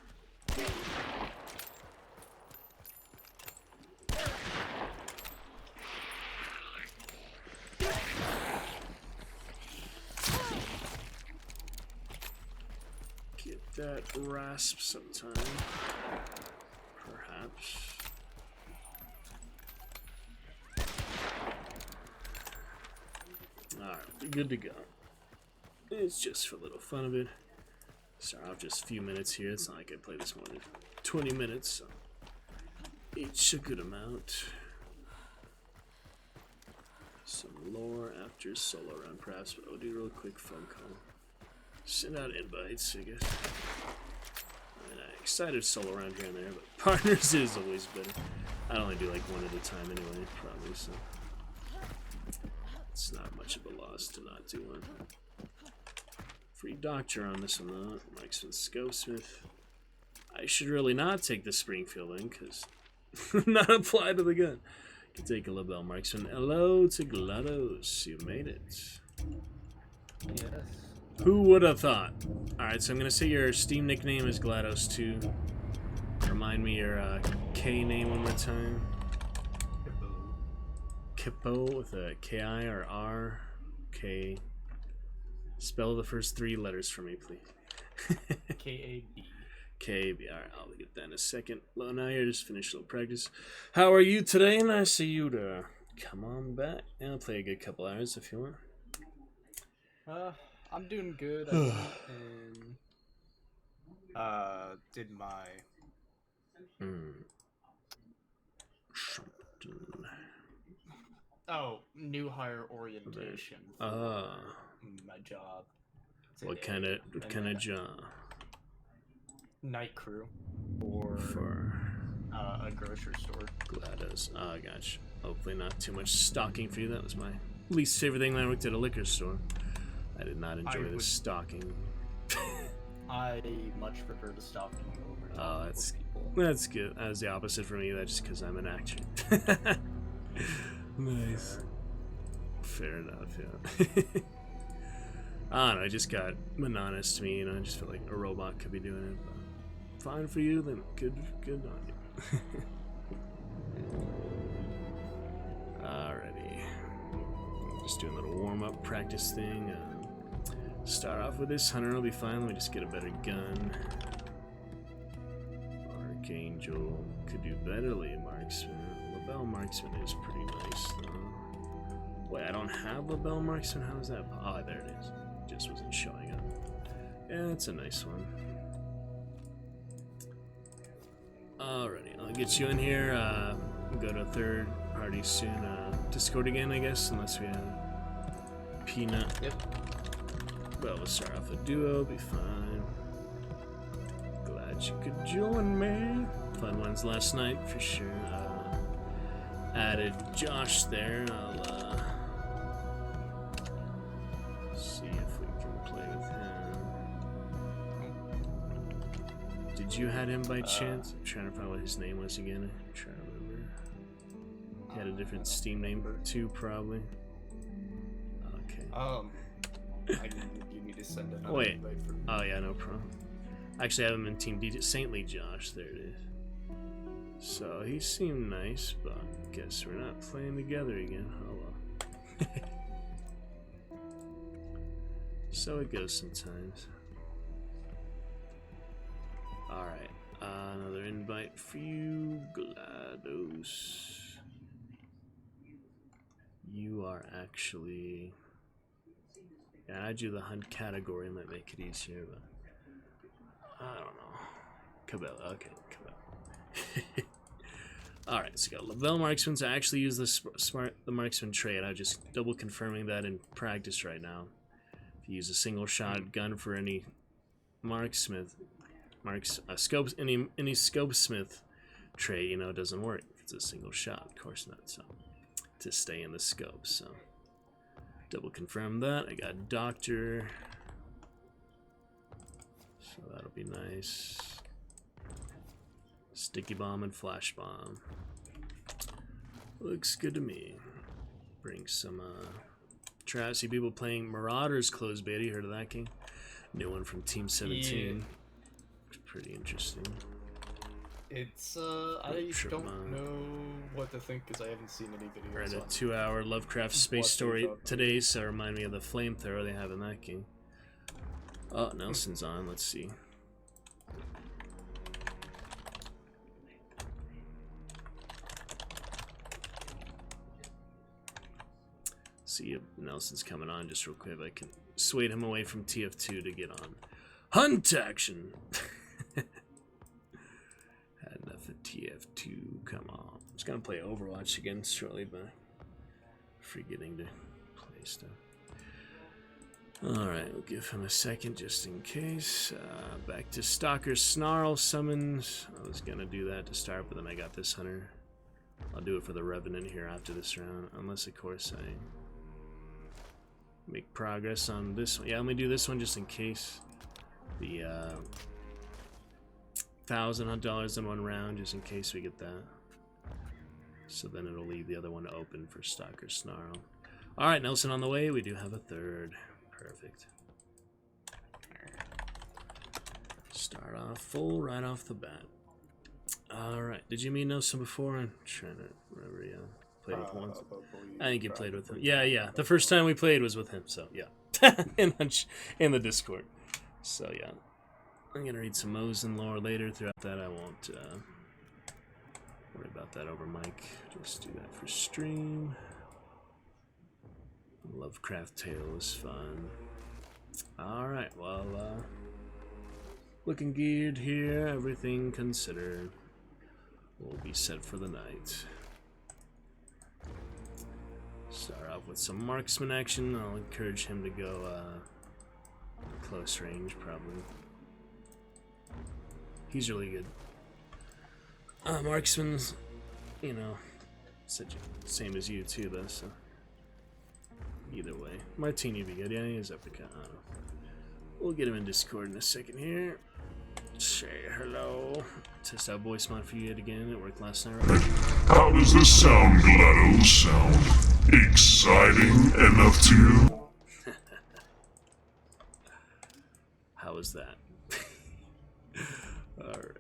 Get that rasp sometime, perhaps. Alright, we're good to go. It's just for a little fun of it. Start off just a few minutes here. It's not like I play this more than 20 minutes, so each a good amount. Some lore after solo round, perhaps, but I'll do a real quick phone call. Send out invites, I guess. And excited solo round here and there, but partners is always better. I'd only do like one at a time anyway, probably, so it's not much of a loss to not do one. Free doctor on this one though. Marksman Scopesmith. I should really not take the Springfield in, because not apply to the gun. You can take a Labelle Marksman. Hello to GLaDOS. You made it. Yes. Who would have thought? Alright, so I'm going to say your Steam nickname is GLaDOS2. Remind me your K name one more time. Kippo with a K-I or R? K. Spell the first 3 letters for me, please. K-A-B. KB. Alright, I'll get that in a second. Well, now you're just finished a little practice. How are you today? Nice of you to come on back. Yeah, I'll play a good couple hours if you want. I'm doing good. I went and did my new hire orientation for my job. What today. kind of job? Night crew for a grocery store. GLaDOS. Oh, gosh. Hopefully not too much stalking for you. That was my least favorite thing when I worked at a liquor store. I did not enjoy the stalking. I much prefer the stalking over Oh, people. that's good. That was the opposite for me. That's just because I'm an actor. Nice. Fair enough, yeah. I don't know, it just got monotonous to me, you know. I just feel like a robot could be doing it. But fine for you, then good on you. Alrighty. Just doing a little warm-up practice thing. Start off with this hunter, will be fine. Let me just get a better gun. Archangel could do betterly. Marksman. Labelle Marksman is pretty nice, though. Wait, I don't have Labelle Marksman? How is that? Oh, there it is. Just wasn't showing up. Yeah, that's a nice one. Alrighty, I'll get you in here. Go to a third party soon. Discord again, I guess, unless we have Peanut. Yep. Well, we'll start off a duo, be fine. Glad you could join me. Fun ones last night, for sure. Added Josh there. I'll see if we can play with him. Did you had him by chance? I'm trying to find what his name was again. I'm trying to remember. He had a different Steam name too, probably. Okay. You need to send another Wait. invite for me. Oh yeah, no problem. Actually, I have him in Team D. Saintly Josh. There it is. So he seemed nice, but guess we're not playing together again. Oh well. So it goes sometimes. Alright, another invite for you, GLaDOS. You are actually... Yeah, I'd do the hunt category and that make it easier, but... I don't know. Cabela, okay, Cabela. Alright, so we got Labelle Marksman. I actually use the Marksman trait. I'm just double confirming that in practice right now. If you use a single shot gun for any Marksmith, any Scopesmith trait, you know, it doesn't work. If it's a single shot, of course not. So, to stay in the scope, so. Double confirm that. I got Doctor. So that'll be nice. Sticky bomb and flash bomb. Looks good to me. Bring some traps. See people playing Marauders closed beta. You heard of that game? New one from Team 17. Yeah. It's pretty interesting. It's I don't know what to think because I haven't seen any videos. Read a on 2-hour Lovecraft space story today, so remind me of the flamethrower they have in that game. Oh, Nelson's on. Let's see. See if Nelson's coming on just real quick. If I can sway him away from TF2 to get on Hunt action. Had enough of TF2, come on. I was gonna play Overwatch again shortly, but forgetting to play stuff. Alright, we'll give him a second just in case. Back to Stalker Snarl summons. I was gonna do that to start, but then I got this hunter. I'll do it for the Revenant here after this round, unless of course I make progress on this one. Yeah, let me do this one just in case. The $1,000 in one round, just in case we get that. So then it'll leave the other one open for Stalker Snarl. Alright, Nelson on the way. We do have a third. Perfect. Start off full right off the bat. Alright, did you meet Nelson before? I'm trying to remember, yeah. Played with once. I think you played with him. Yeah. The first time we played was with him, so yeah. in the Discord. So yeah. I'm gonna read some Mosin lore later. Throughout that, I won't worry about that over mic. Just do that for stream. Lovecraft tale is fun. Alright, well, looking geared here, everything considered. We'll be set for the night. Start off with some marksman action. I'll encourage him to go close range, probably. He's really good. Marksman's, you know, same as you too, though, so. Either way. Martini would be good. Yeah, he is uppercut. I don't know. We'll get him in Discord in a second here. Say hello. Test out voice mod for you yet again. It worked last night, right? How does this sound, GLaDOS? Sound exciting enough to you? How was that? Alright.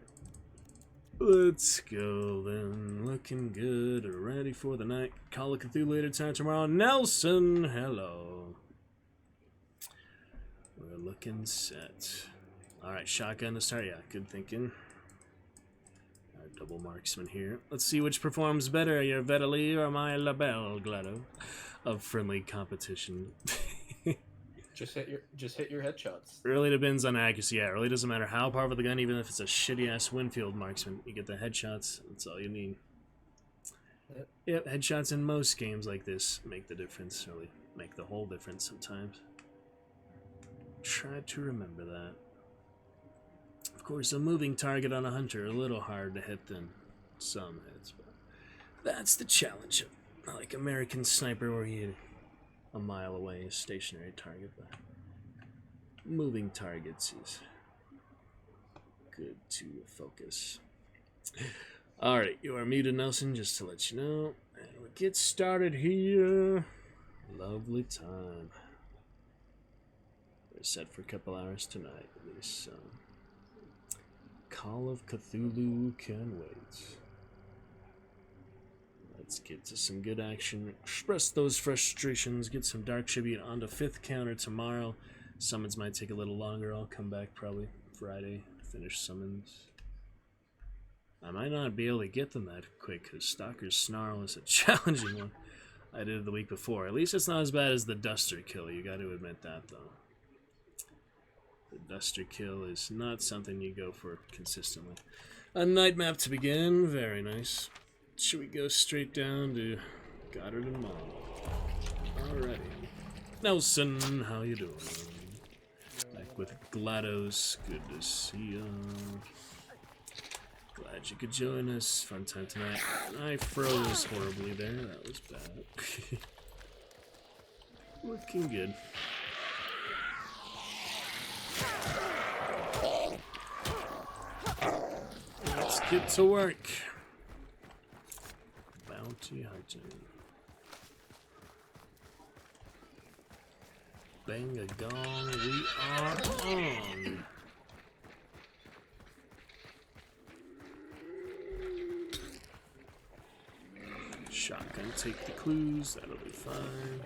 Let's go then. Looking good. Ready for the night. Call of Cthulhu later time tomorrow. Nelson, hello. We're looking set. Alright, shotgun to start. Yeah, good thinking. Our double marksman here. Let's see which performs better, your Vedali or my Labelle, GLaDOS, of friendly competition. Just hit your headshots. Really depends on accuracy. Yeah, it really doesn't matter how powerful the gun, even if it's a shitty ass Winfield marksman. You get the headshots. That's all you need. Yep, headshots in most games like this make the difference. Really make the whole difference sometimes. Try to remember that. Of course, a moving target on a hunter a little hard to hit than some hits, but that's the challenge. Not like American Sniper where you a mile away, a stationary target, but moving targets is good to focus. Alright, you are muted, Nelson, just to let you know. And we'll get started here. Lovely time. We're set for a couple hours tonight, at least. Call of Cthulhu can wait. Let's get to some good action. Express those frustrations. Get some Dark Tribute on the 5th counter tomorrow. Summons might take a little longer. I'll come back probably Friday to finish summons. I might not be able to get them that quick because Stalker's Snarl is a challenging one. I did it the week before. At least it's not as bad as the Duster kill. You got to admit that, though. The Duster kill is not something you go for consistently. A night map to begin. Very nice. Should we go straight down to Goddard and Mall? Alrighty. Nelson, how you doing? Back with GLaDOS. Good to see ya. Glad you could join us. Fun time tonight. I froze horribly there. That was bad. Looking good. Let's get to work. Bounty hunting. Bang a gong, we are on. Shotgun, take the clues, that'll be fine.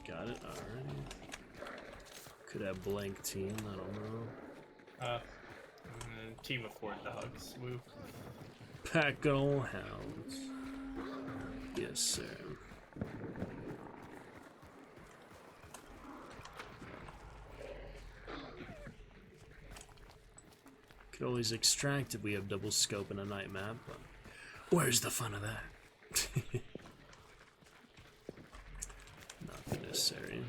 Got it, alright. Could have blank team, I don't know. Team of 4 dogs. Woo. Pack all hounds. Yes, sir. Could always extract if we have double scope in a night map, but where's the fun of that? Not necessary.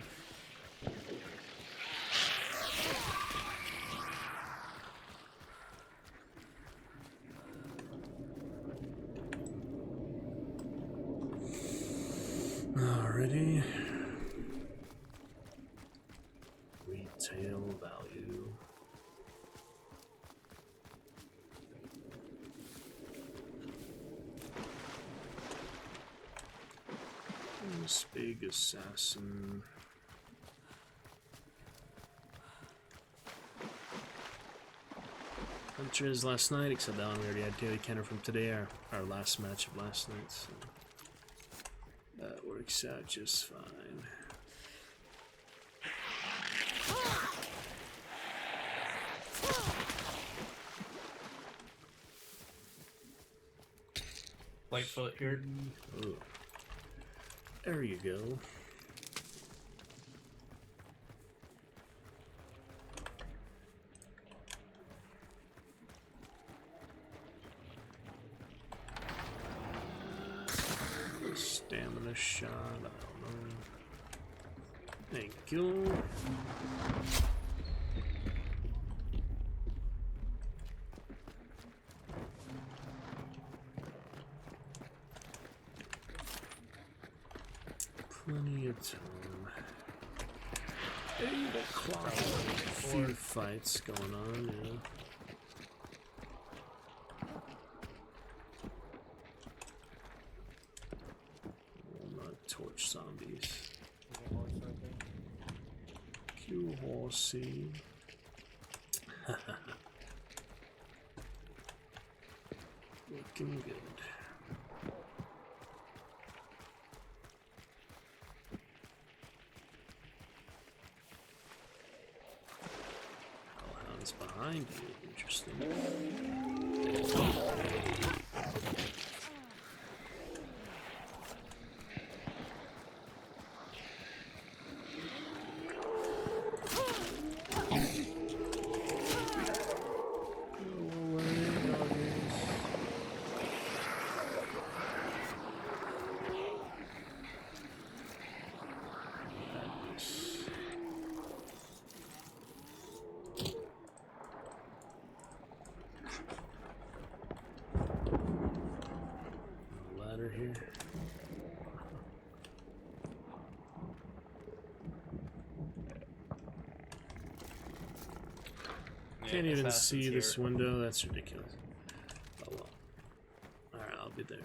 Alrighty. Retail value. This big assassin. Hunters last night, except that one we already had daily counter from today, our last match of last night, so that works out just fine. Lightfoot here. Oh. There you go. Stamina shot, I don't know. Thank you. Plenty of time. 8 o'clock. A few fights going on, yeah. Torch zombies. Q horsey. Looking good. Hellhound's behind you. Interesting. Here. Yeah, Can't even see here. this window, that's ridiculous. Oh well. Alright, I'll be there.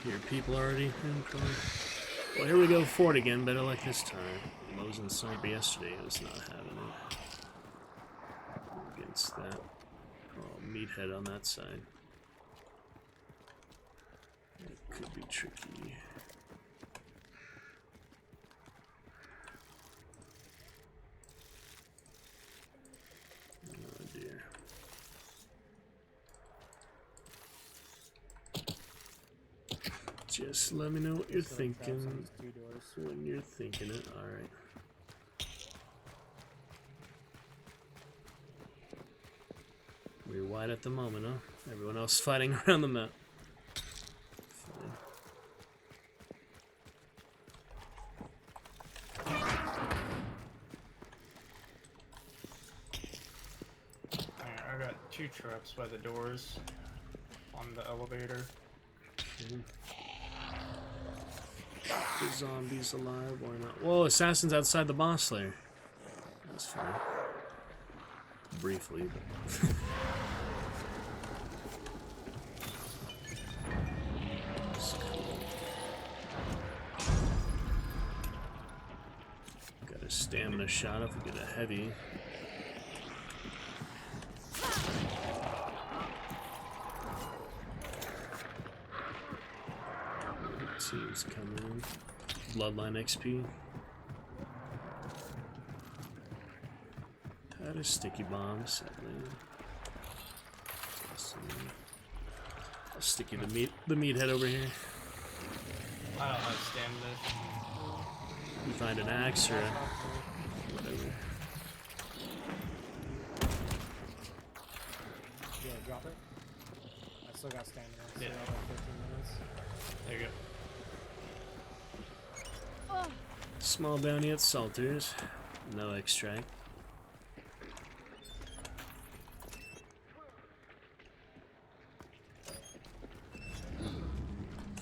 Here, people already in car. Well, here we go for it again, better luck this time. Lowe's and Sniper yesterday was not having it. Against that. Oh, meathead on that side. It could be tricky. Oh dear. Just let me know what you're thinking when you're thinking it. Alright. We're wide at the moment, huh? Everyone else fighting around the map. Fine. I got 2 traps by the doors on the elevator. Okay. The zombies alive, why not? Whoa, assassins outside the boss lair. That's fine. Briefly, but that's cool. Got a stamina shot if we get a heavy. Teams coming in. Bloodline XP. That is sticky bomb, sadly. I'll sticky the meathead over here. I don't have stamina. You find an axe or Yeah, drop it. I still got stamina, so Yeah. I have like 15 minutes. There you go. Small bounty at Salters. No extract.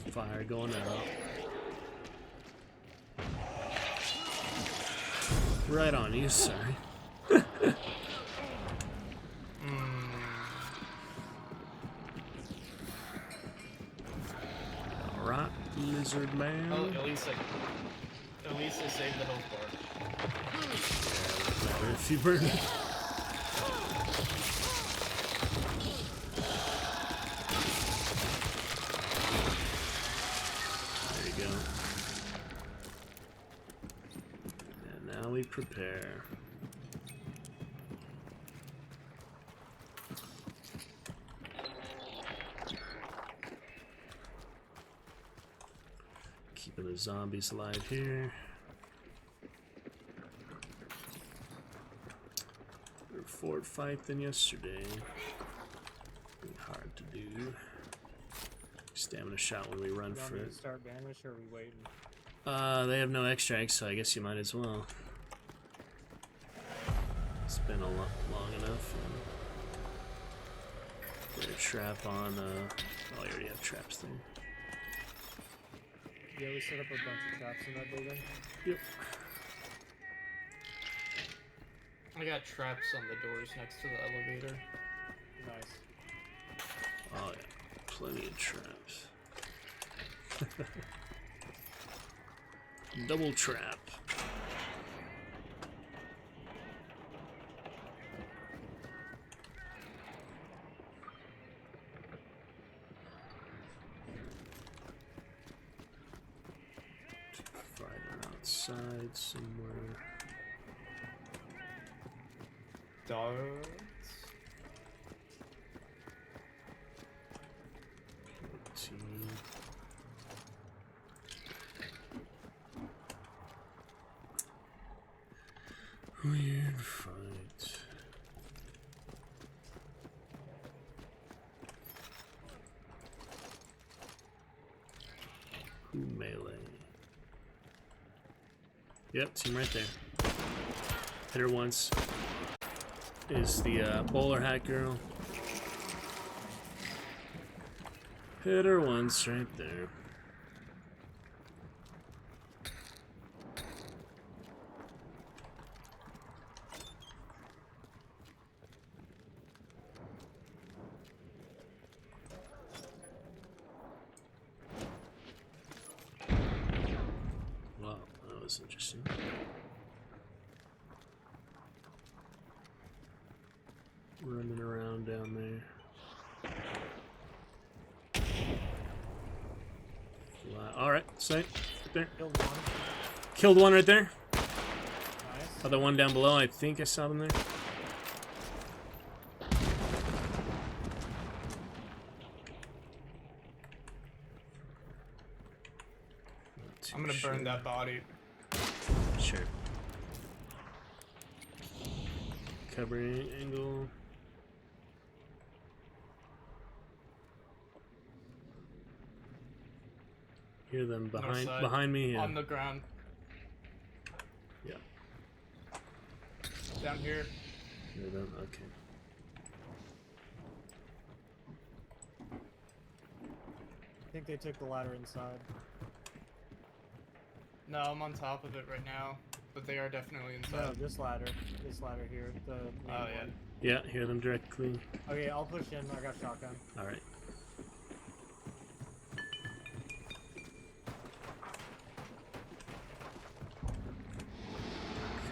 Fire going out. Right on you, sorry. Alright, lizard man. Oh, at least I saved the health bar. Matter if you burn it. There you go. And now we prepare. Keeping the zombies alive here. Better fort fight than yesterday. Hard to do. Stamina shot when we run You want for me to it. start banish or are we waiting? They have no extracts, so I guess you might as well. It's been long enough. Put a trap on. Oh, you already have traps there. Yeah, we set up a bunch of traps in that building. Yep. I got traps on the doors next to the elevator. Nice. Oh yeah, plenty of traps. Double trap. Fighter outside somewhere. Darts. Team. Weird fight. Who melee? Yep, team right there. Hit her once. Is the bowler hat girl. Hit her once right there. Wow, that was interesting. Running around down there. Alright, sight. Right there. Killed one. Killed one right there. Nice. Other one down below, I think I saw them there. I'm gonna burn that body. Sure. Covering angle. Hear them behind me. Yeah. On the ground. Yeah. Down here. Hear them. Okay. I think they took the ladder inside. No, I'm on top of it right now, but they are definitely No, inside. this ladder here, the main Oh yeah. one. Yeah, hear them directly. Okay, I'll push in. I got shotgun. All right.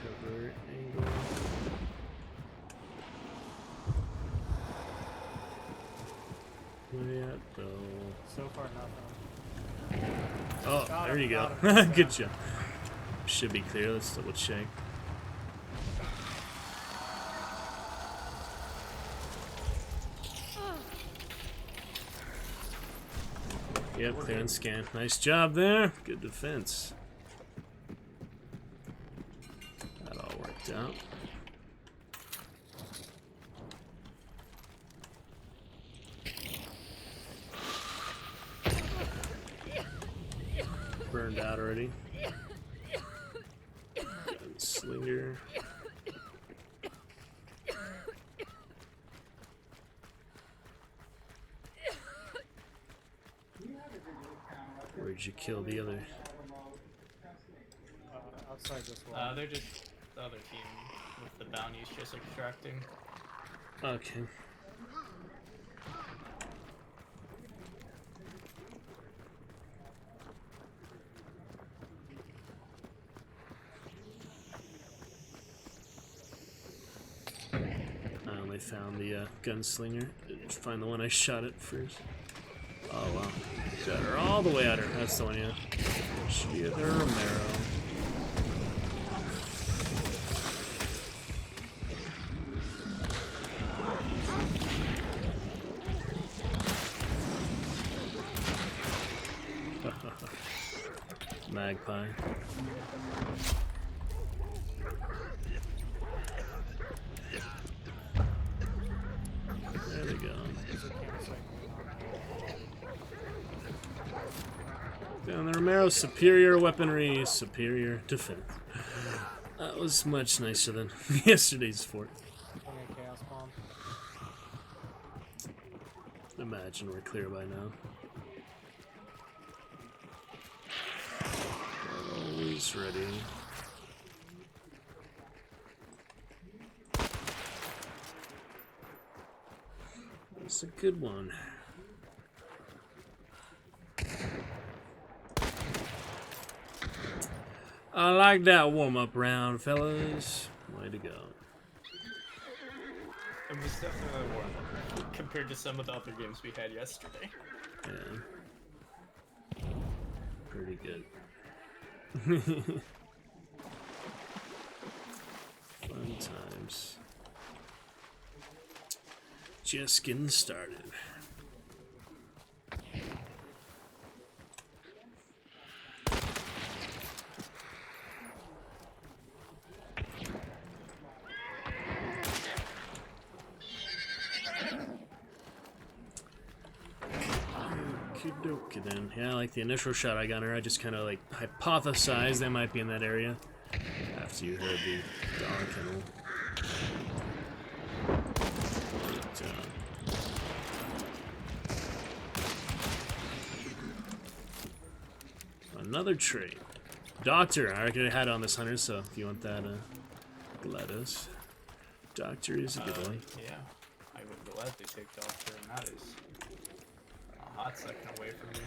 Cover angle. Where at though? So far, nothing. Oh, Got there him, you go. got him. Good job. Should be clear. Let's double check. Yep, clear and scan. Nice job there. Good defense. That all worked out. burned out already. Gunslinger. Where'd you kill the other? Outside this wall. They're just the other team with the bounties just extracting. Okay. I only found the gunslinger. Didn't find the one I shot at first. Oh wow. Got her all the way at her. That's the one, yeah. She had her Romero. Magpie. There we go. Down the Romero, superior weaponry, superior defense. That was much nicer than yesterday's fort. Chaos bomb. Imagine we're clear by now. Always ready. That's a good one. I like that warm-up round, fellas. Way to go. It was definitely a warm-up compared to some of the other games we had yesterday. Yeah. Pretty good. Fun times. Just getting started. Okie then. Yeah, like the initial shot I got on her, I just kind of like hypothesized they might be in that area after you heard the dog kennel. But, another trait. Doctor. I already had on this hunter, so if you want that, GLaDOS. Doctor is a good one. Yeah, I would gladly take Doctor, and that is a hot second away from me.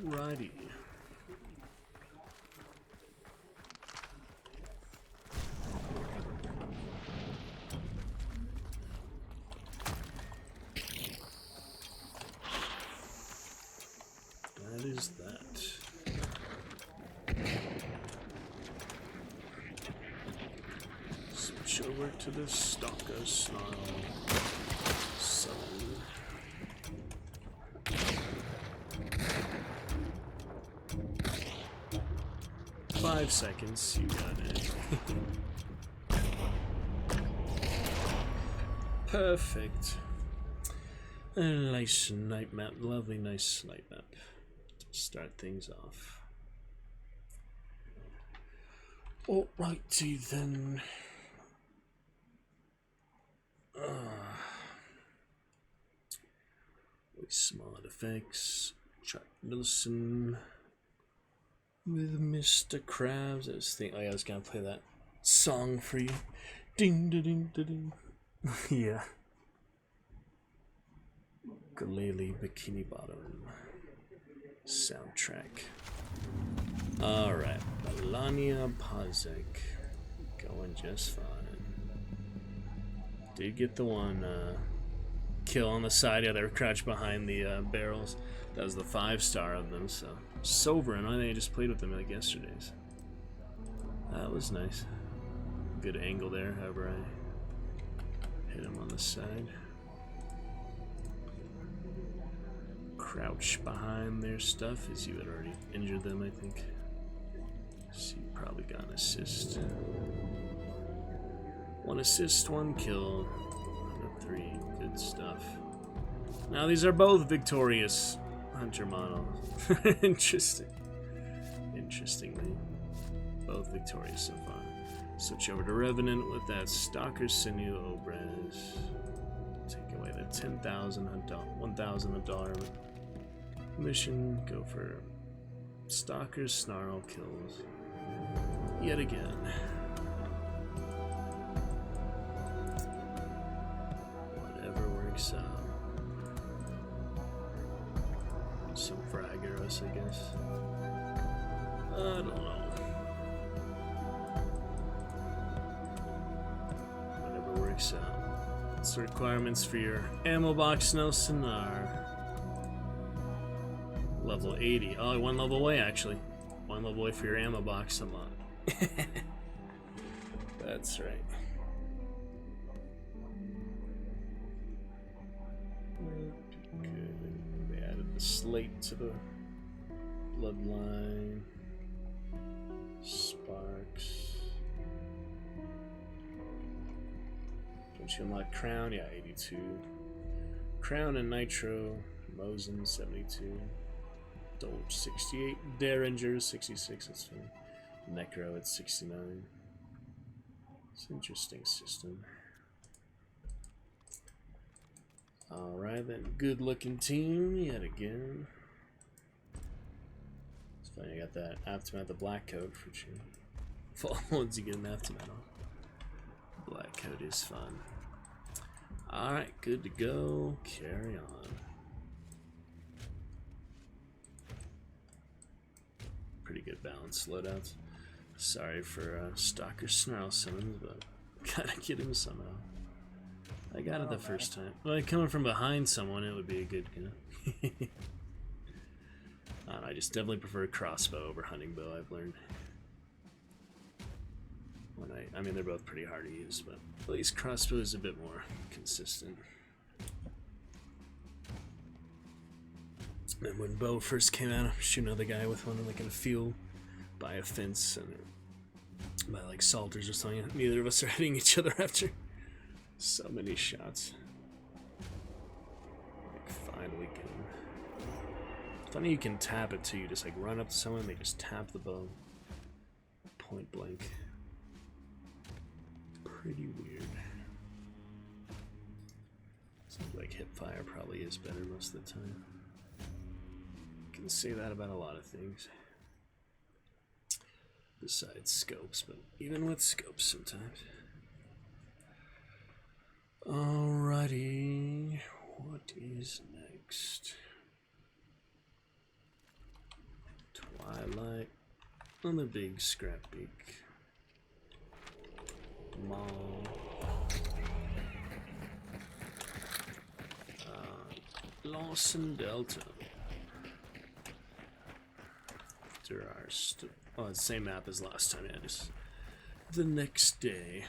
Alrighty. That is that. Switch over to the Stalker Snarl. 7. 5 seconds, you got it. Perfect. A nice night map, lovely nice night map to start things off. Alrighty then. With smart effects, Chuck Nelson. With Mr. Krabs. I was thinking, oh yeah, I was gonna play that song for you. Ding da ding da ding. Yeah. Galele Bikini Bottom soundtrack. Alright, Melania Pazek. Going just fine. Did get the one kill on the side. Yeah, they were crouched behind the barrels. That was the 5-star of them, so. Sovereign, I think I just played with them like yesterday's. That was nice. good angle there, however I hit him on the side. Crouch behind their stuff as you had already injured them, I think. So you probably got an assist. 1 assist, 1 kill. Out of 3. Good stuff. Now these are both victorious Hunter models. Interesting. Interestingly, both victorious so far. Switch over to Revenant with that Stalker Sinew Obraz. Take away the 10,000 $1,000 mission. Go for Stalker's Snarl kills yet again. Whatever works out. Some frag arrows, I guess. I don't know. Whatever works out. What's the requirements for your ammo box? No sonar. Level 80. Oh, 1 level away, actually. 1 level away for your ammo box unlock. That's right. Good. They added the slate to the bloodline. Sparks. Don't you unlock Crown? Yeah, 82. Crown and Nitro. Mosin, 72. Dolch, 68. Derringer, 66. That's fine. Necro at 69. It's an interesting system. Alright then, good looking team yet again. It's funny, I got that aftermath, the black coat for sure. Once you get an aftermath on. Black coat is fun. Alright, good to go. Carry on. Pretty good balanced loadouts. Sorry for Stalker Snarl summons, but gotta get him somehow. I got it the first time. Like coming from behind someone, it would be a good, you know. I don't know, I just definitely prefer crossbow over hunting bow. I've learned. I mean, they're both pretty hard to use, but at least crossbow is a bit more consistent. And when bow first came out, I was shooting another guy with one like in a field by a fence and by like salters or something. Neither of us are hitting each other after so many shots. Like finally get him. Funny you can tap it too. You just like run up to someone and they just tap the bow. Point blank. Pretty weird. Seems like hip fire probably is better most of the time. Can say that about a lot of things besides scopes, but even with scopes sometimes. Alrighty, what is next? Twilight on the big scrap beak. Mall. Lawson Delta. Oh, it's the same map as last time, yeah, just the next day.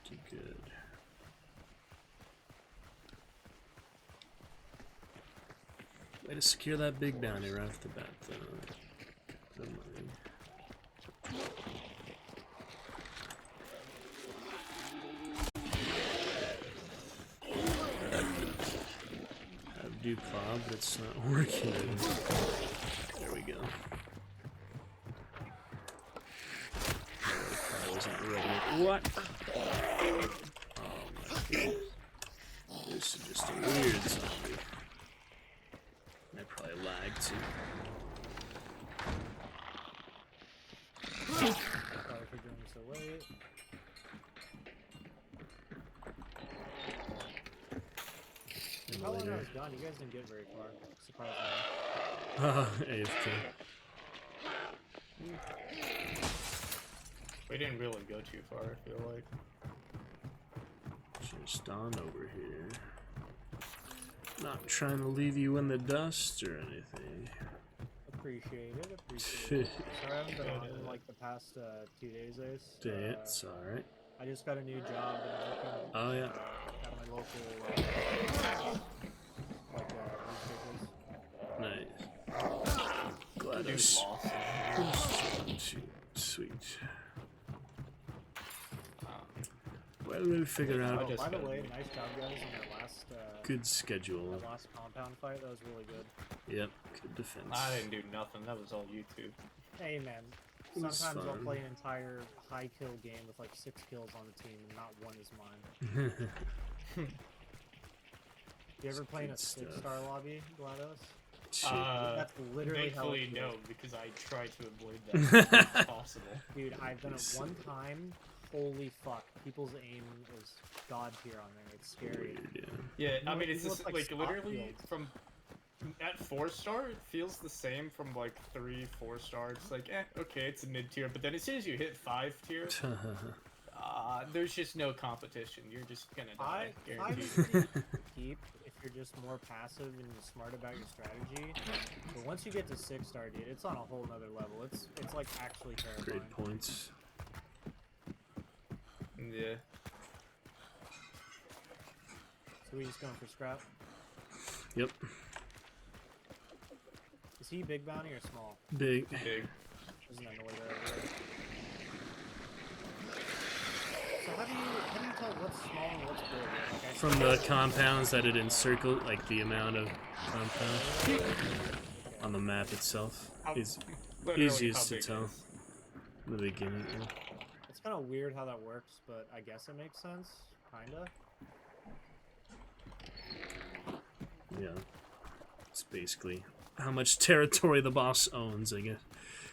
Pretty good. Way to secure that big bounty right off the bat, though. The money. Do Claw, but it's not working. There we go. I wasn't ready. What? Oh my goodness. This is just a weird zombie. I probably lagged too. Sorry for doing this so late. How long I was gone, you guys didn't get very far, surprisingly. AFK. We didn't really go too far, I feel like. Just on over here. Not trying to leave you in the dust or anything. Appreciate it. Appreciate it. Sorry, I haven't been on in like the past 2 days, Ace. It's alright. I just got a new job and I'm working Oh, yeah. at my local newspapers. Nice. Glad Dude, it's lost. sweet. Well, we'll figure Oh, out by the way, nice job, guys, on that last good schedule. that last compound fight. That was really good. Yep, good defense. I didn't do nothing. That was all YouTube. Hey, man. It was Sometimes I'll fun. play an entire high kill game with like 6 kills on the team and not one is mine. You ever play in a Good stuff. 6-star lobby, GLaDOS? Shit. That's literally how it Thankfully, no, feels. because I try to avoid that as much as possible. Dude, I've done it one time. Holy fuck. People's aim is god tier on there. It's scary. Weird, Yeah, I You mean, look it's just, like like, stock literally, fields. from... At 4-star, it feels the same from, like, 3, 4-star. It's like, okay, it's a mid-tier, but then as soon as you hit 5-tier, there's just no competition. You're just gonna die, guaranteed. Keep if you're just more passive and smart about your strategy. But once you get to 6-star, dude, it's on a whole nother level. It's like actually terrifying. Great points. Yeah. So we just going for scrap? Yep. Is he big bounty or small? Big. Big. Doesn't that noise over there? So how do you tell what's small and what's big? Like I From the compounds that it encircled, like the amount of compound on the map itself is Literally easiest how to big it tell is. in the beginning. Yeah. It's kind of weird how that works, but I guess it makes sense, kinda. Yeah. It's basically how much territory the boss owns, I guess.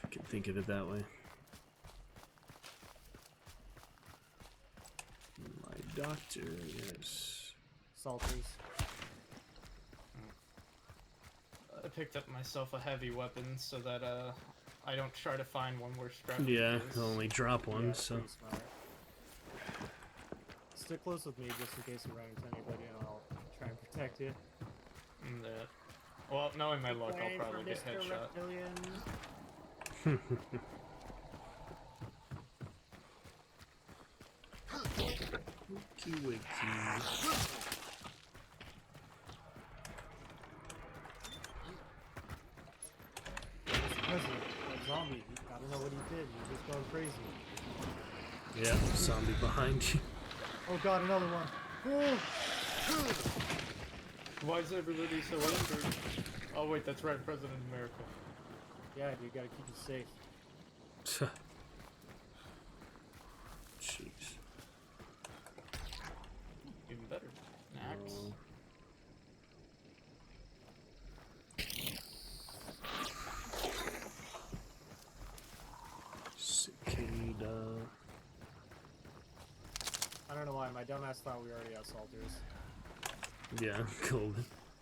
I can think of it that way. My doctor, yes. Salters. I picked up myself a heavy weapon so that, I don't try to find one where scrap Yeah, is. I'll only drop one, Yeah, so. pretty smart. Stick close with me just in case you run into anybody and I'll try and protect you. And, well, knowing my luck, I'll Wait for probably get Mr. headshot. Reptilian. Wiki wiki. President, that zombie, I don't know what he did, he's just going crazy. Yeah, zombie behind you. Oh god, another one. Oh. Why is everybody so injured? Oh wait, that's right, President America. Yeah, dude, gotta keep it safe. Jeez. Even better. An axe. Oh. Cicada. I don't know why, my dumbass thought we already had salters. Yeah, cool.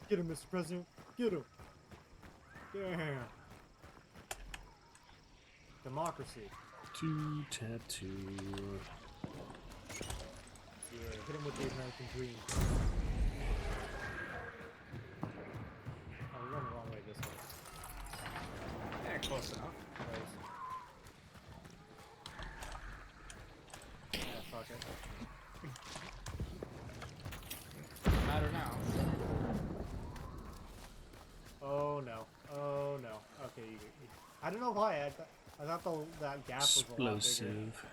Get him, Mr. President. Get him. Damn. Democracy. Tattoo. Yeah, hit him with the American dream. Oh, we're going the wrong way this way. Yeah, close enough. Close. Yeah, fuck it. Doesn't matter now. Oh no. Oh no. Okay, I don't know why. I thought that gap was a lot bigger. Explosive.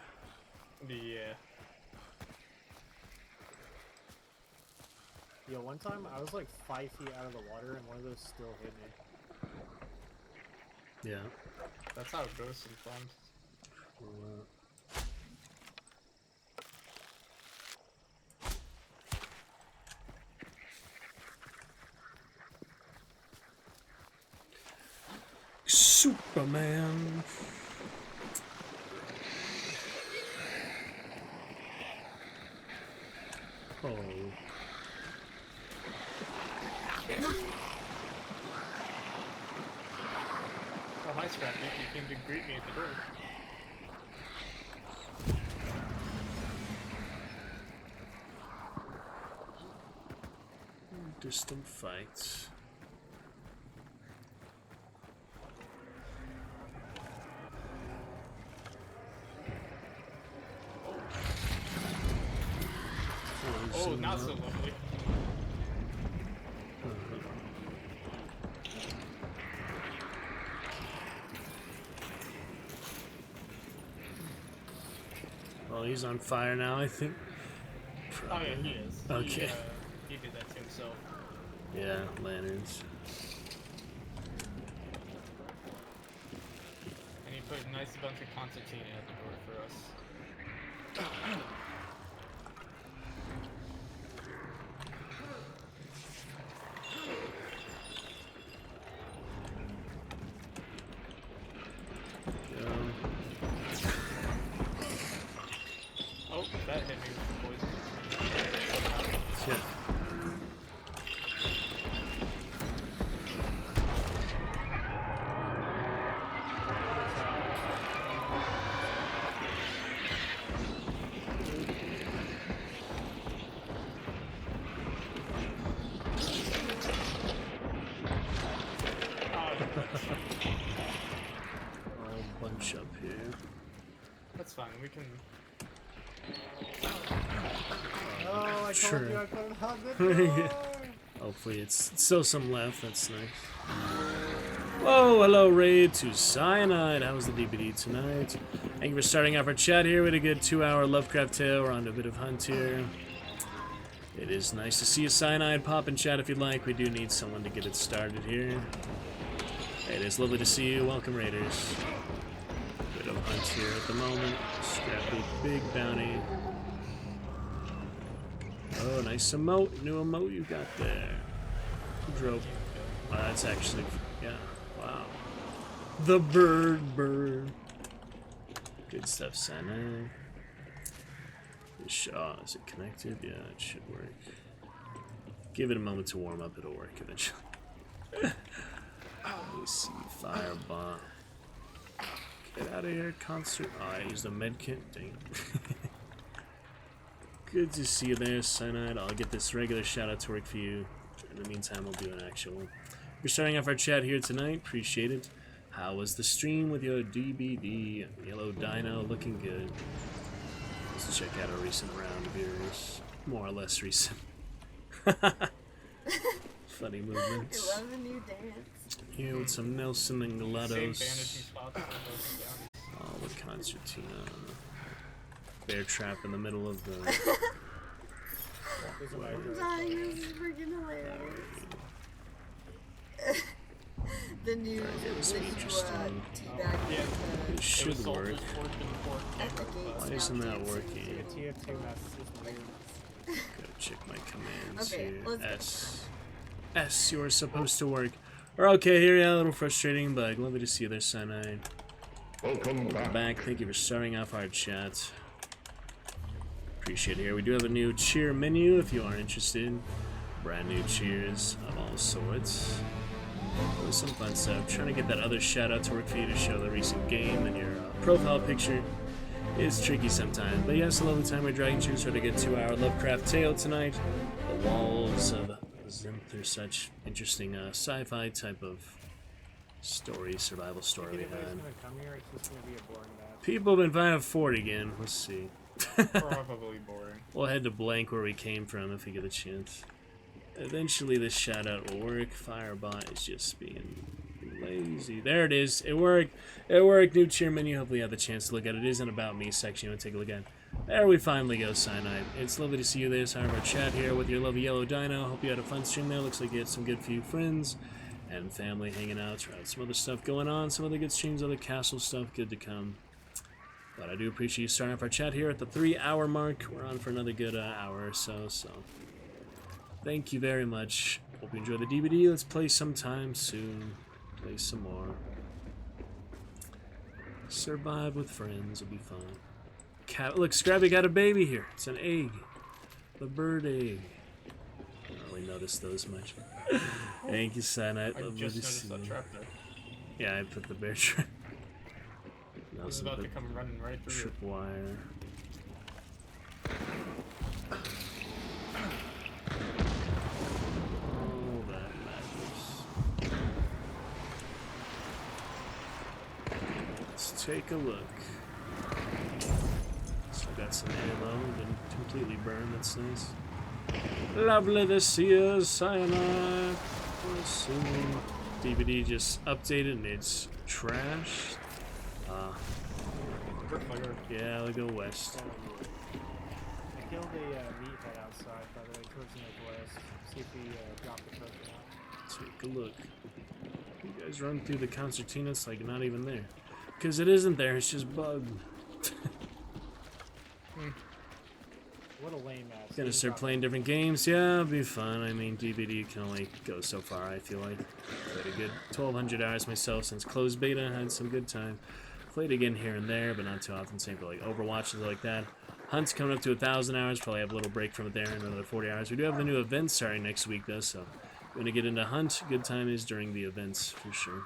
Yeah. Yo, one time I was like 5 feet out of the water and one of those still hit me. Yeah. That's how it goes sometimes. Well, Superman. Oh. Oh, hi, Scrappy. You came to greet me at the door. Distant fights. Oh, he's on fire now, I think. Oh yeah, he is. Okay. He did that to himself. Yeah, lanterns. And he put a nice bunch of concertina at the door for us. Oh, that hit me with poison. Yeah. Bunch up here. That's fine. We can. Oh, I Sure. told you I couldn't hug the door. Yeah. Hopefully it's still some left. That's nice. Whoa, hello raid to Cyanide. How was the DBD tonight? Thank you for starting off our chat here with a good 2-hour Lovecraft tale. We're on to a bit of hunt here. It is nice to see a Cyanide pop in chat if you'd like. We do need someone to get it started here. It is lovely to see you. Welcome, raiders. Bit of hunt here at the moment. Scrappy big bounty. Oh, nice emote. New emote you got there. Who drove? Oh, that's actually, yeah. Wow. The bird. Good stuff, Sana. Is it connected? Yeah, it should work. Give it a moment to warm up. It'll work eventually. Let's see. Firebomb. Get out of here, concert. Oh, I used a medkit. Dang. Good to see you there, Cyanide. I'll get this regular shout out to work for you. In the meantime, we'll do an actual. We're starting off our chat here tonight. Appreciate it. How was the stream with your DBD? Yellow Dino looking good. Let's check out a recent round of viewers. More or less recent. Funny movements. I love a new dance. Here with some Nelson and Same Galados. vanishing spots. Oh, the concertina. Bear trap in the middle of the. I'm dying, this is freaking hilarious. The new interesting. teabag. Yeah. It should work. At the gates. Why isn't that mountains. working? TF2 mess is weird. Go check my commands Okay, here. let's- S, you're supposed to work. We're okay here, yeah, a little frustrating, but lovely to see you there, Cyanide. Welcome back. Thank you for starting off our chat. Appreciate it here. We do have a new cheer menu if you are interested. Brand new cheers of all sorts. With some fun stuff. Trying to get that other shout out to work for you to show the recent game and your profile picture. It's tricky sometimes, but yes, a lovely time with Dragon Cheers for a good 2-hour Lovecraft tale tonight. The walls of Zinth are such interesting sci-fi type of story, survival story we If anybody's had. gonna come here, it's just gonna be a boring map. People have been finding Fort again. Let's see. Probably boring. We'll head to blank where we came from if we get a chance. Eventually this shout out will work. Firebot is just being lazy. There it is. It worked. It worked. New cheer menu. Hopefully you have the chance to look at it. It is an About Me section. Take a look at it. There we finally go, Cyanide. It's lovely to see you there. Sorry our chat here with your lovely yellow dino. Hope you had a fun stream there. Looks like you had some good few friends and family hanging out. Tried some other stuff going on. Some other good streams, other castle stuff. Good to come. But I do appreciate you starting off our chat here at the 3-hour mark. We're on for another good hour or so. So thank you very much. Hope you enjoy the DVD. Let's play sometime soon. Play some more. Survive with friends will be fun. Cat, look, Scrappy got a baby here. It's an egg. The bird egg. I don't really notice those much. Thank you, Cyanide. I Lovely just to noticed see that you. trap there. Yeah, I put the bear trap. I was about to come running right through it. Tripwire. Oh, that madness. Let's take a look. So got some ammo, didn't completely burn, that's nice. Lovely to see you, Cyanide. Let's see. DVD just updated and it's trashed. We're clear. Yeah, I'll go west. I killed a meathead outside, by the way, towards the northwest. See if he dropped the token out. Take a look. You guys run through the concertina, it's like not even there. Because it isn't there, it's just bugged. What a lame ass. Gonna start playing different games. Yeah, it'll be fun. I mean, DVD can only go so far, I feel like. Played a good 1,200 hours myself since closed beta. Had some good time. Played again here and there, but not too often. Same for like Overwatch and like that. Hunt's coming up to 1,000 hours. Probably have a little break from it there and another 40 hours. We do have the new events starting next week, though, so when to get into Hunt, good time is during the events, for sure.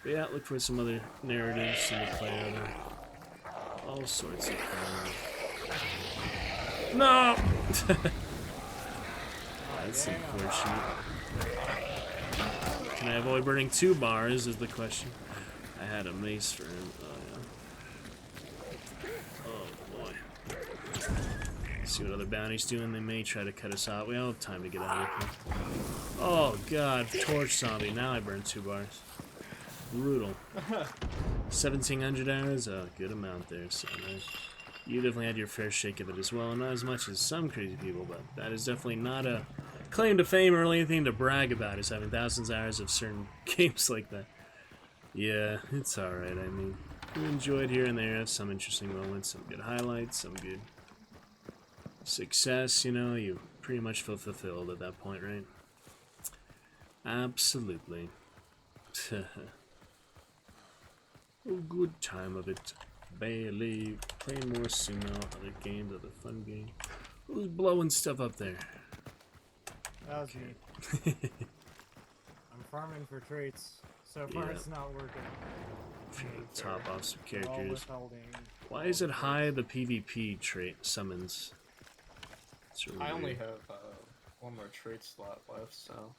But yeah, look for some other narratives, single player, all sorts of fun. No! That's unfortunate. Can I avoid burning 2 bars is the question. I had a mace for him. Oh, yeah. Oh, boy. See what other bounties doing. They may try to cut us out. We don't have time to get out of here. Oh, God. Torch zombie. Now I burned 2 bars. Brutal. 1,700 hours? Oh, good amount there. So nice. You definitely had your fair shake of it as well. Not as much as some crazy people, but that is definitely not a claim to fame or anything to brag about, is having thousands of hours of certain games like that. Yeah, it's alright. I mean, you enjoyed here and there, some interesting moments, some good highlights, some good success, you know, you pretty much feel fulfilled at that point, right? Absolutely. Oh, good time of it. Bailey, playing more sumo, other games, other fun games. Who's blowing stuff up there? That was me. I'm farming for traits. So far, Yeah. it's not working. Top off some All characters. withholding. Why is it high the PvP trait summons? It's really I only weird. have 1 more trait slot left, so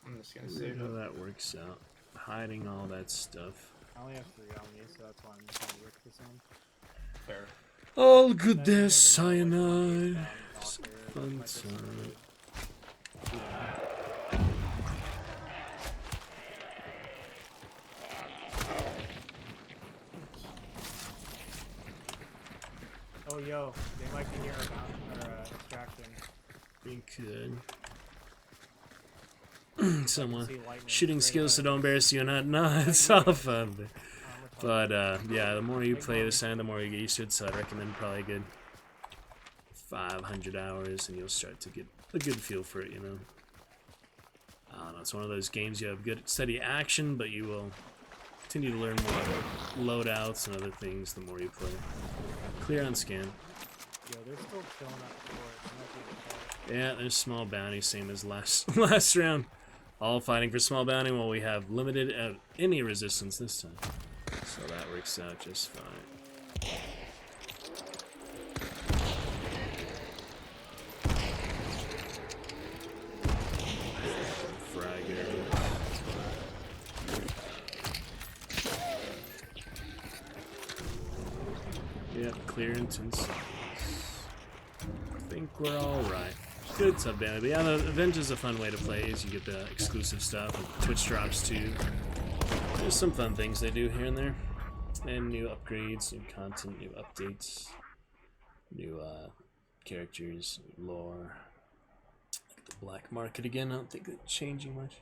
I'm just gonna Weird save how it. that works out. Hiding all that stuff. I only have 3 on me, so that's why I'm just gonna work this on. Fair. All good Then there, you never know, like, cyanide. doctor, Fun might just be time. good. Oh, yo, they might be near our extraction. We could. Someone See lightning shooting straight skills so ahead. don't embarrass you or not. No, it's all fun. But yeah, the more you play this and the more you get used to it, so I'd recommend probably a good 500 hours and you'll start to get a good feel for it, you know. I don't know, it's one of those games you have good steady action, but you will continue to learn more loadouts and other things the more you play. Clear on scan. Yo, they're still killing up the fort. I'm not getting caught. Yeah, there's small bounty, same as last round. All fighting for small bounty while we have limited any resistance this time. So that works out just fine. Fragger. Yep, clear intense. I think we're alright. Good sub damage. But yeah, the event is a fun way to play as you get the exclusive stuff. And Twitch drops too. There's some fun things they do here and there. And new upgrades, new content, new updates, new characters, new lore. Like the black market again, I don't think it's changing much.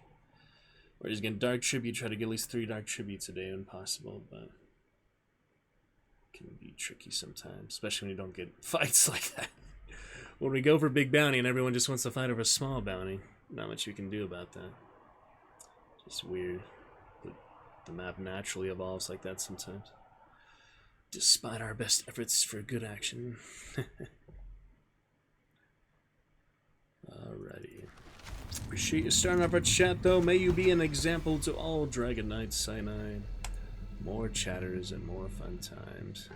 We're just getting Dark Tribute, try to get at least 3 Dark Tributes a day when possible, but it can be tricky sometimes, especially when you don't get fights like that. When we go for big bounty and everyone just wants to fight over a small bounty, not much you can do about that. Just weird. The map naturally evolves like that sometimes. Despite our best efforts for good action. Alrighty. Appreciate you starting up our chat though. May you be an example to all Dragon Knights Cyanide. More chatters and more fun times.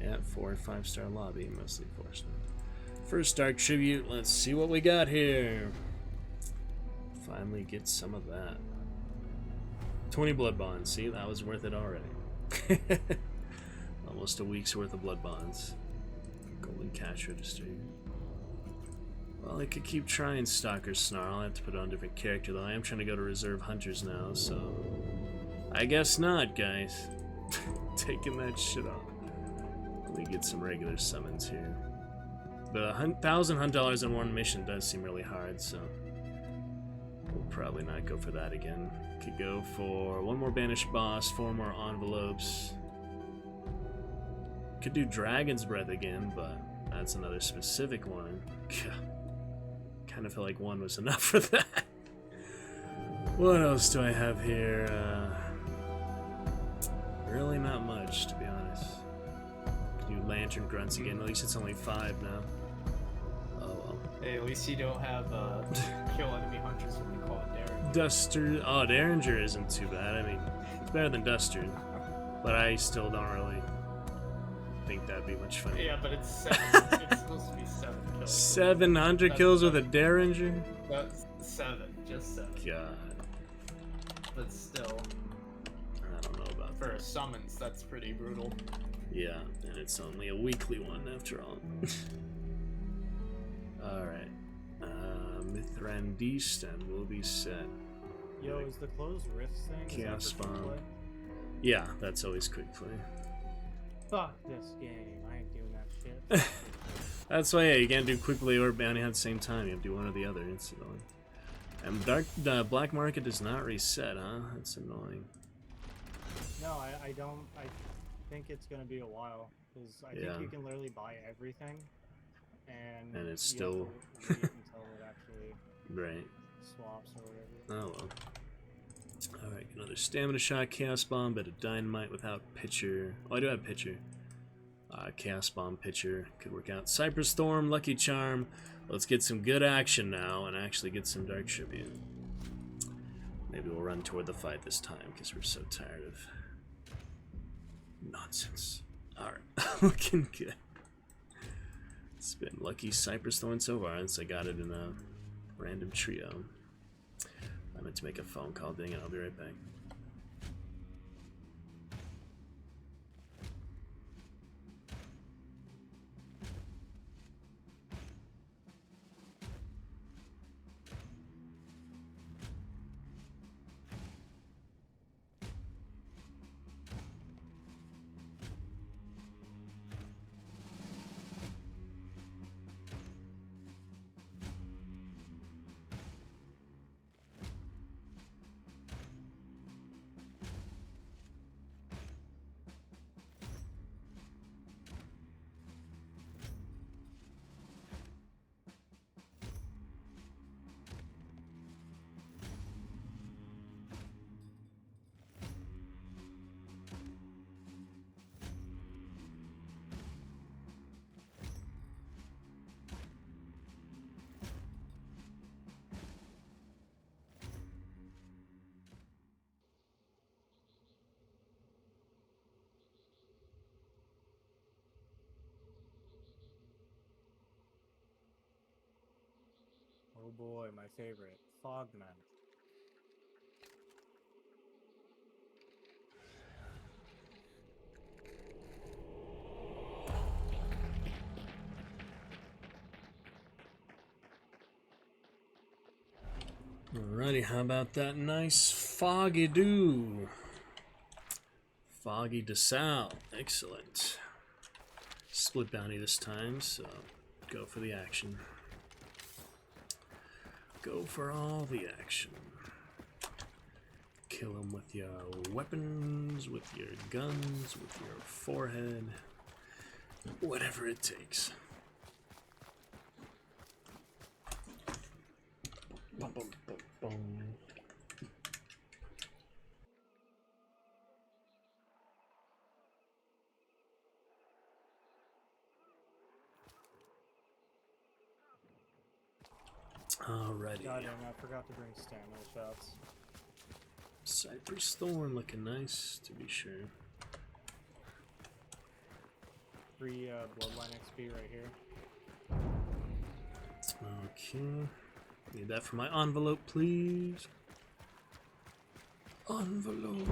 Yeah, 4 and 5 star lobby, mostly 4-star. First Dark Tribute, let's see what we got here. Finally get some of that. 20 blood bonds. See, that was worth it already. Almost a week's worth of blood bonds. Golden cash register. Well, I could keep trying Stalker's Snarl. I have to put on a different character though. I am trying to go to reserve hunters now, so I guess not, guys. Taking that shit off. Let me get some regular summons here. The 1,000 hunt dollars in one mission does seem really hard, so we'll probably not go for that again. Could go for one more banished boss, 4 more envelopes. Could do Dragon's Breath again, but that's another specific one. Kind of feel like 1 was enough for that. What else do I have here? Really not much, to be honest. Could do Lantern Grunts again. At least it's only 5 now. Oh well. Hey, at least you don't have kill enemy hunters when we call it Derringer. Duster. Oh, Derringer isn't too bad. I mean, it's better than Duster. But I still don't really think that'd be much fun. Yeah, but it's 7. It's supposed to be 7 kills. 700 kills with a Derringer? That's 7. Just 7. God. But still, I don't know about for that. a summons, that's pretty brutal. Yeah, and it's only a weekly one after all. Alright. Mithrandiste and will be set. Yo, is the closed rifts thing? Chaos is that for quick Bomb. play? Yeah, that's always quick play. Fuck this game. I ain't doing that shit. That's why, yeah, you can't do quick play or bounty at the same time. You have to do one or the other instantly. And Black Market does not reset, huh? That's annoying. No, I don't. I think it's gonna be a while because I Yeah. think you can literally buy everything, and And it's you still- have to wait until it actually Right. swaps or whatever. Oh well. Alright, another Stamina Shot, Chaos Bomb, bit of Dynamite without Pitcher. Oh, I do have Pitcher. Chaos Bomb, Pitcher. Could work out. Cypress Storm, Lucky Charm. Let's get some good action now and actually get some Dark Tribute. Maybe we'll run toward the fight this time because we're so tired of nonsense. Alright, looking good. It's been lucky Cypress Thorn so far since I got it in a random trio. I meant to make a phone call, dang it, I'll be right back. Oh boy, my favorite, Fogman. Alrighty, how about that nice Foggy Dew? Foggy DeSalle, excellent. Split bounty this time, so go for the action. Go for all the action. Kill him with your weapons, with your guns, with your forehead. Whatever it takes. Bum, bum, bum, bum. Alrighty. Goddamn, I forgot to bring stamina shots. Cypress Thorn looking nice, to be sure. Free bloodline XP right here. Okay. Need that for my envelope, please. Envelope.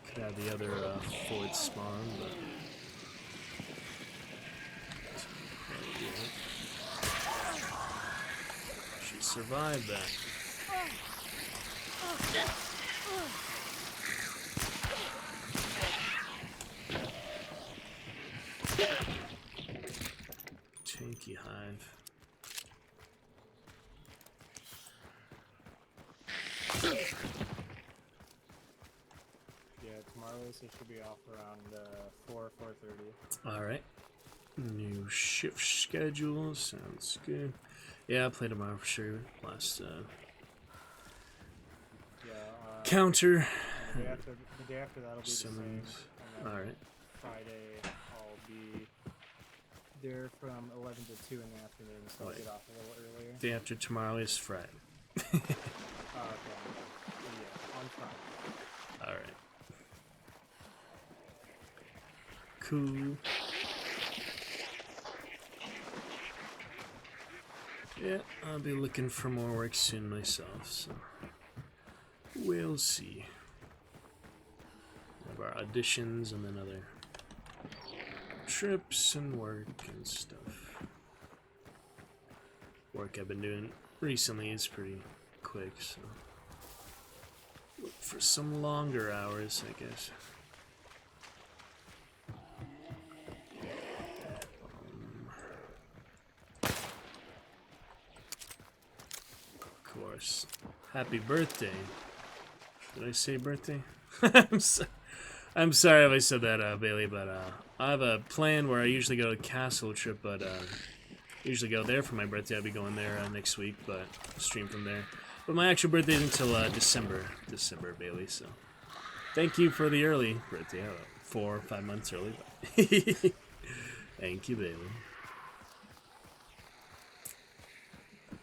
Could have the other Ford spawn, but she survived that. Tanky hive. Yeah, tomorrow it should be off around 4:30. All right. New shift schedule sounds good. Yeah, I'll play tomorrow for sure. Last Yeah. counter. The day after that'll be the same. Summons. And then All right. Friday I'll be there from 11 to 2 in the afternoon, so I'll Wait. get off a little earlier. Day after tomorrow is Friday. Okay. Yeah, on Friday. All right. Cool. Yeah, I'll be looking for more work soon myself, so we'll see. We have our auditions and then other trips and work and stuff. Work I've been doing recently is pretty quick, so look for some longer hours, I guess. Of course. Happy birthday. Did I say birthday? I'm sorry if I said that, Bailey, but I have a plan where I usually go to Castle Trip, but usually go there for my birthday. I'll be going there next week, but stream from there. But my actual birthday is until December, Bailey, so thank you for the early birthday. 4 or 5 months early, but thank you, Bailey.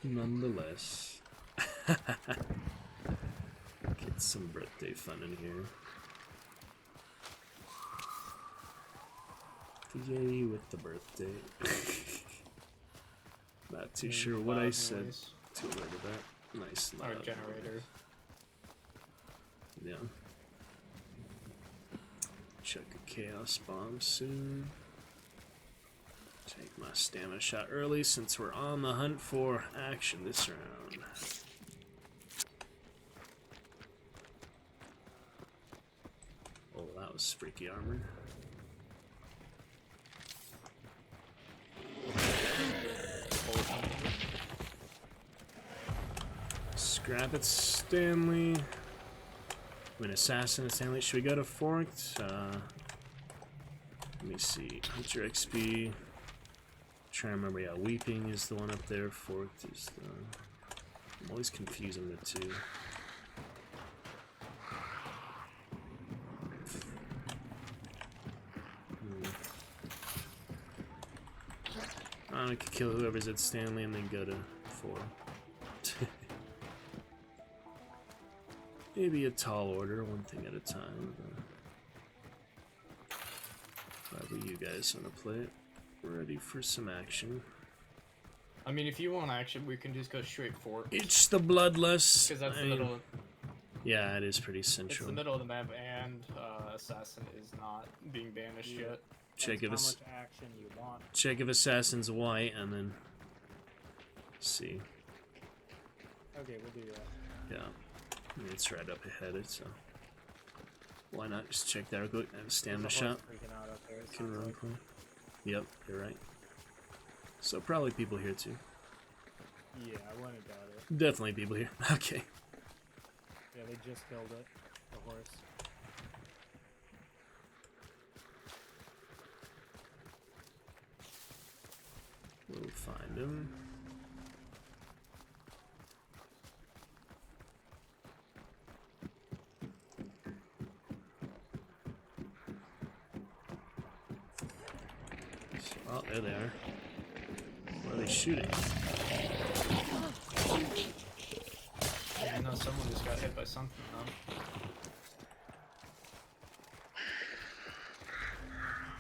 Nonetheless, get some birthday fun in here. Yay with the birthday. Not too sure what I said. Too late of that. Nice Our loud generator. Yeah. Chuck a chaos bomb soon. Take my stamina shot early since we're on the hunt for action this round. Oh, that was freaky armor. Scrap it, Stanley. I mean, Assassin, Stanley. Should we go to Forked? Let me see. Hunter XP. Trying to remember. Yeah, Weeping is the one up there. Forked is the. I'm always confusing the two. I could kill whoever's at Stanley and then go to 4. Maybe a tall order, one thing at a time. However you guys want to play it. Ready for some action. I mean, if you want action, we can just go straight for it. It's the Bloodlust. Because that's I the mean, middle. yeah, it is pretty It's central. the middle of the map, and Assassin is not being banished yet. Check if How it's, much action you want. check if Assassin's white, and then see. Okay, we'll do that. Yeah, I mean, it's right up ahead. So why not just check that real quick? I have a stamina There's a shot. horse freaking out up there, it Can sounds run like. quick. Yep, you're right. So probably people here too. Yeah, I wouldn't doubt it. Definitely people here. Okay. Yeah, they just killed it. The horse. We'll find him. Oh, there they are. What are they shooting? I know someone just got hit by something,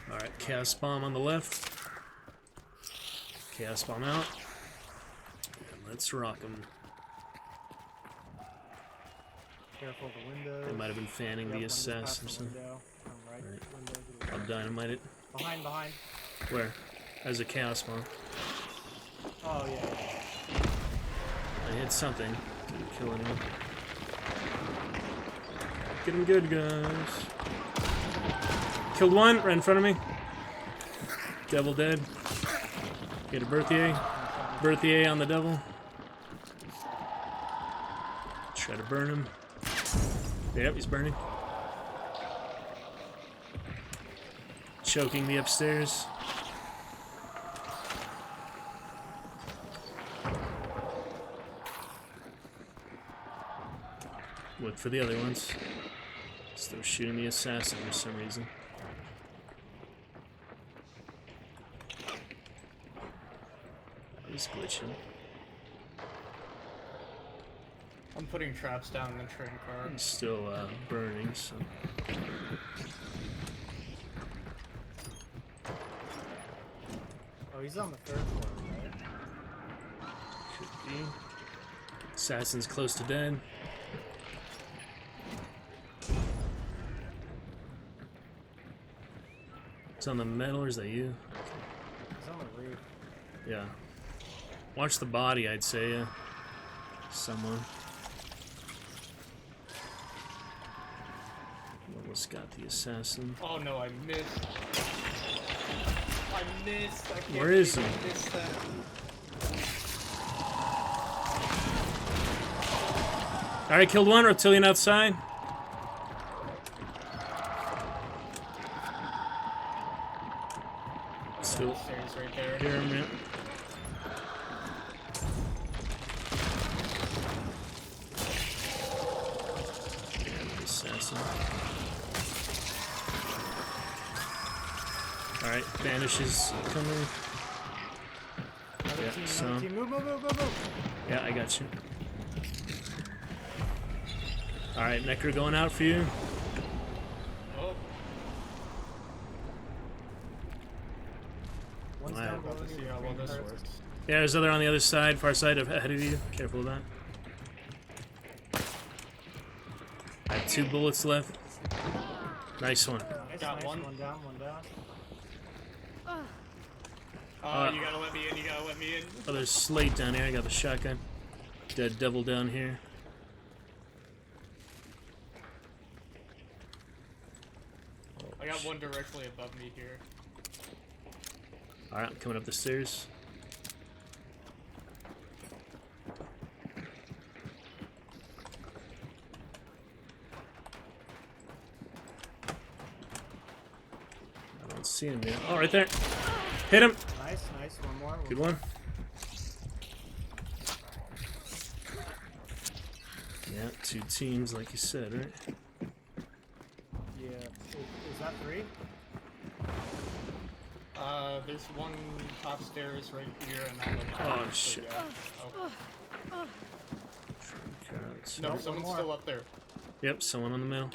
though. Alright, Chaos Bomb on the left. Chaos Bomb out. And let's rock them. Careful of the windows. They might have been fanning Yep, the one just assassin or past the something. window. From right Right. window to the I'll dynamite it. Behind. Where? There's a Chaos Bomb. Oh, yeah. I hit something. Didn't kill anyone. Get him good, guys. Killed one right in front of me. Devil dead. Get a Berthier. Berthier on the devil. Try to burn him. Yep, he's burning. Choking me upstairs. Look for the other ones. Still shooting the assassin for some reason. He's glitching. I'm putting traps down in the train car. He's still burning, so. Oh, he's on the third floor, right? Could be. Assassin's close to dead. It's on the metal, or is that you? He's on the roof. Yeah. Watch the body, I'd say, yeah. Someone. Almost got the assassin. Oh no, I missed. I missed. I can't Where is believe he? I missed that. Alright, killed one. Reptilian outside. Still Stairs right there. here, man. Damn, assassin. Alright, vanishes coming. Another Yeah, team, so- another team. Move, move, move, move, move. Yeah, I got you. Alright, Necro going out for you. Oh, One's Alright. down about below to you, see how well green this cards. works. Yeah, there's other on the other side, far side ahead of you. Careful of that. I have 2 bullets left. Nice one. Nice, Got nice. one. One down, one down. You gotta let me in. You gotta let me in. Oh, there's Slate down here. I got the shotgun. Dead devil down here. I got one directly above me here. Alright, I'm coming up the stairs. I don't see him yet. Oh, right there. Hit him. Nice, nice. One more. Good one. Yeah, 2 teams, like you said, right? Yeah. Is that 3? There's one top stairs right here, and that one. Oh, so shit. yeah. Oh. Carrots. No, One someone's more. still up there. Yep, someone on the middle.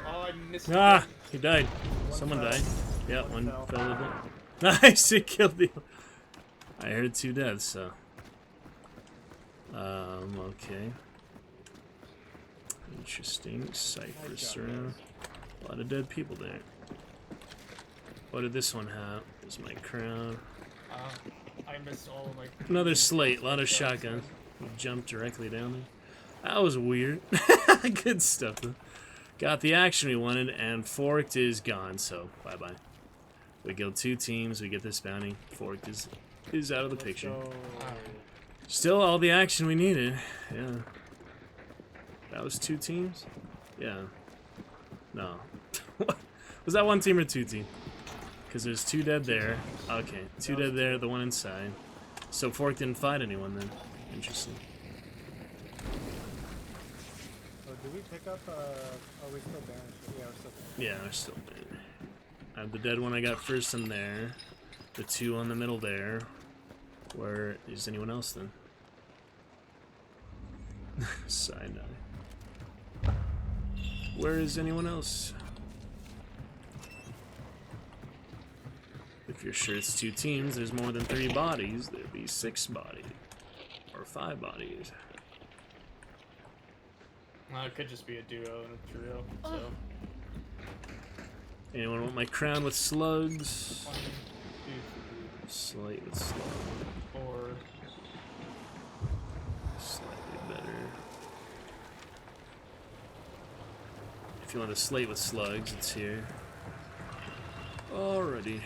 Oh, I missed. Ah, he died. One Someone fell. died. Yeah, One one fell. fell with it. Nice, he killed the. I heard 2 deaths, so. Okay. Interesting. Cypress around. A lot of dead people there. What did this one have? There's my crown. I missed all like. Another slate. A lot of shotguns. Jumped directly down there. That was weird. Good stuff, though. Got the action we wanted, and Forked is gone, so bye-bye. We killed 2 teams, we get this bounty. Forked is out of the picture. So, Still all the action we needed. Yeah. That was 2 teams? Yeah. No. Was that 1 team or 2 team? Because there's 2 dead there. Okay, 2 dead there, the one inside. So Fork didn't fight anyone then. Interesting. oh, did we pick up? Oh, we still banished. Yeah, we're still banished. Yeah, they're still dead. I have the dead one I got first in there. The 2 on the middle there. Where is anyone else then? Side eye. Where is anyone else? If you're sure it's 2 teams, there's more than 3 bodies. There'd be 6 bodies. Or 5 bodies. It could just be a duo and a trio. So. Anyone want my crown with slugs? 1, 2, Slate with slugs. 4. If you want a slate with slugs, it's here. Alrighty.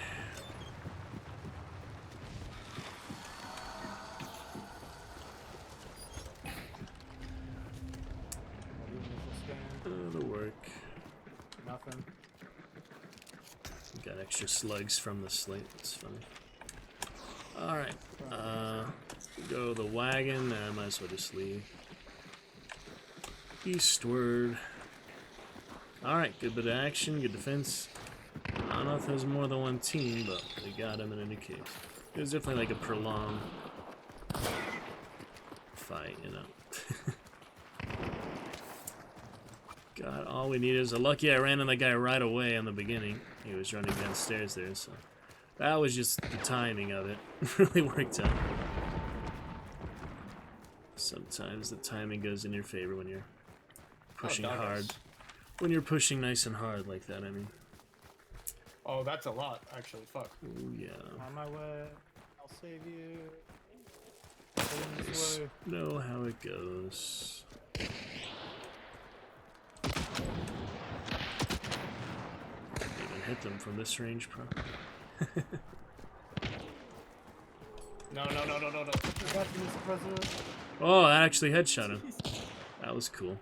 That'll work. Nothing. Got extra slugs from the slate. That's funny. Alright. Go the wagon. I might as well just leave. Eastward. Alright, good bit of action, good defense. I don't know if there's more than one team, but we got him in any case. It was definitely like a prolonged fight, you know. God, all we need is a lucky I ran on that guy right away in the beginning. He was running downstairs there, so that was just the timing of it. Really worked out. Sometimes the timing goes in your favor when you're pushing hard. When you're pushing nice and hard like that, I mean. Oh, that's a lot, actually. Fuck. Oh, yeah. On my way. I'll save you. Going this way. Know how it goes. Even hit them from this range, bro. No. Mr. President. Oh, that actually headshot him. That was cool.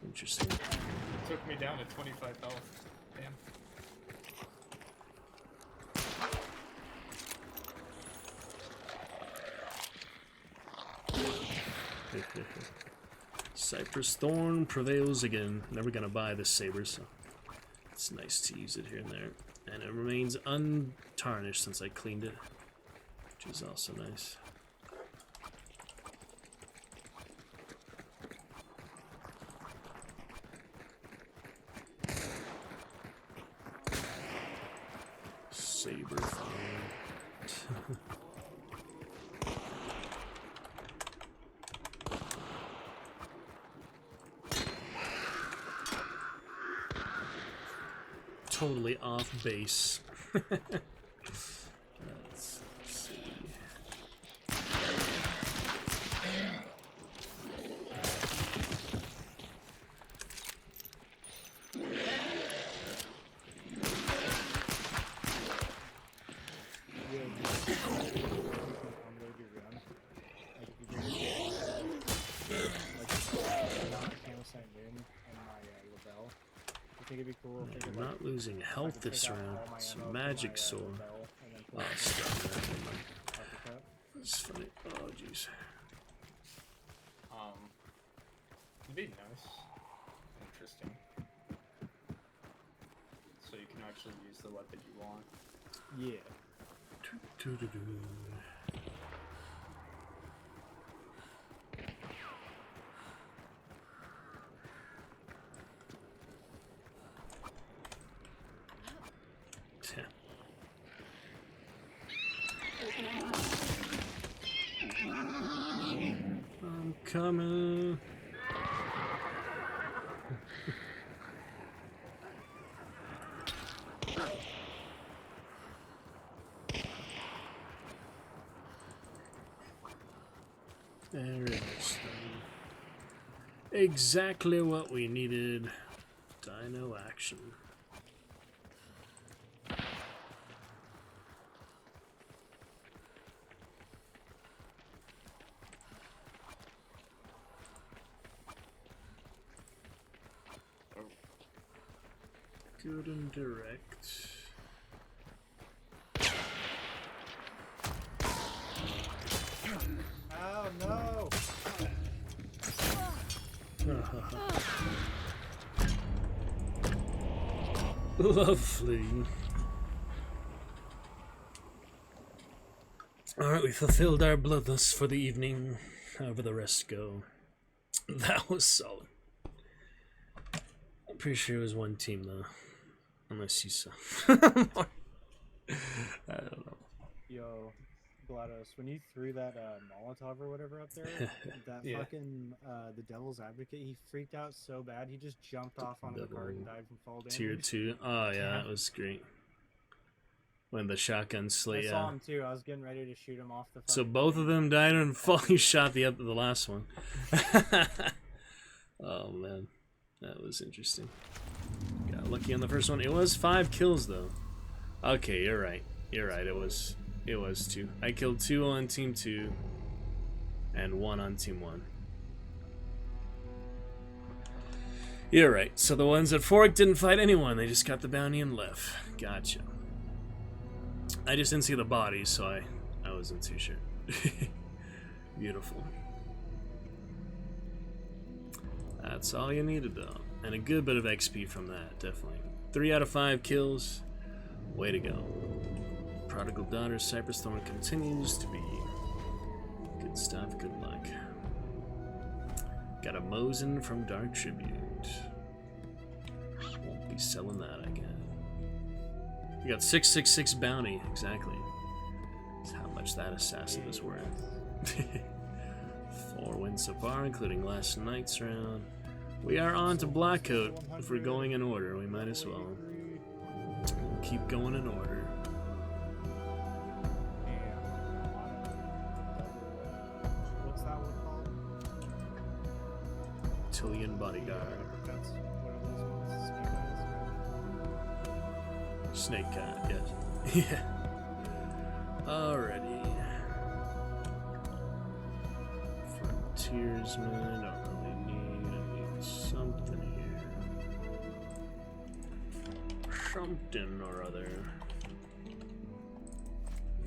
Interesting. Took me down to 25 health. Damn. Cypress Thorn prevails again. Never gonna buy this saber, so it's nice to use it here and there. And it remains untarnished since I cleaned it, which is also nice. Saber fight. Totally off base. Let's see. I think it'd be cool if I'm not losing health this round. It's a magic sword. Oh, stop that. Never mind. That's funny. Oh, jeez. It'd be nice. Interesting. So you can actually use the weapon you want. Yeah. I'm coming. There it is. Exactly what we needed. Dino action. Good and direct. Oh no! Lovely. Alright, we fulfilled our bloodlust for the evening. However the rest go. That was solid. I'm pretty sure it was one team though. Unless you saw. I don't know. Yo, GLaDOS, when you threw that Molotov or whatever up there, that Yeah. fucking the Devil's Advocate, he freaked out so bad he just jumped off onto the cart and died from fall damage. Tier 2. Oh yeah, that was great. When the shotgun I slay. saw him too. I was getting ready to shoot him off the. So fucking both of them died and fall. You shot the last one. Oh man, that was interesting. Got lucky on the first one. It was 5 kills though. Okay, you're right. You're right. It was 2. I killed 2 on team 2 and 1 on team 1. You're right. So the ones at Fork didn't fight anyone. They just got the bounty and left. Gotcha. I just didn't see the bodies, so I wasn't too sure. Beautiful. That's all you needed though. And a good bit of XP from that, definitely. 3 out of 5 kills. Way to go. Prodigal Daughter Cypress Thorn continues to be good stuff. Good luck. Got a Mosin from Dark Tribute. Won't be selling that again. You got 666 bounty, exactly. That's how much that assassin is worth. 4 wins so far, including last night's round. We are on to Blackcoat. If we're going in order, we might as well. Keep going in order. What's that one called? Tillian Bodyguard. That's one of those ones. Snake Cat, yes. Yeah. Alrighty. Frontiersman, don't really need. I need something here. Something or other.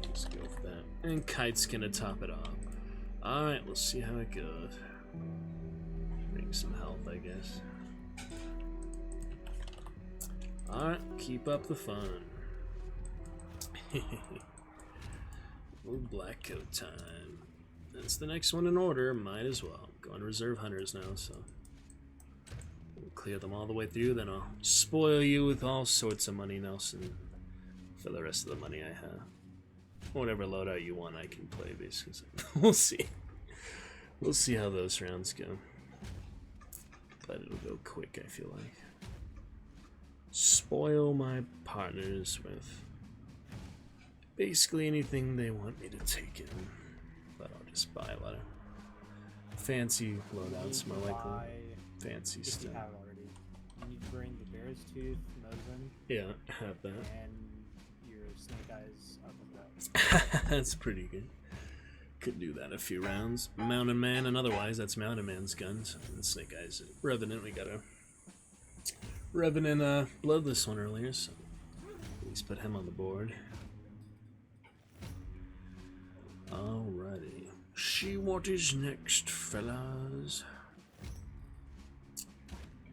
Let's go for that. And Kite's gonna top it off. Alright, we'll see how it goes. Bring some health, I guess. Alright, keep up the fun. Little Blackcoat time. That's the next one in order, might as well. Going to Reserve Hunters now, so we'll clear them all the way through, then I'll spoil you with all sorts of money, Nelson, for the rest of the money I have. Whatever loadout you want, I can play, basically. We'll see. We'll see how those rounds go. But it'll go quick, I feel like. Spoil my partners with basically anything they want me to take in. But I'll just buy a lot of fancy loadouts, more likely. Fancy If stuff. you haven't already, you need to bring the Bear's Tooth, Mosin, Yeah, I have that. and your Snake Eyes uppercut. That's pretty good. Could do that a few rounds. Mountain Man and otherwise, that's Mountain Man's guns. And Snake Eyes. Revenant, we got a Revenant Bloodless one earlier, so at least put him on the board. Alrighty. See what is next, fellas.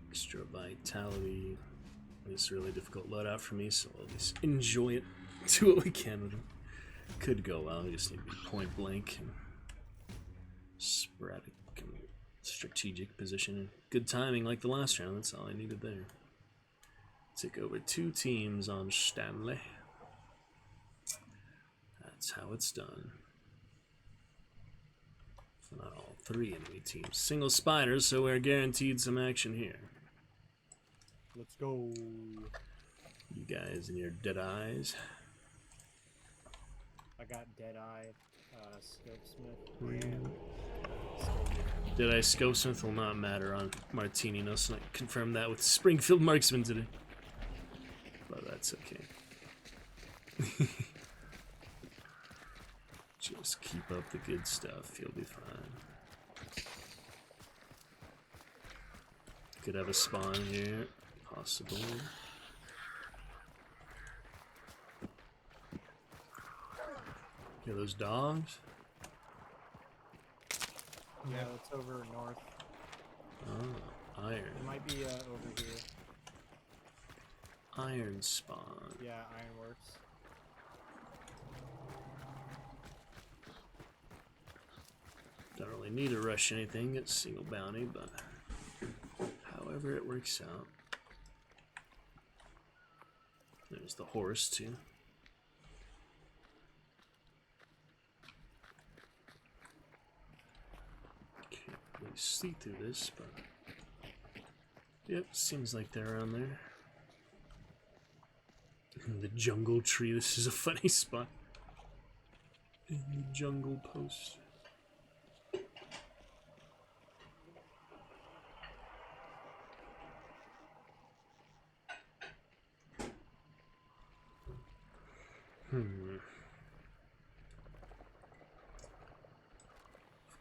Extra vitality. It's a really difficult loadout for me, so I'll just enjoy it. Do what we can with it. Could go well, we just need to be point blank and sporadic and strategic position. Good timing like the last round, that's all I needed there. Took over 2 teams on Stanley. That's how it's done. So not all 3 enemy teams. Single spiders, so we're guaranteed some action here. Let's go. You guys and your dead eyes. I got Deadeye, Scopesmith, and Dead Eye Scopesmith will not matter on Martini Nelson. I confirmed that with Springfield Marksman today. But that's okay. Just keep up the good stuff, you'll be fine. Could have a spawn here, possible. Yeah, those dogs? yeah, it's over north. Oh, iron. It might be over here. Iron spawn. Yeah, Ironworks. Don't really need to rush anything, it's single bounty, but however it works out. There's the horse too. Can't really see through this, but yep, seems like they're around there. In the jungle tree, this is a funny spot. In the jungle post.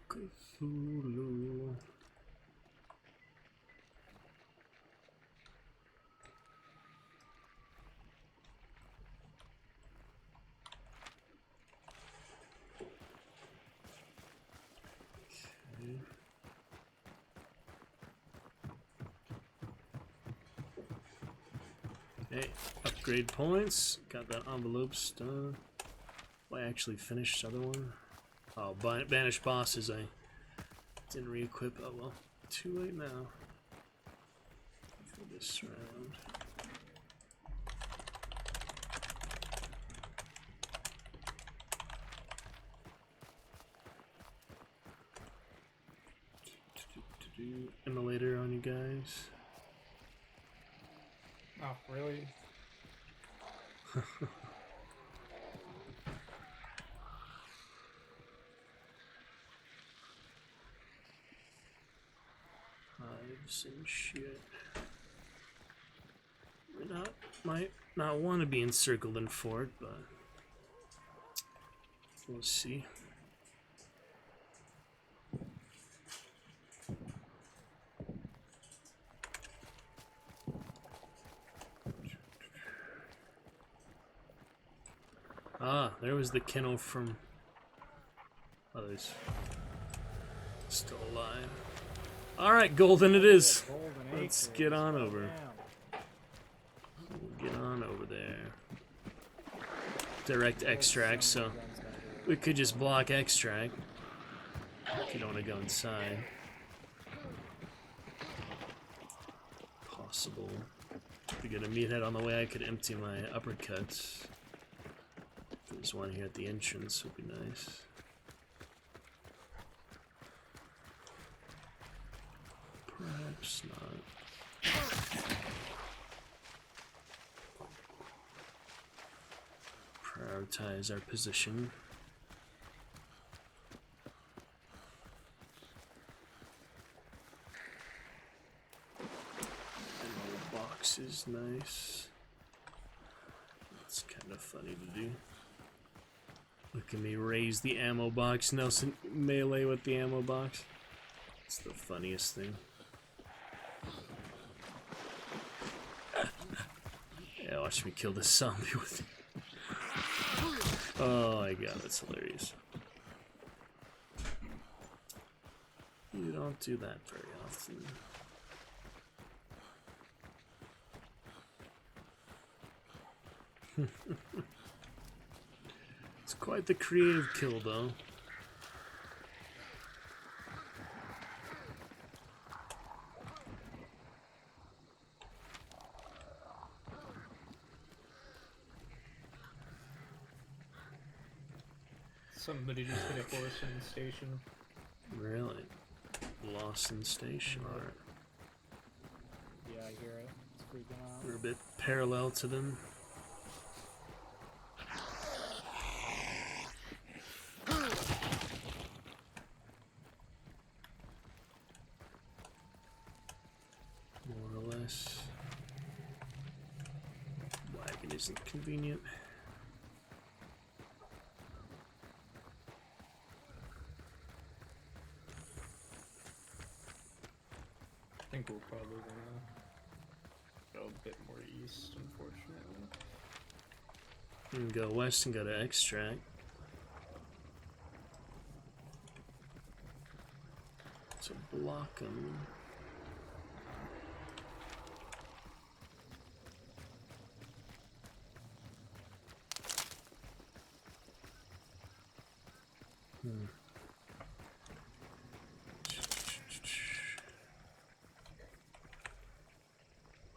Cthulhu. Okay, upgrade points. Got that envelope done. Well, I actually finished the other one. Oh, banish bosses. I didn't re-equip. Oh well, too late now. For this round. Immolator on you guys. Oh, really? Hives and shit. Might not want to be encircled in fort, but we'll see. Ah, there was the kennel from others. Still alive. Alright, Golden it is. Let's get on over. We'll get on over there. Direct extract, so we could just block extract if you don't want to go inside. Possible. If we get a meathead on the way, I could empty my uppercuts. There's one here at the entrance, would be nice. Perhaps not. Prioritize our position. Ammo box is nice. It's kind of funny to do. Look at me raise the ammo box. Nelson melee with the ammo box. It's the funniest thing. Yeah, watch me kill this zombie with it. Oh my god, that's hilarious. You don't do that very often. It's quite the creative kill, though. Somebody just hit a horse in the station. Really? Lost in station. Alright. Yeah, I hear it. It's freaking out. We're a bit parallel to them. More or less. Wagon isn't convenient. I think we're probably gonna go a bit more east, unfortunately. We can go west and go to extract. So block them.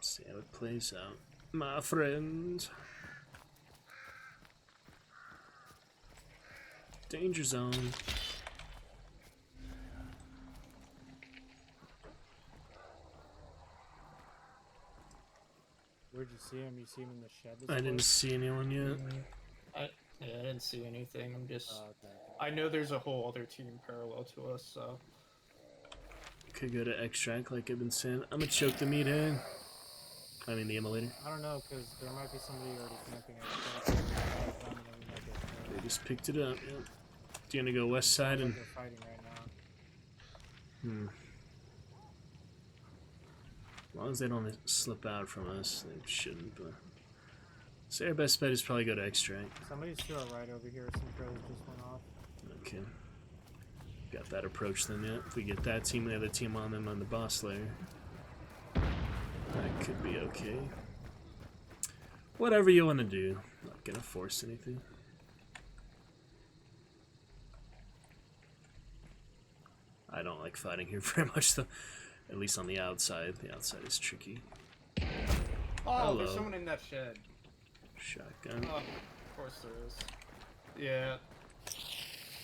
See how it plays out, my friend. Danger zone. Where'd you see him? You see him in the shed? I didn't see anyone yet. I didn't see anything. I'm just. Okay. I know there's a whole other team parallel to us, so. Could go to extract like I've been saying. I'm gonna choke the meathead. I mean the immolator. I don't know, because there might be somebody already camping at the back down and then we might get They just picked it up. Yep. Do you want to go west side and? they're fighting right now. As long as they don't slip out from us, they shouldn't. But so our best bet is probably go to extract. Somebody's to our right over here. Some crows just went off. Okay. Got that approach then yet. If we get that team and the other team on them on the boss layer, that could be okay. Whatever you want to do. Not gonna force anything. I don't like fighting here very much though. At least on the outside. The outside is tricky. Oh, Hello. there's someone in that shed. Shotgun. Oh, of course there is. Yeah.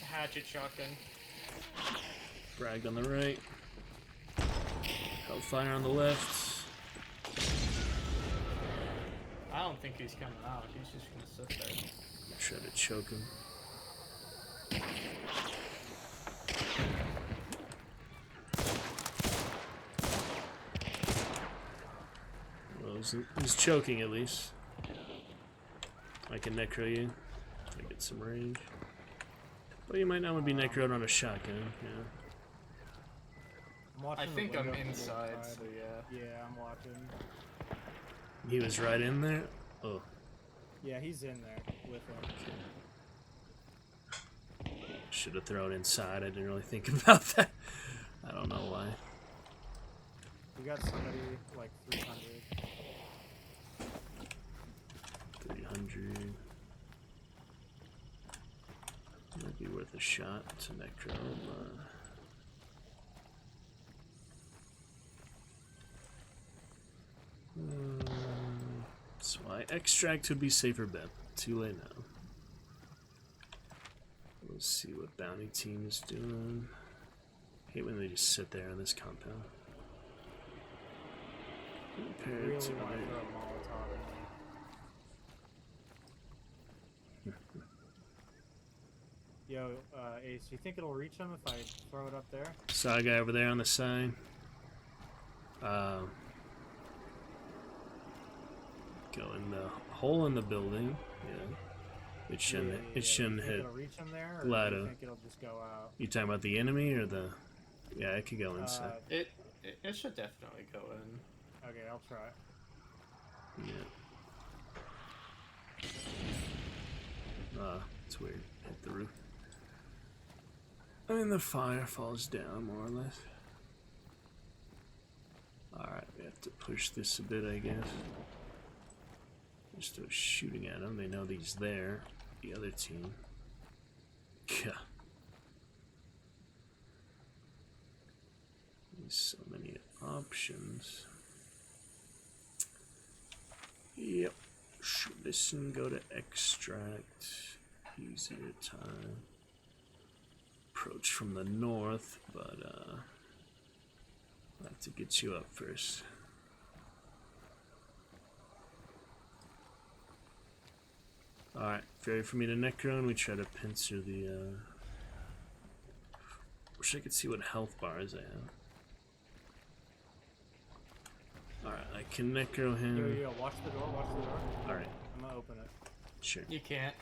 Hatchet shotgun. Bragged on the right. Hellfire on the left. I don't think he's coming out. He's just gonna sit there. Try to choke him. Well, he's choking at least. I can necro you. I get some range. But you might not want to be necroed on a shotgun. Yeah. I'm watching I the think I'm window from the inside, inside. so yeah. Yeah, I'm watching. He was right in there. Oh. Yeah, he's in there with him. Should have thrown inside. I didn't really think about that. I don't know why. We got somebody like 300. 300. Might be worth a shot to necro. So I extract would be safer bet. Too late now. Let's see what bounty team is doing. Hate when they just sit there on this compound. Compared Really to want to other- throw a Molotov in there. Yo, Ace, you think it'll reach him if I throw it up there? Saw a guy over there on the side. Go in the hole in the building. Yeah. It shouldn't. Yeah. It shouldn't You think hit. it'll reach him there, or do Ladder. you think it'll just go out? You talking about the enemy or the? Yeah, it could go inside. It should definitely go in. Okay, I'll try. Yeah. It's weird. Hit the roof. And the fire falls down more or less. Alright, we have to push this a bit, I guess. They're still shooting at them. They know he's there. The other team. Yeah. There's so many options. Yep. Should listen, go to extract. Easier time. Approach from the north, but I have to get you up first. Alright, ready for me to necro, and we try to pincer the wish I could see what health bars I have. Alright, I can necro him. Yo, watch the door, watch the door. Alright, I'm gonna open it. sure. You can't.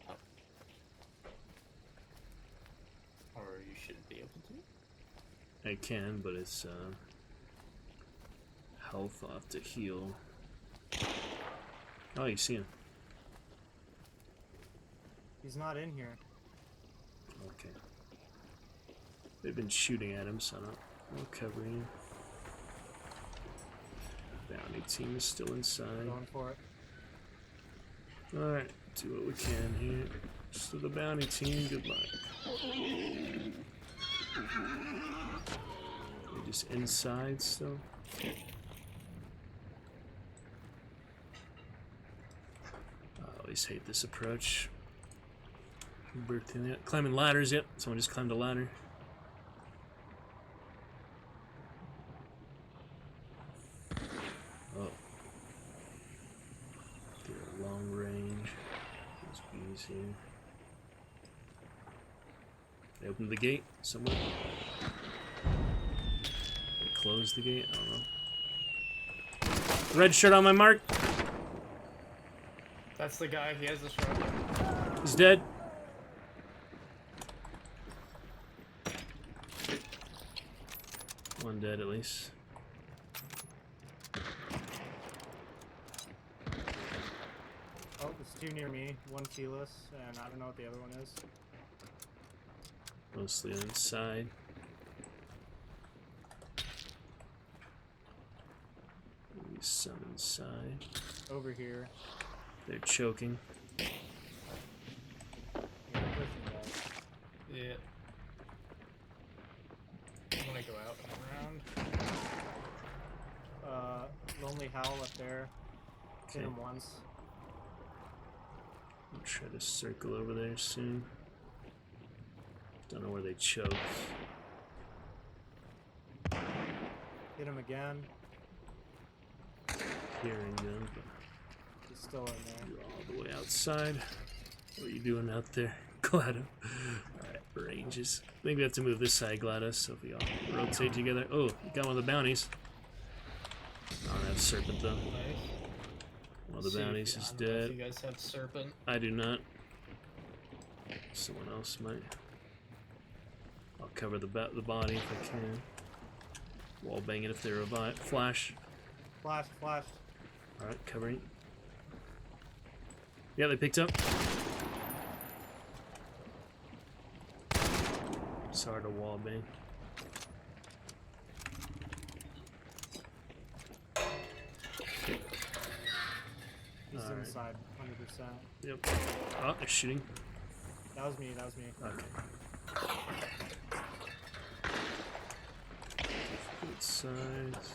Oh. Or you shouldn't be able to. I can, but it's health off to heal. Oh, you see him. He's not in here. Okay. They've been shooting at him, so I'll cover you. Bounty team is still inside. Going for it. Alright, do what we can here. So the bounty team, good luck. They're just inside still. I always hate this approach. Climbing ladders, yep. Someone just climbed a ladder. Oh. Get a long range. There's bees here. They opened the gate somewhere. They closed the gate, I don't know. Red shirt on my mark. That's the guy. He has a shotgun. He's dead. One dead at least. Oh, there's two near me. One keyless, and I don't know what the other one is. Mostly inside. Maybe some inside. Over here. They're choking. Yeah, pushing guys. Yeah. I'm gonna go out and around. Lonely Howl up there. Hit Okay. him once. I'll try to circle over there soon. Don't know where they choke. Hit him again. Hearing them, but He's still in there. you're all the way outside. What are you doing out there, GLaDOS? Alright, ranges. I think we have to move this side, GLaDOS, so if we all rotate together. Oh, you got one of the bounties. I don't have Serpent though. Nice. One of the See if- bounties I is don't know if dead. You guys have Serpent. I do not. Someone else might. I'll cover the body if I can. Wall bang it if they revive. Flash. Flash, flash. Alright, covering. Yeah, they picked up. It's hard to wall bang. He's Alright. inside, 100%. Yep. Oh, they're shooting. That was me, that was me. Okay. Good size.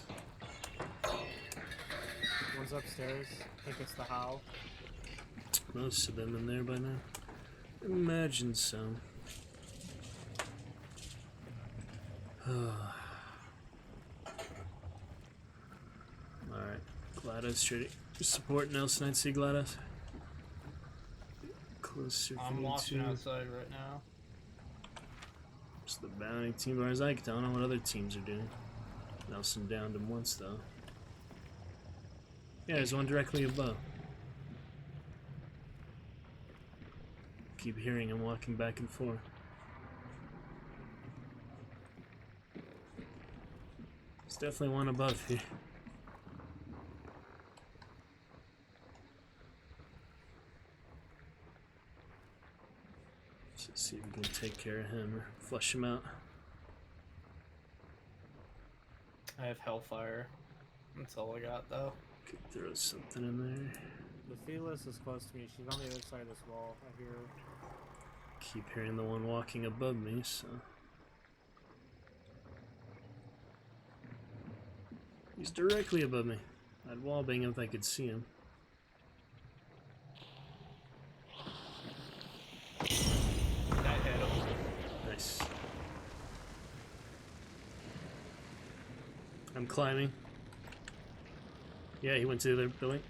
One's upstairs. I think it's the Howl. Most of them in there by now. Imagine so. Alright. GLaDOS, ready. Support Nelson, I'd see GLaDOS. Closer for I'm you watching too. outside right now. It's the bounty team, as I don't know what other teams are doing. Nelson downed him once though. Yeah, there's one directly above. Keep hearing him walking back and forth. There's definitely one above here. Let's see if we can take care of him or flush him out. I have Hellfire. That's all I got though. Could throw something in there. The Felis is close to me. She's on the other side of this wall. I hear her. Keep hearing the one walking above me, so. He's directly above me. I'd wallbang him if I could see him. That hit him. Nice. I'm climbing. Yeah, he went to the other building.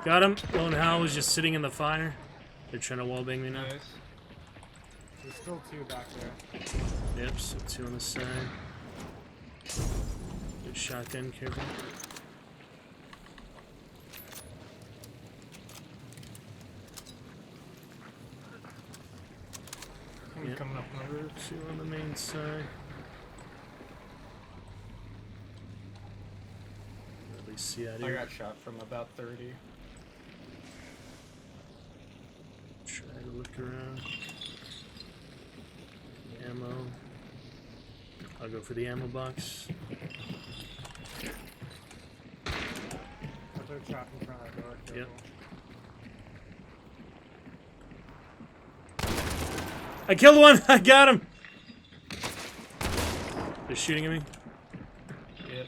Got him. Lone Howl was just sitting in the fire. They're trying to wallbang me now. Nice. There's still two back there. Yep, so two on the side. Good shotgun, careful. I'm Yep. coming up on the roof. Two on the main side. At least see out I here. got shot from about 30. Try to look around. Ammo. I'll go for the ammo box. They're trapped in front of the door. Yep. Careful. I killed one! I got him! They're shooting at me. Yep.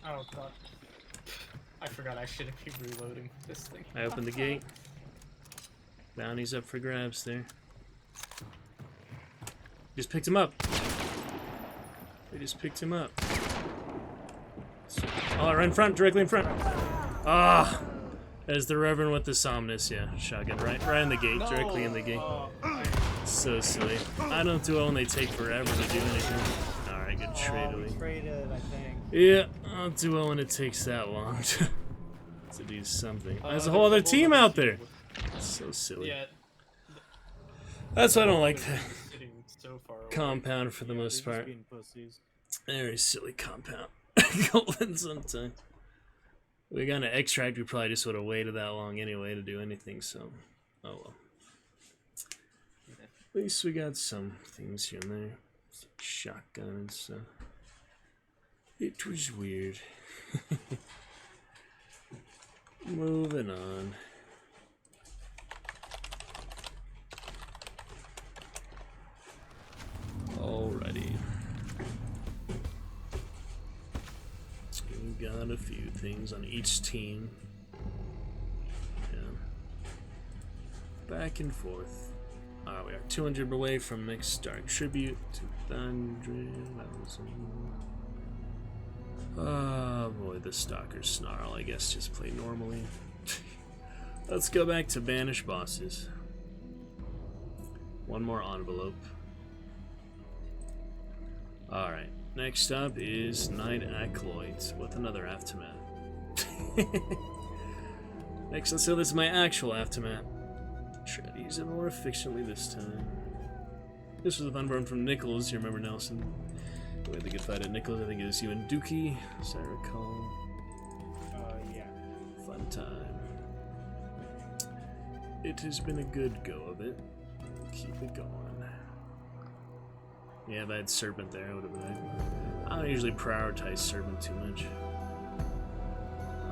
Oh fuck. I forgot I shouldn't be reloading this thing. I opened the gate. Bounty's up for grabs there. Just picked him up. They just picked him up. Oh, right in front, directly in front. Ah! There's the Reverend with the Somnus, yeah. Shotgun, right in the gate, directly in the gate. Oh, So silly. I don't do it when they take forever to do anything. Alright, good trade we away. traded, I think. Yeah, I'll do well when it takes that long to do something. There's a There's whole other whole team other out team there. with- It's so silly. Yeah. That's why I don't whole like other the team is sitting so far away. compound for the Yeah, most they're just part. being pussies. Very silly compound. Golden sometimes. We got an extract, we probably just would have waited that long anyway to do anything, so oh well. At least we got some things here and there. Some shotgun and stuff. It was weird. Moving on. Alrighty. We got a few things on each team. Yeah. Back and forth. We are 200 away from next Dark Tribute. 200. Oh boy, the Stalker Snarl. I guess just play normally. Let's go back to Banish Bosses. One more envelope. Alright, next up is Night Acolyte with another Aftermath. Next, let's see, this is my actual Aftermath. Try to use it more efficiently this time. This was a fun run from Nichols, you remember Nelson? We had the good fight at Nichols, I think it was you and Dookie, as I recall. Yeah. Fun time. It has been a good go of it. Keep it going. Yeah, if I had Serpent there, I would have been. I don't usually prioritize Serpent too much.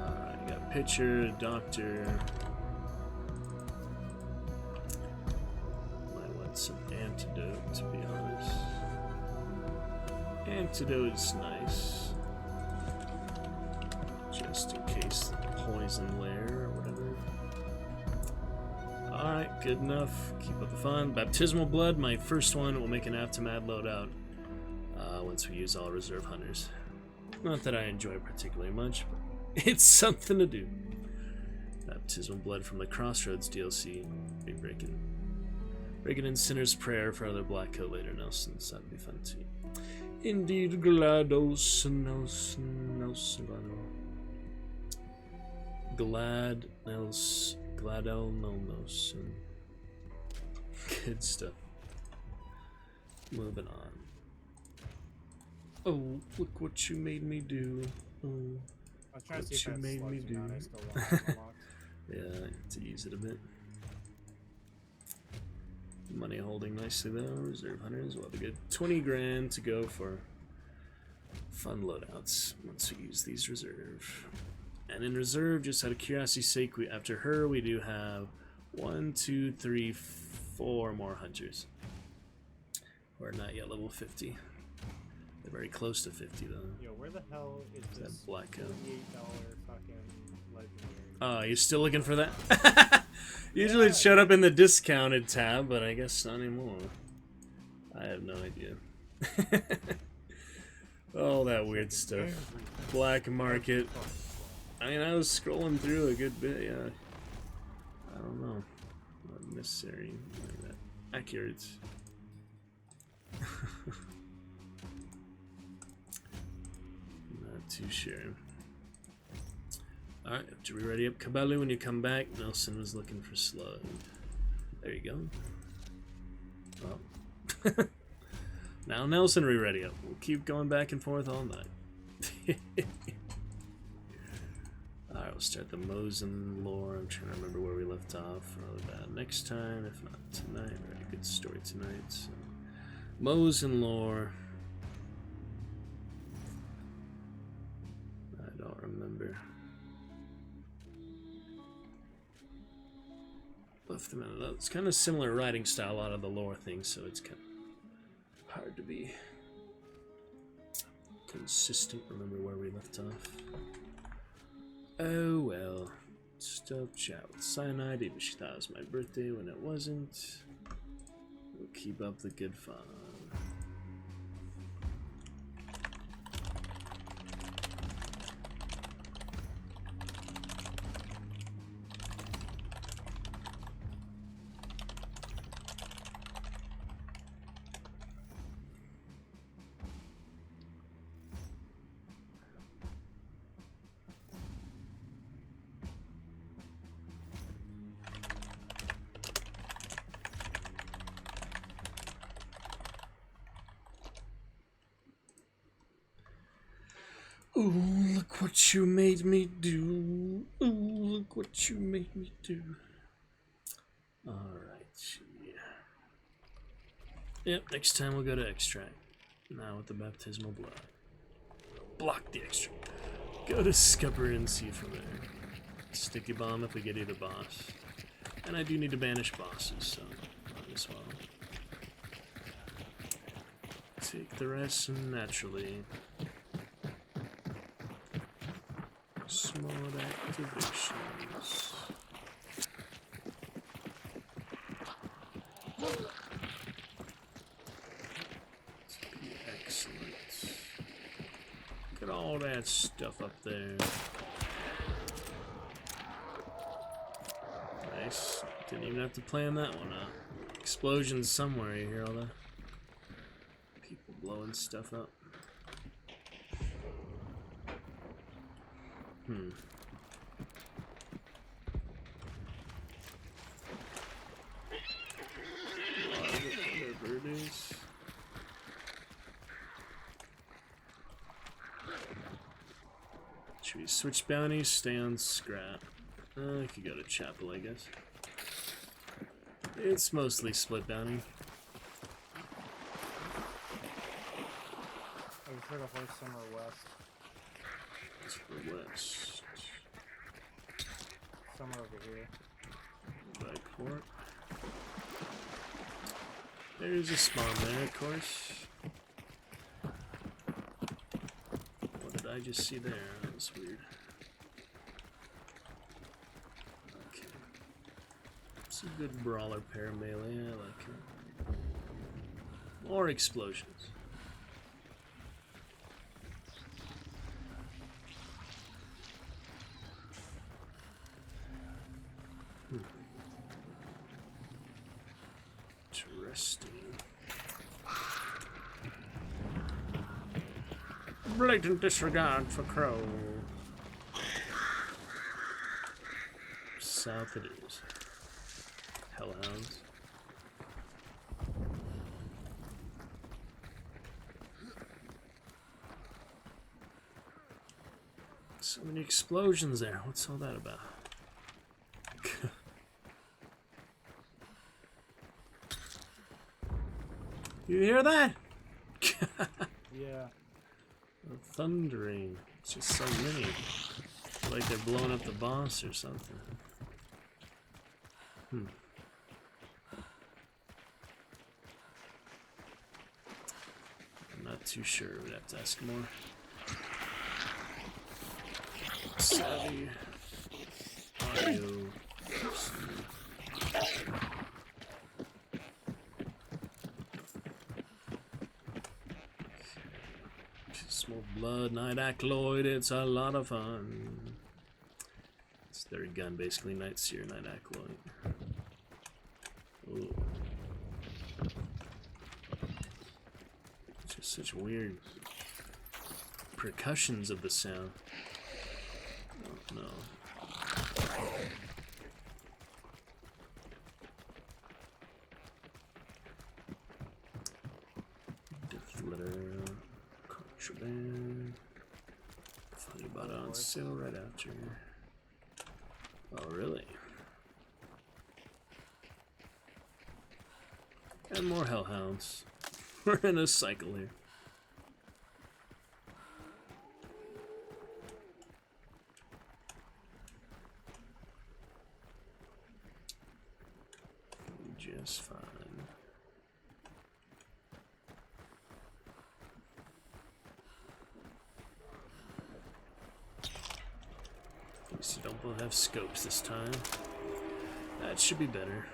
Alright, you got Pitcher, Doctor. Might want some Antidote, to be honest. Antidote's nice. Just in case Poison Lair or whatever. Alright, good enough. Keep up the fun. Baptismal Blood, my first one, will make an Aftermath loadout once we use all Reserve Hunters. Not that I enjoy it particularly much, but it's something to do. Baptismal Blood from the Crossroads DLC. Be breaking in Sinner's Prayer for other Black Coat later, Nelson, so that'd be fun too. Indeed, GLaDOS, Nelson. Gladel Nelson. Good stuff. Moving on. Oh, look what you made me do. Oh, I was trying to what see if you that made me slugs do. or not. I still want it unlocked. Yeah, I have to use it a bit. Money holding nicely though. Reserve Hunters will have a good 20 grand to go for fun loadouts once we use these reserve. And in reserve, just out of curiosity's sake, after her we do have 1, 2, 3, 4 more hunters. We're not yet level 50. They're very close to 50 though. Yo, where the hell is That this black coat. $48 fucking legendary? Oh, you're still looking for that? Usually it showed up in the discounted tab, but I guess not anymore. I have no idea. All that weird stuff. Black market. I mean, I was scrolling through a good bit, yeah. I don't know. Not necessary. Like that. Accurate. Not too sure. Alright, to be ready up Kabalu when you come back. Nelson was looking for Slug. There you go. Oh. Now Nelson re-ready up. We'll keep going back and forth all night. Alright, we'll start the Mosin lore. I'm trying to remember where we left off. Really bad next time, if not tonight. We had a good story tonight. So. Mosin lore. I don't remember. Left them in. It's kind of similar writing style out of the lore thing, so it's kind of hard to be consistent. Remember where we left off. Oh well. Stop chat with Cyanide, even she thought it was my birthday when it wasn't. We'll keep up the good fun. Ooh, look what you made me do. Ooh, look what you made me do. Alright. Yep, next time we'll go to extract. Now with the baptismal blood. Block the extract. Go to Scupper and see from there. Sticky bomb if we get either boss. And I do need to banish bosses, so might as well. Take the rest naturally. Small activations. Excellent. Look at all that stuff up there. Nice. Didn't even have to plan that one out. Explosions somewhere, you hear all that? People blowing stuff up. Whatever it is. Should we switch bounties? Stay on scrap. I could go to chapel, I guess. It's mostly split bounty. I was heard a horse somewhere west. It's for west. Somewhere over here. Backport. There's a spawn there, of course. What did I just see there? That was weird. Okay. It's a good brawler pair melee, I like it. More explosions. Interesting. Blatant disregard for Crow. South it is. Hellhounds. So many explosions there. What's all that about? You hear that? Yeah. The thundering. It's just so many. Like they're blowing up the boss or something. I'm not too sure. We'd have to ask more. Savvy. Audio. Small blood, night acolyte, it's a lot of fun. It's third gun, basically, night seer, night acolyte. Ooh. Just such weird percussions of the sound. Oh no. Funny bought it on sale right after. Oh, really? And more hellhounds. We're in a cycle here. Just fine. At least you don't both have scopes this time. That should be better.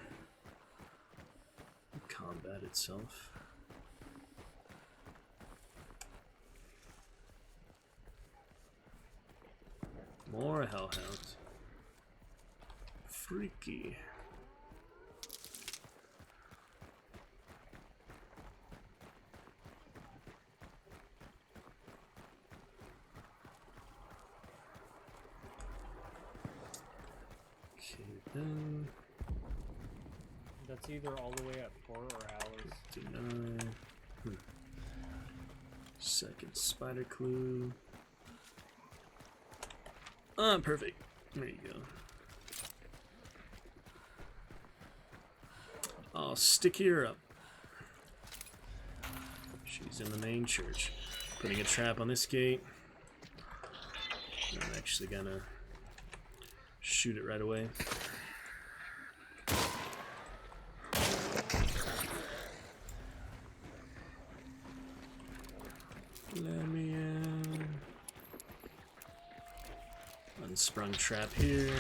Combat itself. More hellhounds. Freaky. Okay, That's either all the way at Port or Alice. 59. Second spider clue. Ah, perfect. There you go. I'll stick her up. She's in the main church. Putting a trap on this gate. I'm actually gonna shoot it right away. Let me in. Unsprung trap here.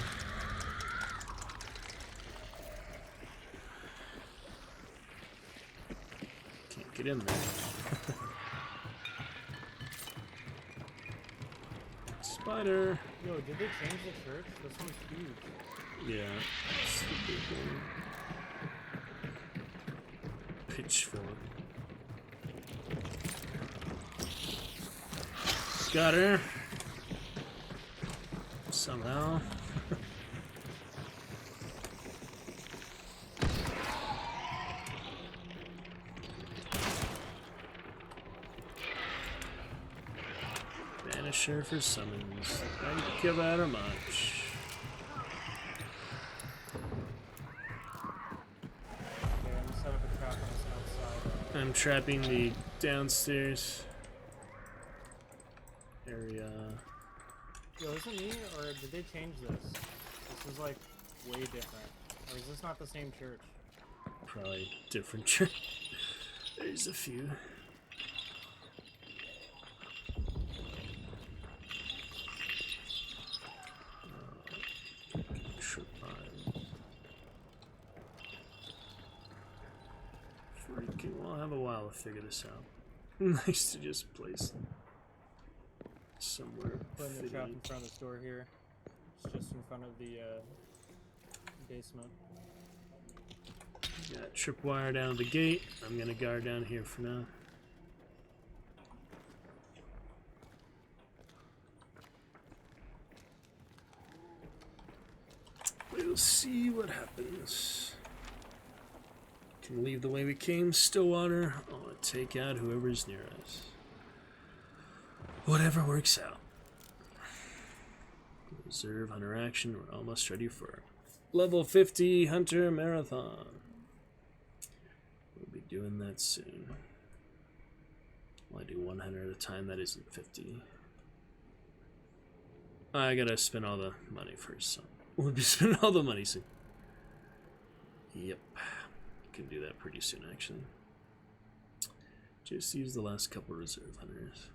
Can't get in there. Spider. Yo, did they change the church? This one's huge. Yeah. It's the big one. Pitchfork. Got her. Somehow. Banisher for summons. Thank you very much. Okay, I'm set up a trap on this outside. I'm trapping the downstairs area. Yo, is it me, or did they change this? This is like way different. Or is this not the same church? Probably different church. There's a few. Trip line. Freaking, well, I'll have a while to figure this out. Nice to just place somewhere. Putting the trap in fitting. front of the store here. It's just in front of the basement. Got tripwire down the gate. I'm gonna guard down here for now. We'll see what happens. Can leave the way we came, Stillwater. I want to take out whoever's near us. Whatever works out. Reserve hunter action. We're almost ready for level 50 hunter marathon. We'll be doing that soon. Well, I do 100 at a time. That isn't 50. I gotta spend all the money first. So we'll be spending all the money soon. Yep. Can do that pretty soon, actually. Just use the last couple reserve hunters.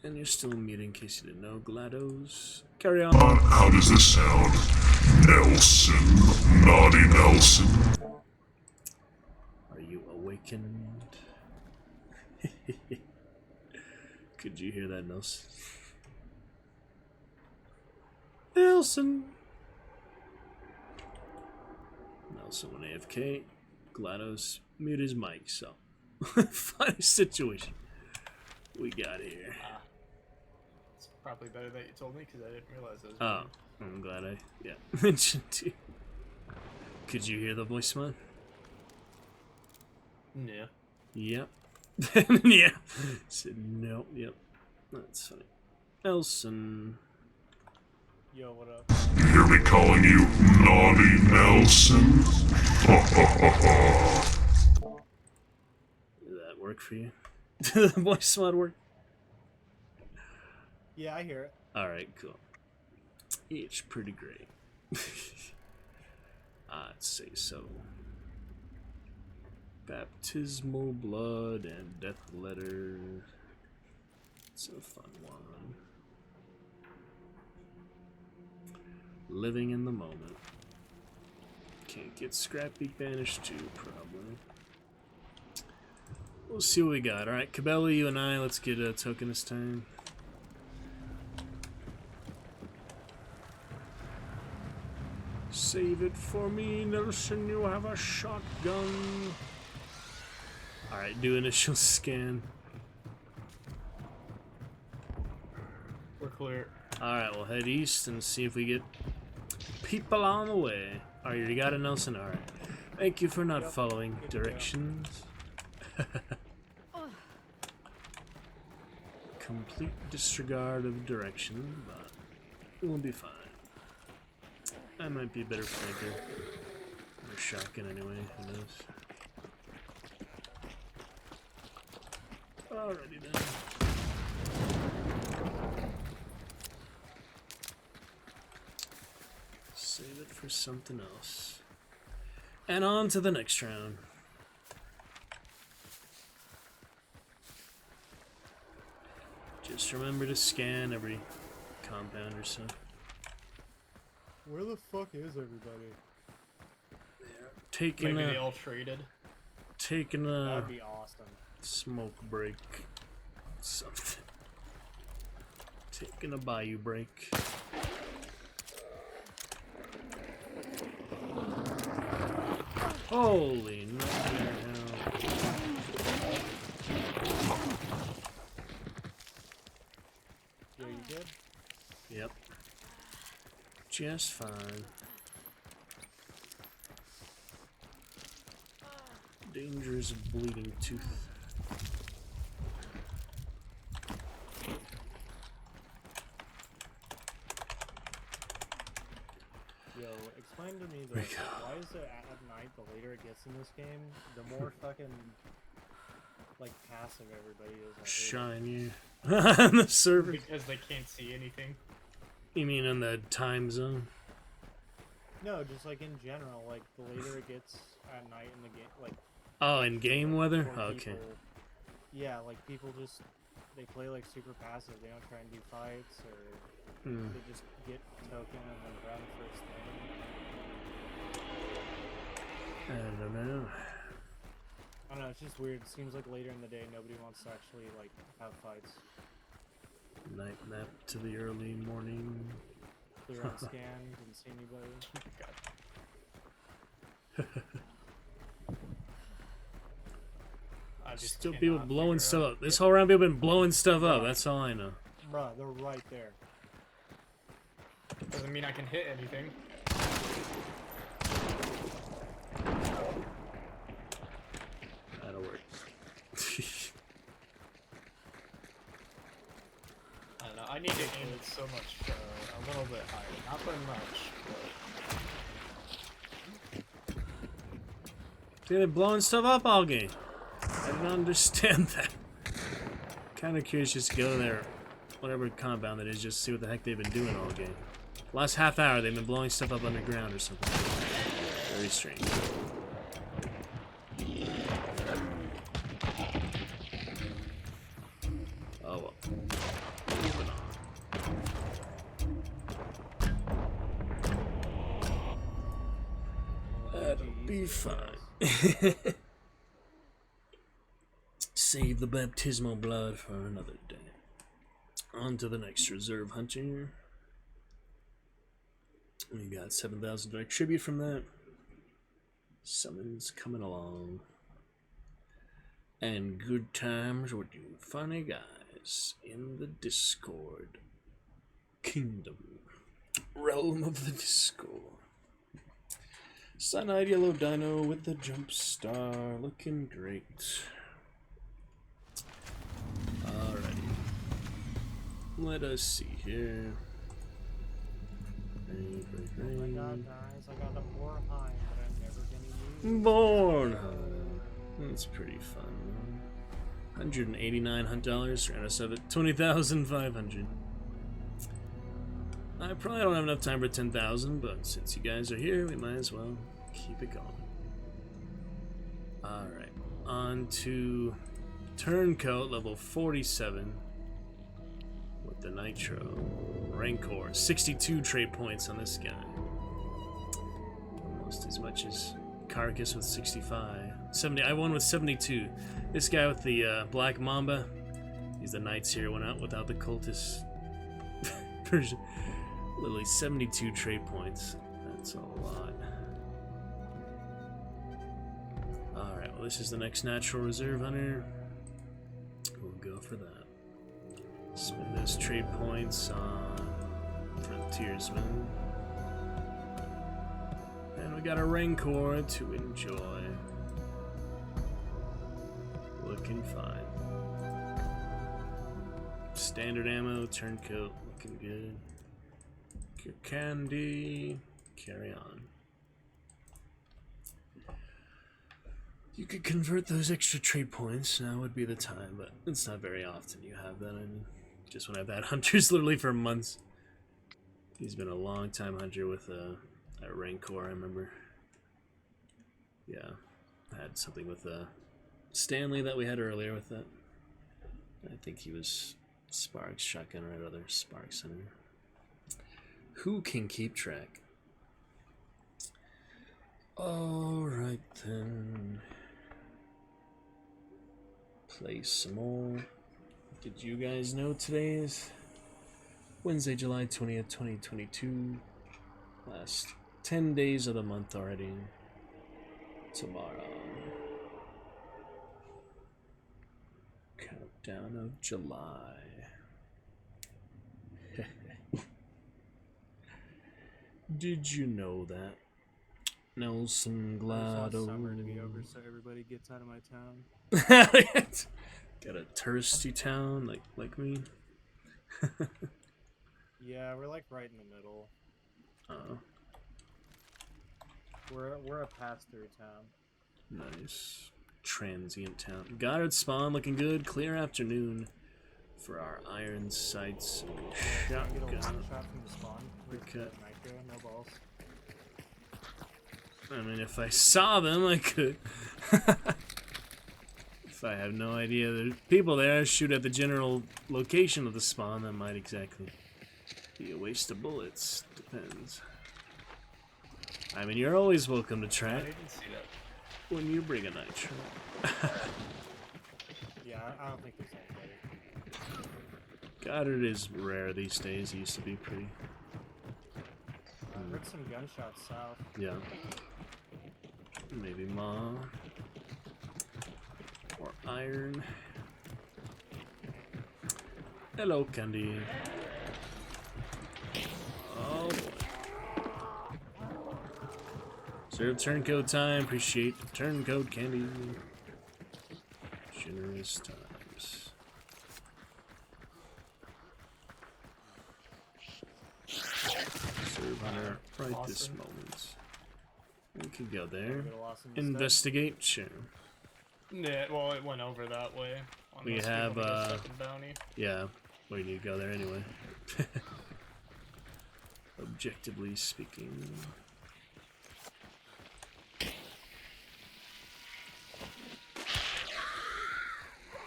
And you're still muted in case you didn't know. GLaDOS. Carry on. How does this sound? Nelson. Naughty Nelson. Are you awakened? Could you hear that, Nelson? Nelson! Nelson went AFK. GLaDOS mute his mic, so. Funny situation we got here. It's probably better that you told me because I didn't realize I was. Oh, I'm glad I mentioned to you. Could you hear the voice mod? Yeah. Yep. Yeah. Said no. Yep. That's funny. Nelson. Yo, what up? You hear me calling you Naughty Nelson? Did that work for you? Did the voice mod work? Yeah, I hear it. Alright, cool. It's pretty great. I'd say so. Baptismal blood and death letter. It's a fun one. Living in the moment. Can't get Scrappy banished too, probably. We'll see what we got. Alright, Cabela, you and I, let's get a token this time. Save it for me, Nelson, you have a shotgun. Alright, do initial scan. We're clear. Alright, we'll head east and see if we get people on the way. Alright, you got it, Nelson? Alright. Thank you for not following directions. Complete disregard of direction, but We'll be fine. I might be a better flanker. Or shotgun anyway, who knows. Alrighty then. Save it for something else. And on to the next round. Just remember to scan every compound or so. Where the fuck is everybody? Taking Maybe they a all traded. taking a That'd be awesome. smoke break. Something. Taking a bayou break. Holy nightmare hell. Yeah, you good? Yep. Just fine. Dangers of bleeding tooth. Yo, explain to me We this. go. Why is it at night, the later it gets in this game, the more fucking, like, passive everybody is? I hate it. Shiny. On the server. Because they can't see anything. You mean on the time zone? No, just like in general, like the later it gets at night in the game, like Oh, in game weather? more Okay. people- yeah, like people just they play like super passive. They don't try and do fights, or Hmm. they just get token and then run first thing. I don't know. I don't know. It's just weird. It seems like later in the day nobody wants to actually like have fights. Night nap to the early morning. Clear on scan, didn't see anybody. I just Still people cannot blowing figure stuff out- up. This whole round people been blowing stuff up. That's all I know. Bruh, they're right there. Doesn't mean I can hit anything. That'll work. I don't know. I need to aim it so much, a little bit higher. Not by much, but Dude, they're blowing stuff up all game. I don't understand that. Kind of curious just to go there, whatever compound that is, just to see what the heck they've been doing all game. Last half hour, they've been blowing stuff up underground or something. Very strange. Oh well. Moving on. That'll be fine. Save the baptismal blood for another day. On to the next reserve hunter. We got 7,000 direct tribute from that. Summons coming along. And good times with you funny guys in the Discord kingdom. Realm of the Discord. Cyanide Yellow Dino with the jump star, looking great. Alrighty. Let us see here. Oh my god, guys, I got a Bornheim, but I'm never gonna use. Bornheim. That's pretty fun. $189 hunt dollars, round us up at 20,500. I probably don't have enough time for 10,000, but since you guys are here, we might as well keep it going. Alright, on to Turncoat, level 47, with the Nitro. Rancor, 62 trade points on this guy. Almost as much as Carcass with 65. 70, I won with 72. This guy with the Black Mamba, he's the Knights here, went out without the Cultist version. Literally 72 trade points. That's a lot. Alright, well this is the next natural reserve hunter. We'll go for that. Spend those trade points on Frontiersman. And we got a Rancor to enjoy. Looking fine. Standard ammo, turncoat, looking good. Candy. Carry on. You could convert those extra trade points. Now would be the time, but it's not very often you have that. I mean, just when I've had hunters literally for months. He's been a long time hunter with a Rancor, I remember. Yeah, I had something with Stanley that we had earlier with that. I think he was Sparks, Shotgun, or other Sparks Center. Who can keep track? Alright then. Play some more. Did you guys know today is Wednesday, July 20th, 2022? Last 10 days of the month already. Tomorrow. Countdown of July. Did you know that? Nelson Glado. Summer to be over, so everybody gets out of my town. Got a touristy town like me. Yeah, we're like right in the middle. Oh, We're a pass-through town. nice. Transient town. Goddard spawn looking good. Clear afternoon for our iron sights. Get a one Shotgun. shot from the spawn. With Okay. nitro, no balls. I mean, if I saw them, I could. If I have no idea there's people there, shoot at the general location of the spawn, that might exactly be a waste of bullets. Depends. I mean, you're always welcome to try I it didn't see that. when you bring a nitro. Yeah, I don't think there's anybody. Goddard is rare these days. He used to be pretty. I heard some gunshots south. Yeah. Maybe Ma. Or Iron. Hello, Candy. Oh boy. Serve turncoat time. Appreciate the turncoat, Candy. Generous times. Serve Hunter right this Awesome. moment. We could go there. Get a loss in the Investigate, sure. Yeah, well, it went over that way. We unless have, wanna go second bounty. Yeah, we need to go there anyway. Objectively speaking.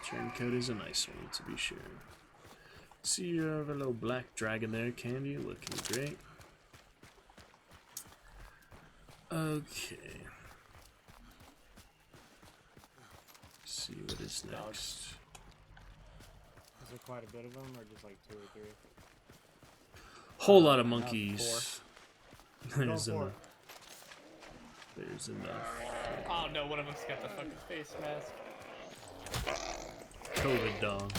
Turncoat is a nice one, to be sure. See, you have a little black dragon there, Candy, looking great. Okay. See what is next. Is there quite a bit of them, or just like 2 or 3? Whole lot of monkeys. There's Go for enough. There's enough. Oh no, one of them's got the fucking face mask. COVID dog.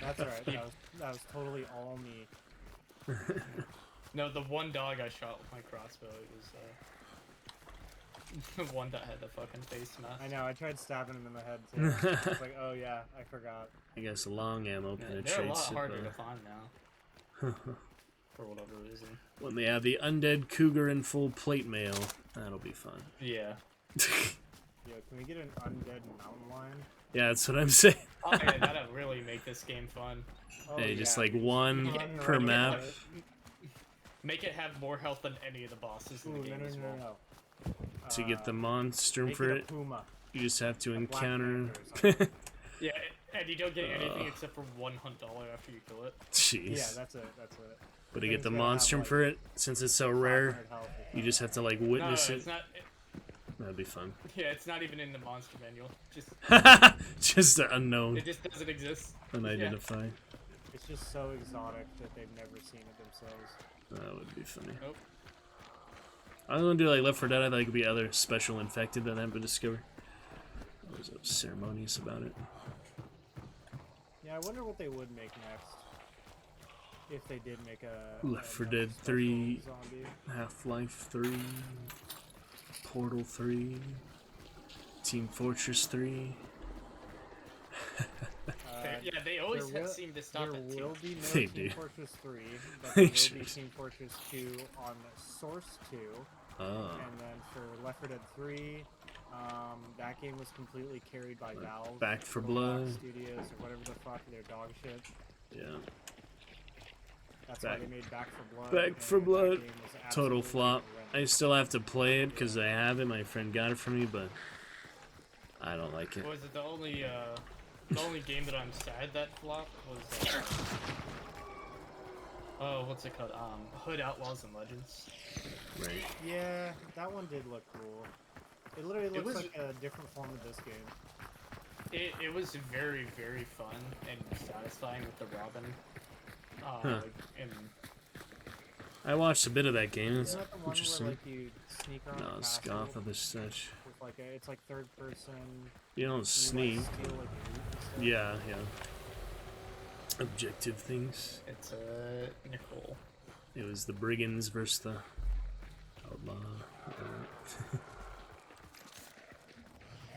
That's alright. That was totally all me. No, the one dog I shot with my crossbow, it was the one that had the fucking face mask. I know, I tried stabbing him in the head too. It's like, oh yeah, I forgot. I guess long ammo Yeah, penetrates they're a lot it, harder but- to find now. For whatever reason. When they have the undead cougar in full plate mail, that'll be fun. Yeah. Yo, can we get an undead mountain lion? Yeah, that's what I'm saying. Oh yeah, that'll really make this game fun. Oh, Hey, just yeah. like one Run per right map. away. Make it have more health than any of the bosses in Ooh, the no, game no, as no, well. no. To get the monster Make for it a it, puma. you just have to Black encounter. Panther or something. Yeah, and you don't get anything except for one hunt dollar after you kill it. Jeez. Yeah, that's it. That's it. But to get thing's the gotta have, monster like, for it, since it's so rare, 500 health or you just have to like No, witness it's it. not. That'd be fun. Yeah, it's not even in the monster manual. Just Just the unknown, it just doesn't exist. unidentified. It's just so exotic that they've never seen it themselves. That would be funny. Nope. I was gonna do like Left 4 Dead. I thought it could be other special infected that haven't been discovered. I was ceremonious about it. Yeah, I wonder what they would make next. If they did make a Left 4 another Dead special 3. zombie. Half-Life 3, Portal 3, Team Fortress 3. Yeah, they always there will, seem to stop there at 2. will be no They Team do. Fortress 3, but there will be Jeez. Team Fortress 2 on Source 2. Oh. And then for Left 4 Dead 3, that game was completely carried by Valve. Back 4 Roblox Blood. Studios or whatever the fuck, their dog shit. Yeah. That's Back- why they made Back 4 Blood. Back 4 and Blood. that game was Total absolutely flop. I horrendous. still have to play it because I have it. My friend got it for me, but I don't like it. Was it the only game that I'm sad that flopped was oh, what's it called? Hood Outlaws and Legends. Right. Yeah, that one did look cool. It literally looks was- like a different form of this game. It was very, very fun and satisfying with the Robin. Huh. And I watched a bit of that game. It's Isn't that the one where interesting. like you sneak around No, a castle scoff of the such. with like it's like third person. You don't You, like, sneak. steal, like, loot and stuff? Yeah, yeah. Objective things. it's Nicole. It was the brigands versus the outlaw.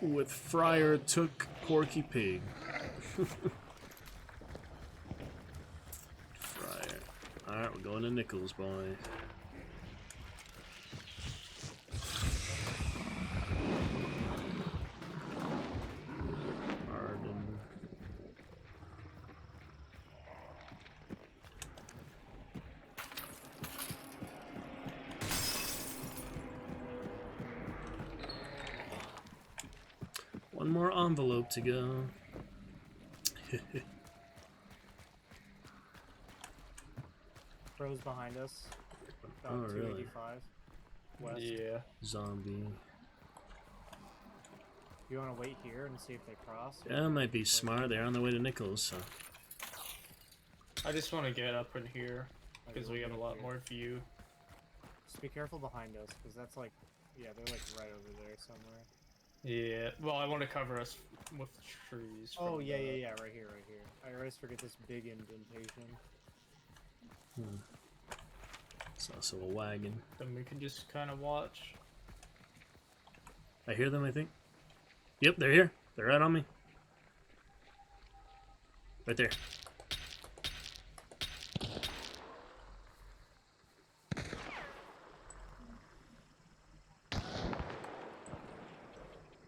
With Friar took Porky Pig. Friar. Alright, we're going to Nichols, boy. Arden. One more envelope to go. Pros behind us. About Oh, really? 285 west. Yeah. Zombie. You want to wait here and see if they cross? Yeah, might be smart. They're on their way to Nichols, so. I just want to get up in here because we have a lot more view. Just be careful behind us, because that's like, yeah, they're like right over there somewhere. Yeah. Well, I want to cover us with trees. Oh, from yeah, the- yeah, yeah, right here, right here. I always forget this big indentation. It's also a wagon. Then we can just kind of watch. I hear them, I think. Yep, they're here. They're right on me. Right there.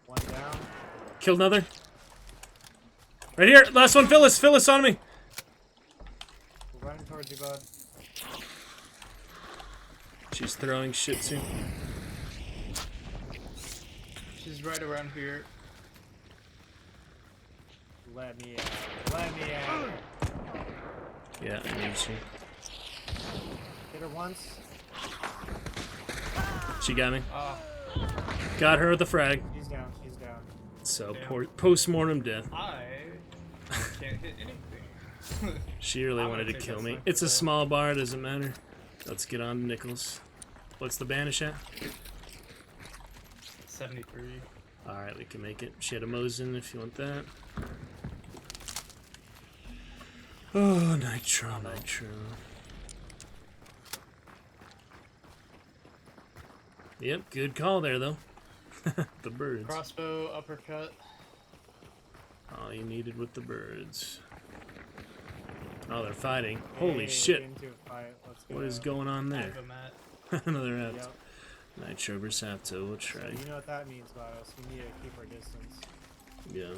One down. Killed another. Right here. Last one, Phyllis. Phyllis on me. We're running towards you, bud. She's throwing shit too. She's right around here. Let me out. Let me out. Yeah, I need you. Hit her once. She got me. Ah, Got her with the frag. She's down. She's down. So, Damn. post-mortem death. I can't hit anything. She really I'm wanted to gonna take kill that me. sniper It's a though. small bar, doesn't matter. Let's get on to Nichols. What's the banish at? 73. Alright, we can make it. She had a Mosin if you want that. Oh, nitro, nitro. Yep, good call there, though. The birds. Crossbow, uppercut. All you needed with the birds. Oh, they're fighting. Holy Hey, shit. into a fight. Let's go. What is going on I there? have a mat. Another apt. Yep. Nitro versus Apto, we'll try. You know what that means about us. We need to keep our distance. Yeah.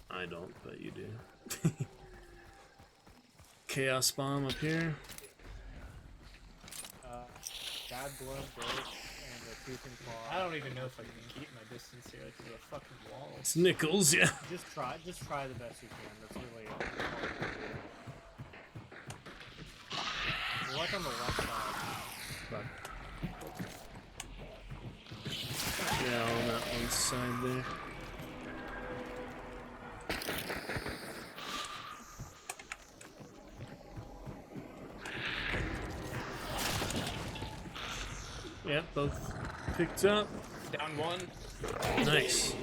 I don't, but you do. Chaos bomb up here. Bad blood, break, and the tooth and claw. I don't even know if I can keep my distance here because of the fucking walls. It's Nichols, yeah. Just try the best you can. That's really all you can do. We're like on the left side. Yeah, on that one side there. Yep, both picked up. Down one. Nice.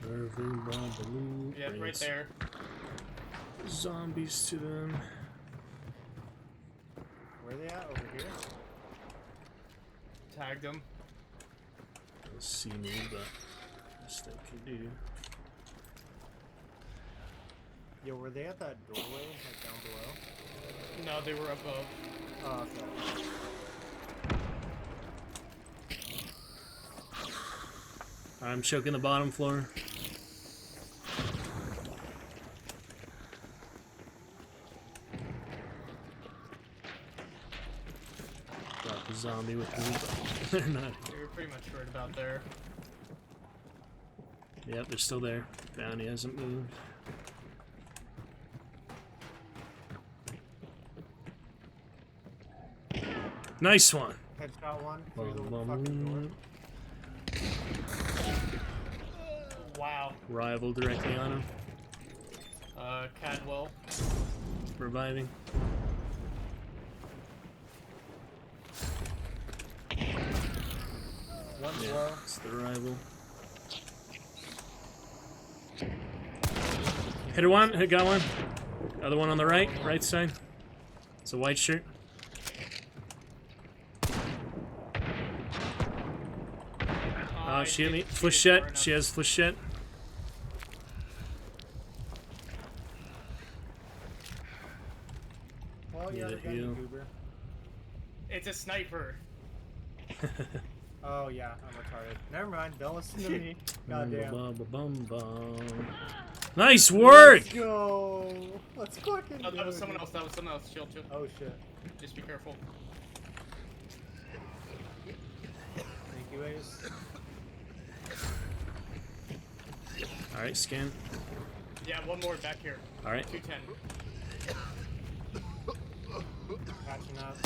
Irving Bombaloo Yeah, right brings there. Zombies to them. Where are they at? Over here? Tagged him. They'll see me, but best I can do. Yo, were they at that doorway, like down below? No, they were above. Oh, okay. I'm choking the bottom floor. Got the zombie with me. They're not. They were pretty much right about there. Yep, they're still there. Bounty hasn't moved. Nice one. Headshot one through Bum, the bum, fucking door. Wow. Rival directly on him. Cadwell. Reviving. One Yeah, blow. it's the rival. Hit one. Hit got one. Other one on the right side. It's a white shirt. Oh, she hit me. Flechette. She has flechette. Well, yeah, Need a they got you, heal. Goober. It's a sniper. Oh yeah, I'm retarded. Never mind, don't listen to me. Goddamn. Nice work! Let's go. Let's fucking Oh, go. that was someone dude. else. That was someone else. Chill, chill. Oh shit. Just be careful. Thank you, Ace. Alright, scan. Yeah, one more back here. Alright. 210. Catching up.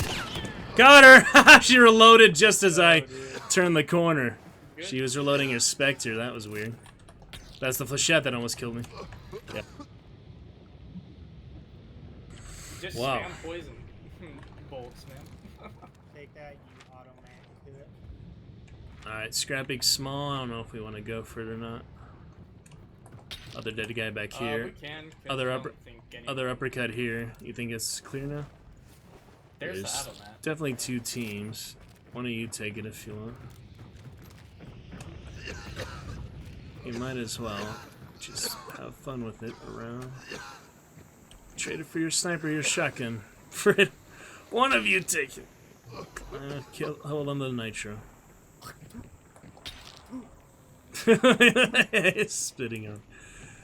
Got her! She reloaded just as I dude. turned the corner. Good. She was reloading her Spectre. That was weird. That's the flechette that almost killed me. Yeah. Just Wow. spam poison bolts, man. Take that, you automatic. Alright, scrapping small. I don't know if we want to go for it or not. Other dead guy back here. We can. 'cause Other I don't upper- think any- Other uppercut here. You think it's clear now? There's the Avamat. definitely two teams. One of you take it if you want. You might as well just have fun with it around. Trade it for your sniper, your shotgun. For it, one of you take it. Hold on to the nitro. Spitting out.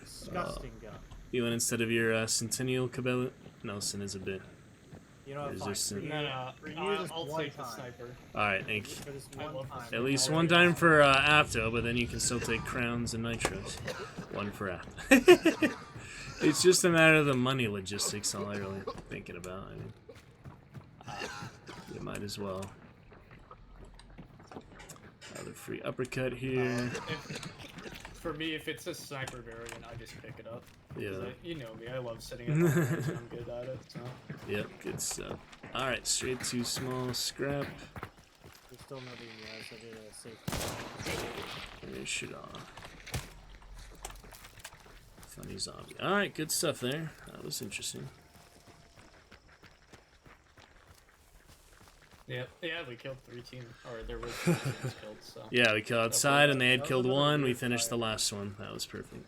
Disgusting gun. You went instead of your Centennial Cabela? Nelson is a bit. You know what? Fine. resistant. No, Renew this I'll one take the time. sniper. Alright, thank you. For this I one love time. this. At least I'll one take time it. for Apto, but then you can still take crowns and nitros. One for Apto. It's just a matter of the money logistics, all I really thinking about. I mean, you might as well. Another free uppercut here. For me, if it's a sniper variant, I just pick it up. 'Cause Yeah. you know me, I love setting it up. I'm good at it. So. Yep, good stuff. Alright, straight to small scrap. There's still nobody in the eyes. I did a safety. Finish it off. Funny zombie. Alright, good stuff there. That was interesting. Yeah, we killed 3 teams, or there was 3 teams killed. So. Yeah, we killed outside and they had That was killed another one. We weird finished the fight. last one. That was perfect.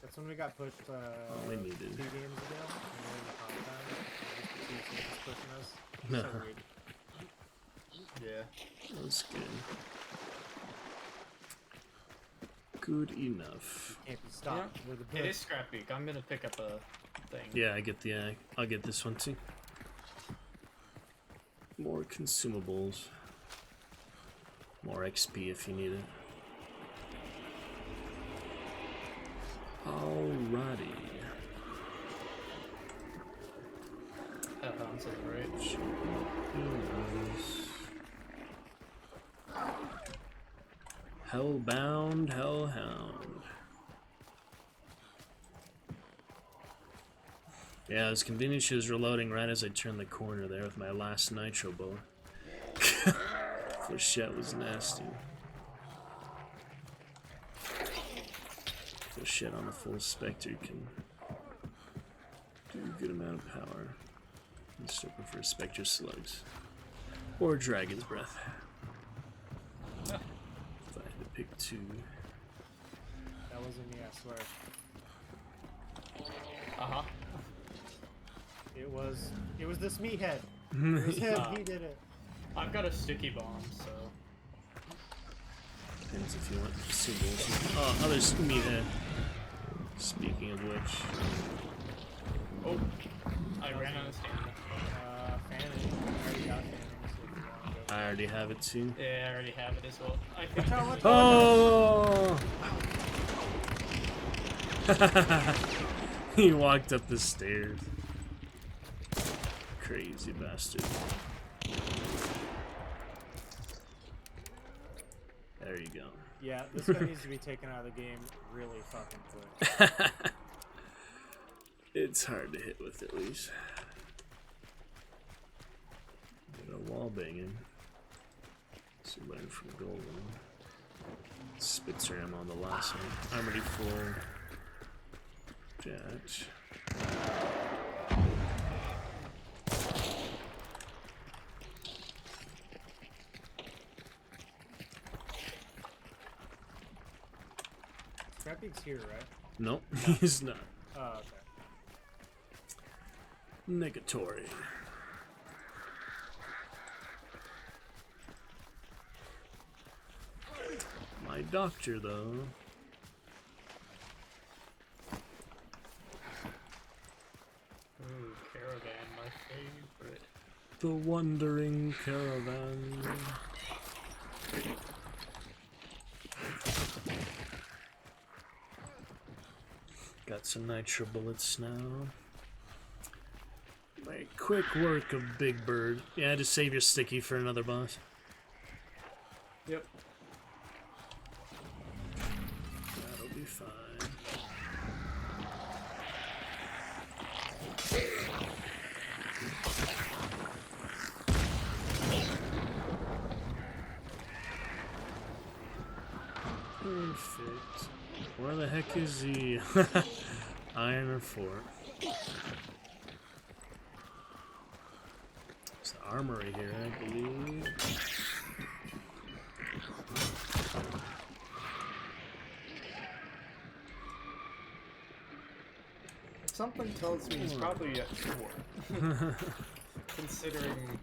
That's when we got pushed we needed. 2 games ago. And we were in the comp time. And just the 2 teams pushing us. No. So weird. Yeah. That was good. Good enough. Can't be stopped. Yeah, We're the it best. is scrap week. I'm gonna pick up a thing. Yeah, I get the. I'll get this one too. More consumables. More XP if you need it. Alrighty. That sounds right. Hellbound Hellhound. Yeah, it was convenient she was reloading right as I turned the corner there with my last nitro bullet. Flechette was nasty. Flechette on the full Spectre can do a good amount of power. I still prefer Spectre slugs. Or Dragon's Breath. If I had to pick 2. That wasn't me, I swear. Uh-huh. It was this meathead. It was him. He did it. I've got a sticky bomb, so... Depends if you want symbols. Oh, others meathead. Speaking of which. Oh, I ran out of stamina. Fanning. I already got Fanning, so if you want to go. I already have it too. Yeah, I already have it as well. I think Oh! He walked up the stairs. Crazy bastard. There you go. Yeah, this guy needs to be taken out of the game really fucking quick. It's hard to hit with at least. Get a wall banging. So learn from Golden. Spitzer ammo on the last one. Armory full. Judge. Scrappy's here, right? Nope, he's not. Oh, okay. Negatory. My doctor, though. Ooh, Caravan, my favorite. The Wandering Caravan. Got some nitro bullets now. Make quick work of Big Bird. Yeah, just save your sticky for another boss. Yep. That'll be fine. Perfect. Where the heck is the Iron Fort? It's the armory here, I believe. Something tells me he's probably at 4. Considering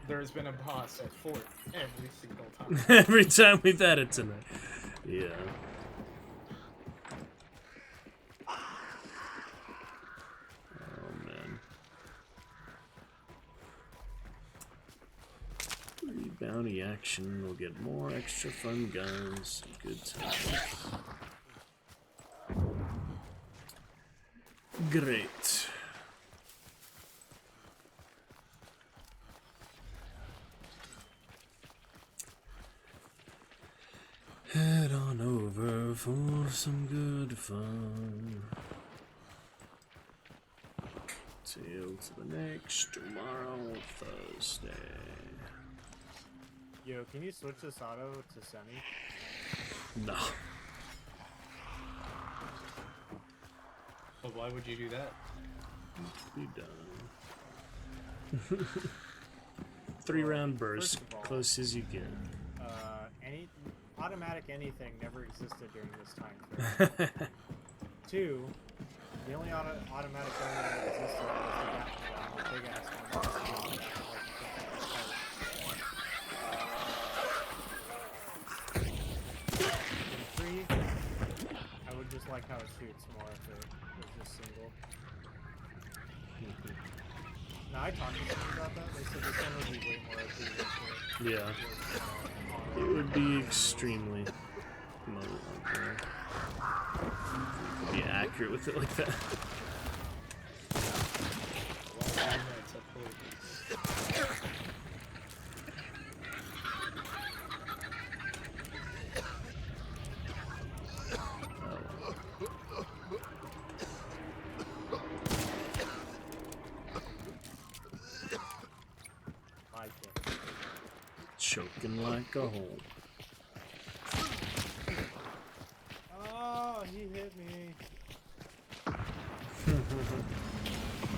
there's been a boss at 4 every single time. Every time we've had it tonight. Yeah. Oh man. Free bounty action. We'll get more extra fun guns. Good times. Great. Head on over for some good fun. Till to the next tomorrow, Thursday. Yo, can you switch this auto to semi? No. But why would you do that? Be done. 3-round burst, first of all, close as you get. Any automatic anything never existed during this time frame. 2, the only automatic gun that existed was the big ass one. And 3, I would just like how it shoots more if it was just single. Now I talked to someone about that. They said this one would be way more OP. Yeah. It would be extremely be accurate with it like that. Choking like a hole. Oh, he hit me.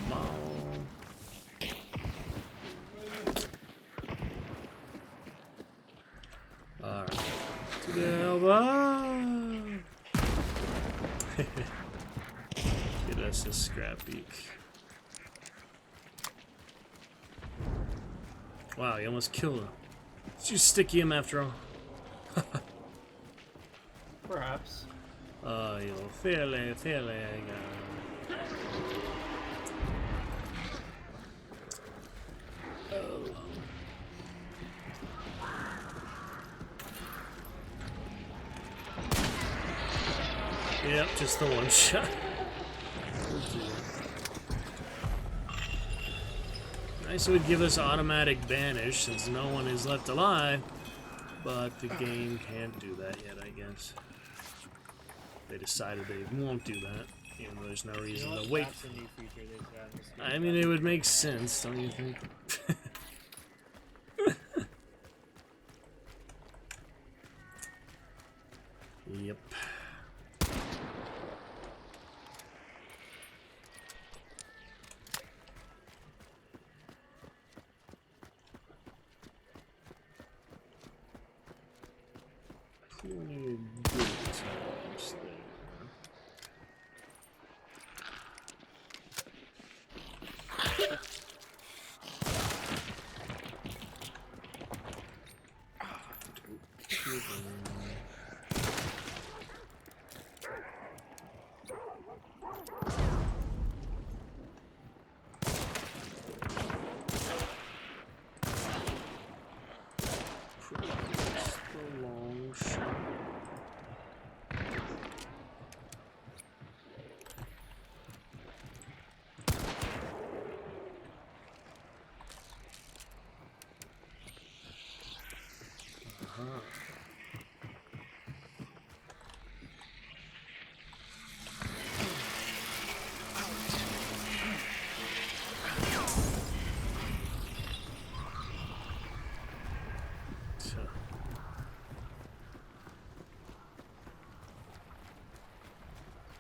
Mom. Alright. To the elbow. Get us this speak. Wow, you almost killed him. Did you sticky him after all? Perhaps. Oh, you fairly. Oh. Yep, just the one shot. Nice, it would give us automatic banish since no one is left alive, but the game can't do that yet, I guess. They decided they won't do that, even though there's no reason to wait. That's a new feature they've got in this game. I mean, it would make sense, don't you think? Yep. Plenty of good times there.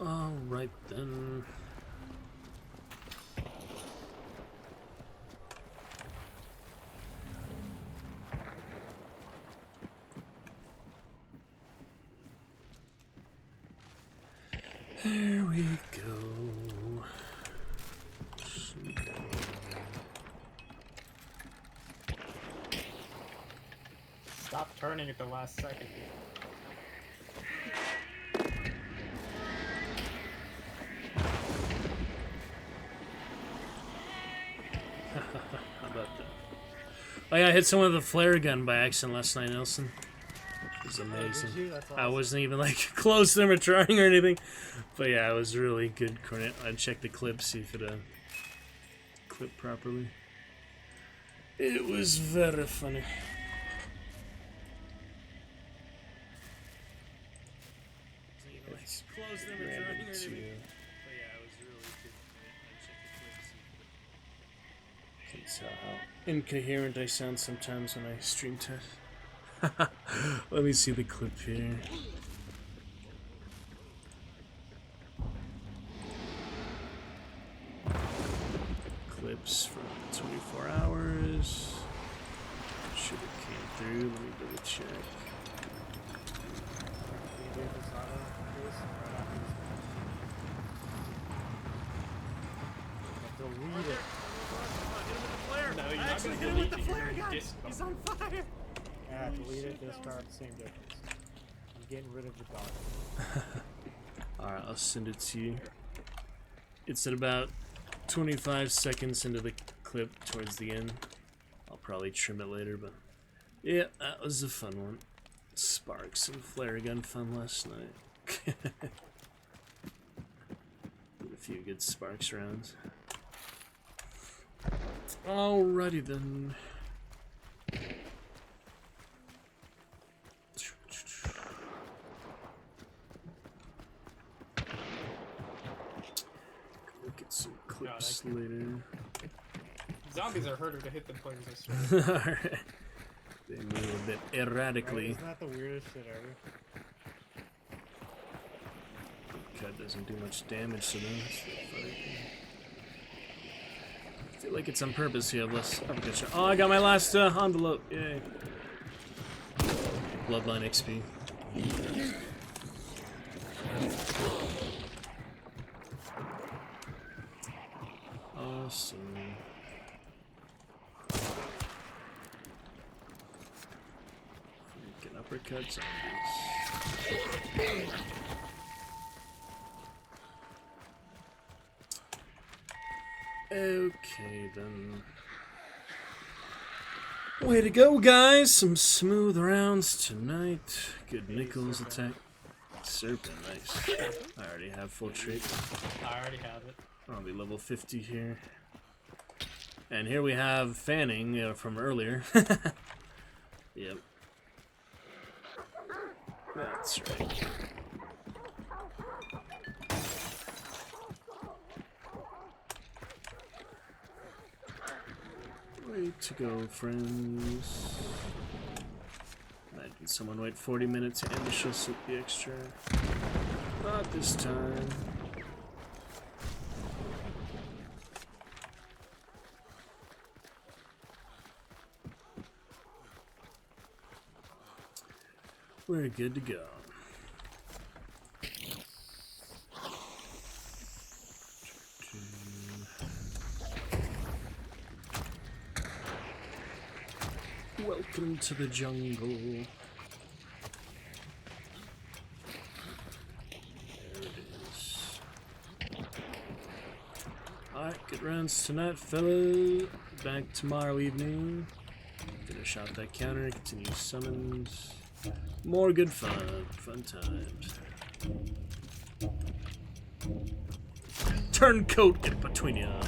All right then. There we go. Stop turning at the last second. How about that? Oh yeah, I hit someone with a flare gun by accident last night, Nelson. It was amazing. Did you? That's I awesome. wasn't even like close to them or trying or anything. But yeah, it was really good. I'd check the clip, see if it clipped properly. It was very funny. Close them or trying or anything. But yeah, it was really good. I'd check the clip, see if it. Can't tell how incoherent I sound sometimes when I stream test. Let me see the clip here. Clips from 24 hours. Should have came through. Let me double check. Delete it. No, you're not gonna delete the flare gun. He's on fire. Yeah, delete it, discard, same difference. I'm getting rid of the dog. Alright, I'll send it to you. It's at about 25 seconds into the clip towards the end. I'll probably trim it later, but yeah, that was a fun one. Sparks and flare gun fun last night. A few good sparks rounds. Alrighty then. Go get some clips later. Zombies are harder to hit than players this way. Alright. They move a bit erratically. Isn't that the weirdest shit ever? Cut doesn't do much damage to them. I feel like it's on purpose here. Oh, I got my last envelope. Yay. Bloodline XP. Awesome. Freaking uppercut zombies. Okay then. Way to go, guys! Some smooth rounds tonight. Good Nichols attack. Serpent, nice. I already have full trait. I already have it. I'll be level 50 here. And here we have Fanning from earlier. Yep. That's right. Way to go, friends. Imagine someone wait 40 minutes and she'll slip the extra. Not this time. We're good to go. Welcome to the jungle. There it is. Alright, good rounds tonight, fella. Back tomorrow evening. Finish out that counter, continue summons. More good fun. Fun times. Turncoat, get between ya.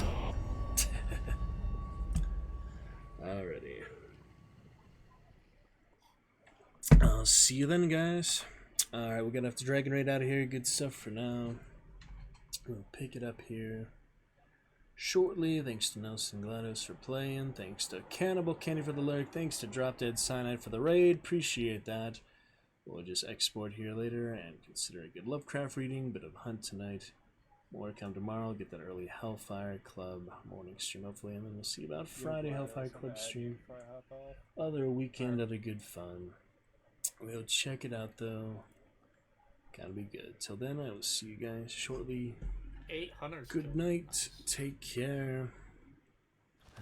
Alrighty. I'll see you then, guys. Alright, we're gonna have to Dragon Raid out of here. Good stuff for now. We'll pick it up here shortly. Thanks to Nelson GLaDOS for playing. Thanks to Cannibal Candy for the lurk. Thanks to Drop Dead Cyanide for the raid. Appreciate that. We'll just export here later and consider a good Lovecraft reading. Bit of hunt tonight. More come tomorrow. Get that early Hellfire Club morning stream hopefully, and then we'll see about Friday Hellfire Club stream. Other weekend, other good fun. We'll check it out though. Gotta be good. Till then, I will see you guys shortly. 800. Good night. Take care.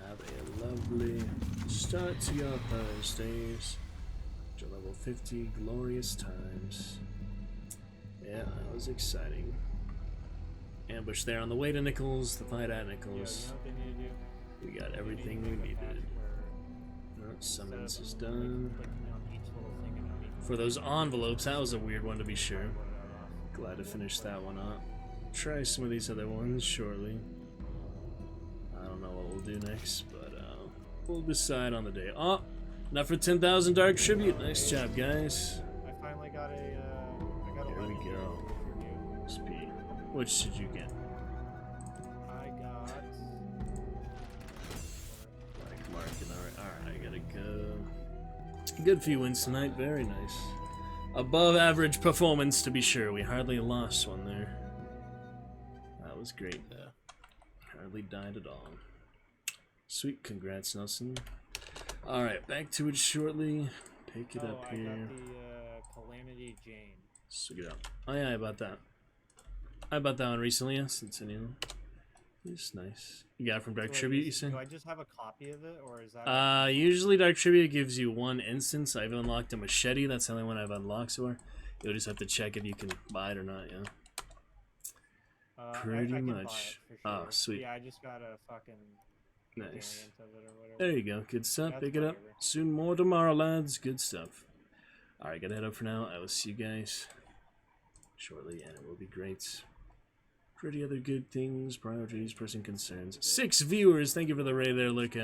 Have a lovely start to your Thursdays. To level 50, glorious times. Yeah, that was exciting. Ambush there on the way to Nichols, the fight at Nichols. Yeah, you know what they need to do? We got everything we needed. No, summons is done. For those envelopes, that was a weird one to be sure. Glad to finish that one up. Try some of these other ones shortly. I don't know what we'll do next, but we'll decide on the day. Oh, enough for 10,000 Dark Tribute. Nice job, guys. I finally got a, I got a Here we Lenny go. review. Speed. Which did you get? I got... Like marking. Alright, I gotta go. Good few wins tonight. Very nice. Above average performance to be sure. We hardly lost one there. That was great though. Hardly died at all. Sweet, congrats Nelson. Alright, back to it shortly. Pick it up here. I got the Calamity Jane. So get out. Oh yeah, I bought that. I bought that one recently, yeah, since anyone. It's nice. You got it from Dark Tribute, you said? Do I just have a copy of it, or is that... Usually Dark Tribute gives you one instance. I've unlocked a machete, that's the only one I've unlocked so far. You'll just have to check if you can buy it or not, yeah. Pretty I can buy much. it for sure. Oh, sweet. Yeah, I just got a fucking Nice. variant of it or whatever. There you go. Good stuff. That's Pick it up. whatever. Soon more tomorrow, lads. Good stuff. Alright, gotta head up for now. I will see you guys shortly, and it will be great. Pretty other good things, priorities, pressing concerns. 6 viewers. Thank you for the raid there. Look,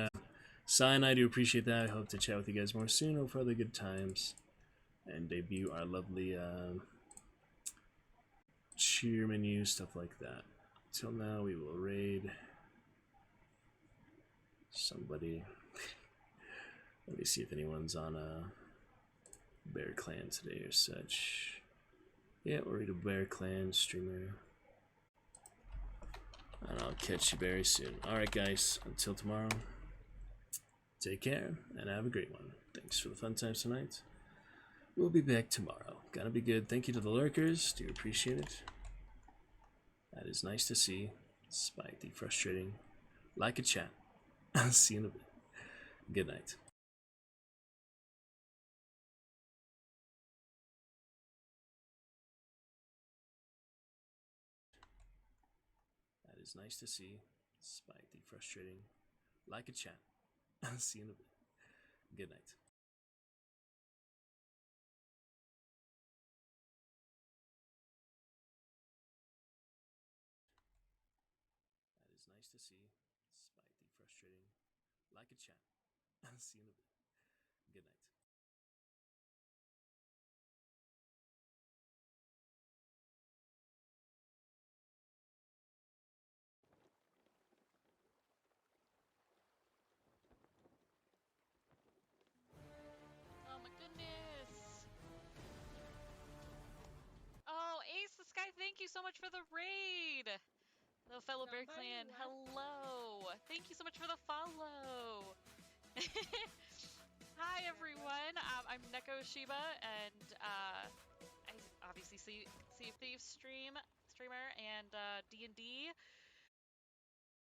Sign, I do appreciate that. I hope to chat with you guys more soon. Hope for other good times. And debut our lovely cheer menu, stuff like that. Till now, we will raid somebody. Let me see if anyone's on Bear Clan today or such. Yeah, we'll raid a Bear Clan streamer. And I'll catch you very soon. Alright guys, until tomorrow, take care and have a great one. Thanks for the fun times tonight. We'll be back tomorrow. Gotta be good. Thank you to the lurkers. Do appreciate it. That is nice to see, despite the frustrating like a chat. I'll see you in a bit. Good night. That is nice to see, despite the frustrating like a chat. I'll see you in a bit. Good night. That is nice to see, despite the frustrating like a chat. I'll see you in a bit. Good night. Oh my goodness. Oh, Ace the Sky, thank you so much for the raid. Hello, fellow Bear Clan. Hello. Thank you so much for the follow. Hi, everyone. I'm Neko Shiba, and I obviously see Sea of Thieves streamer and D&D.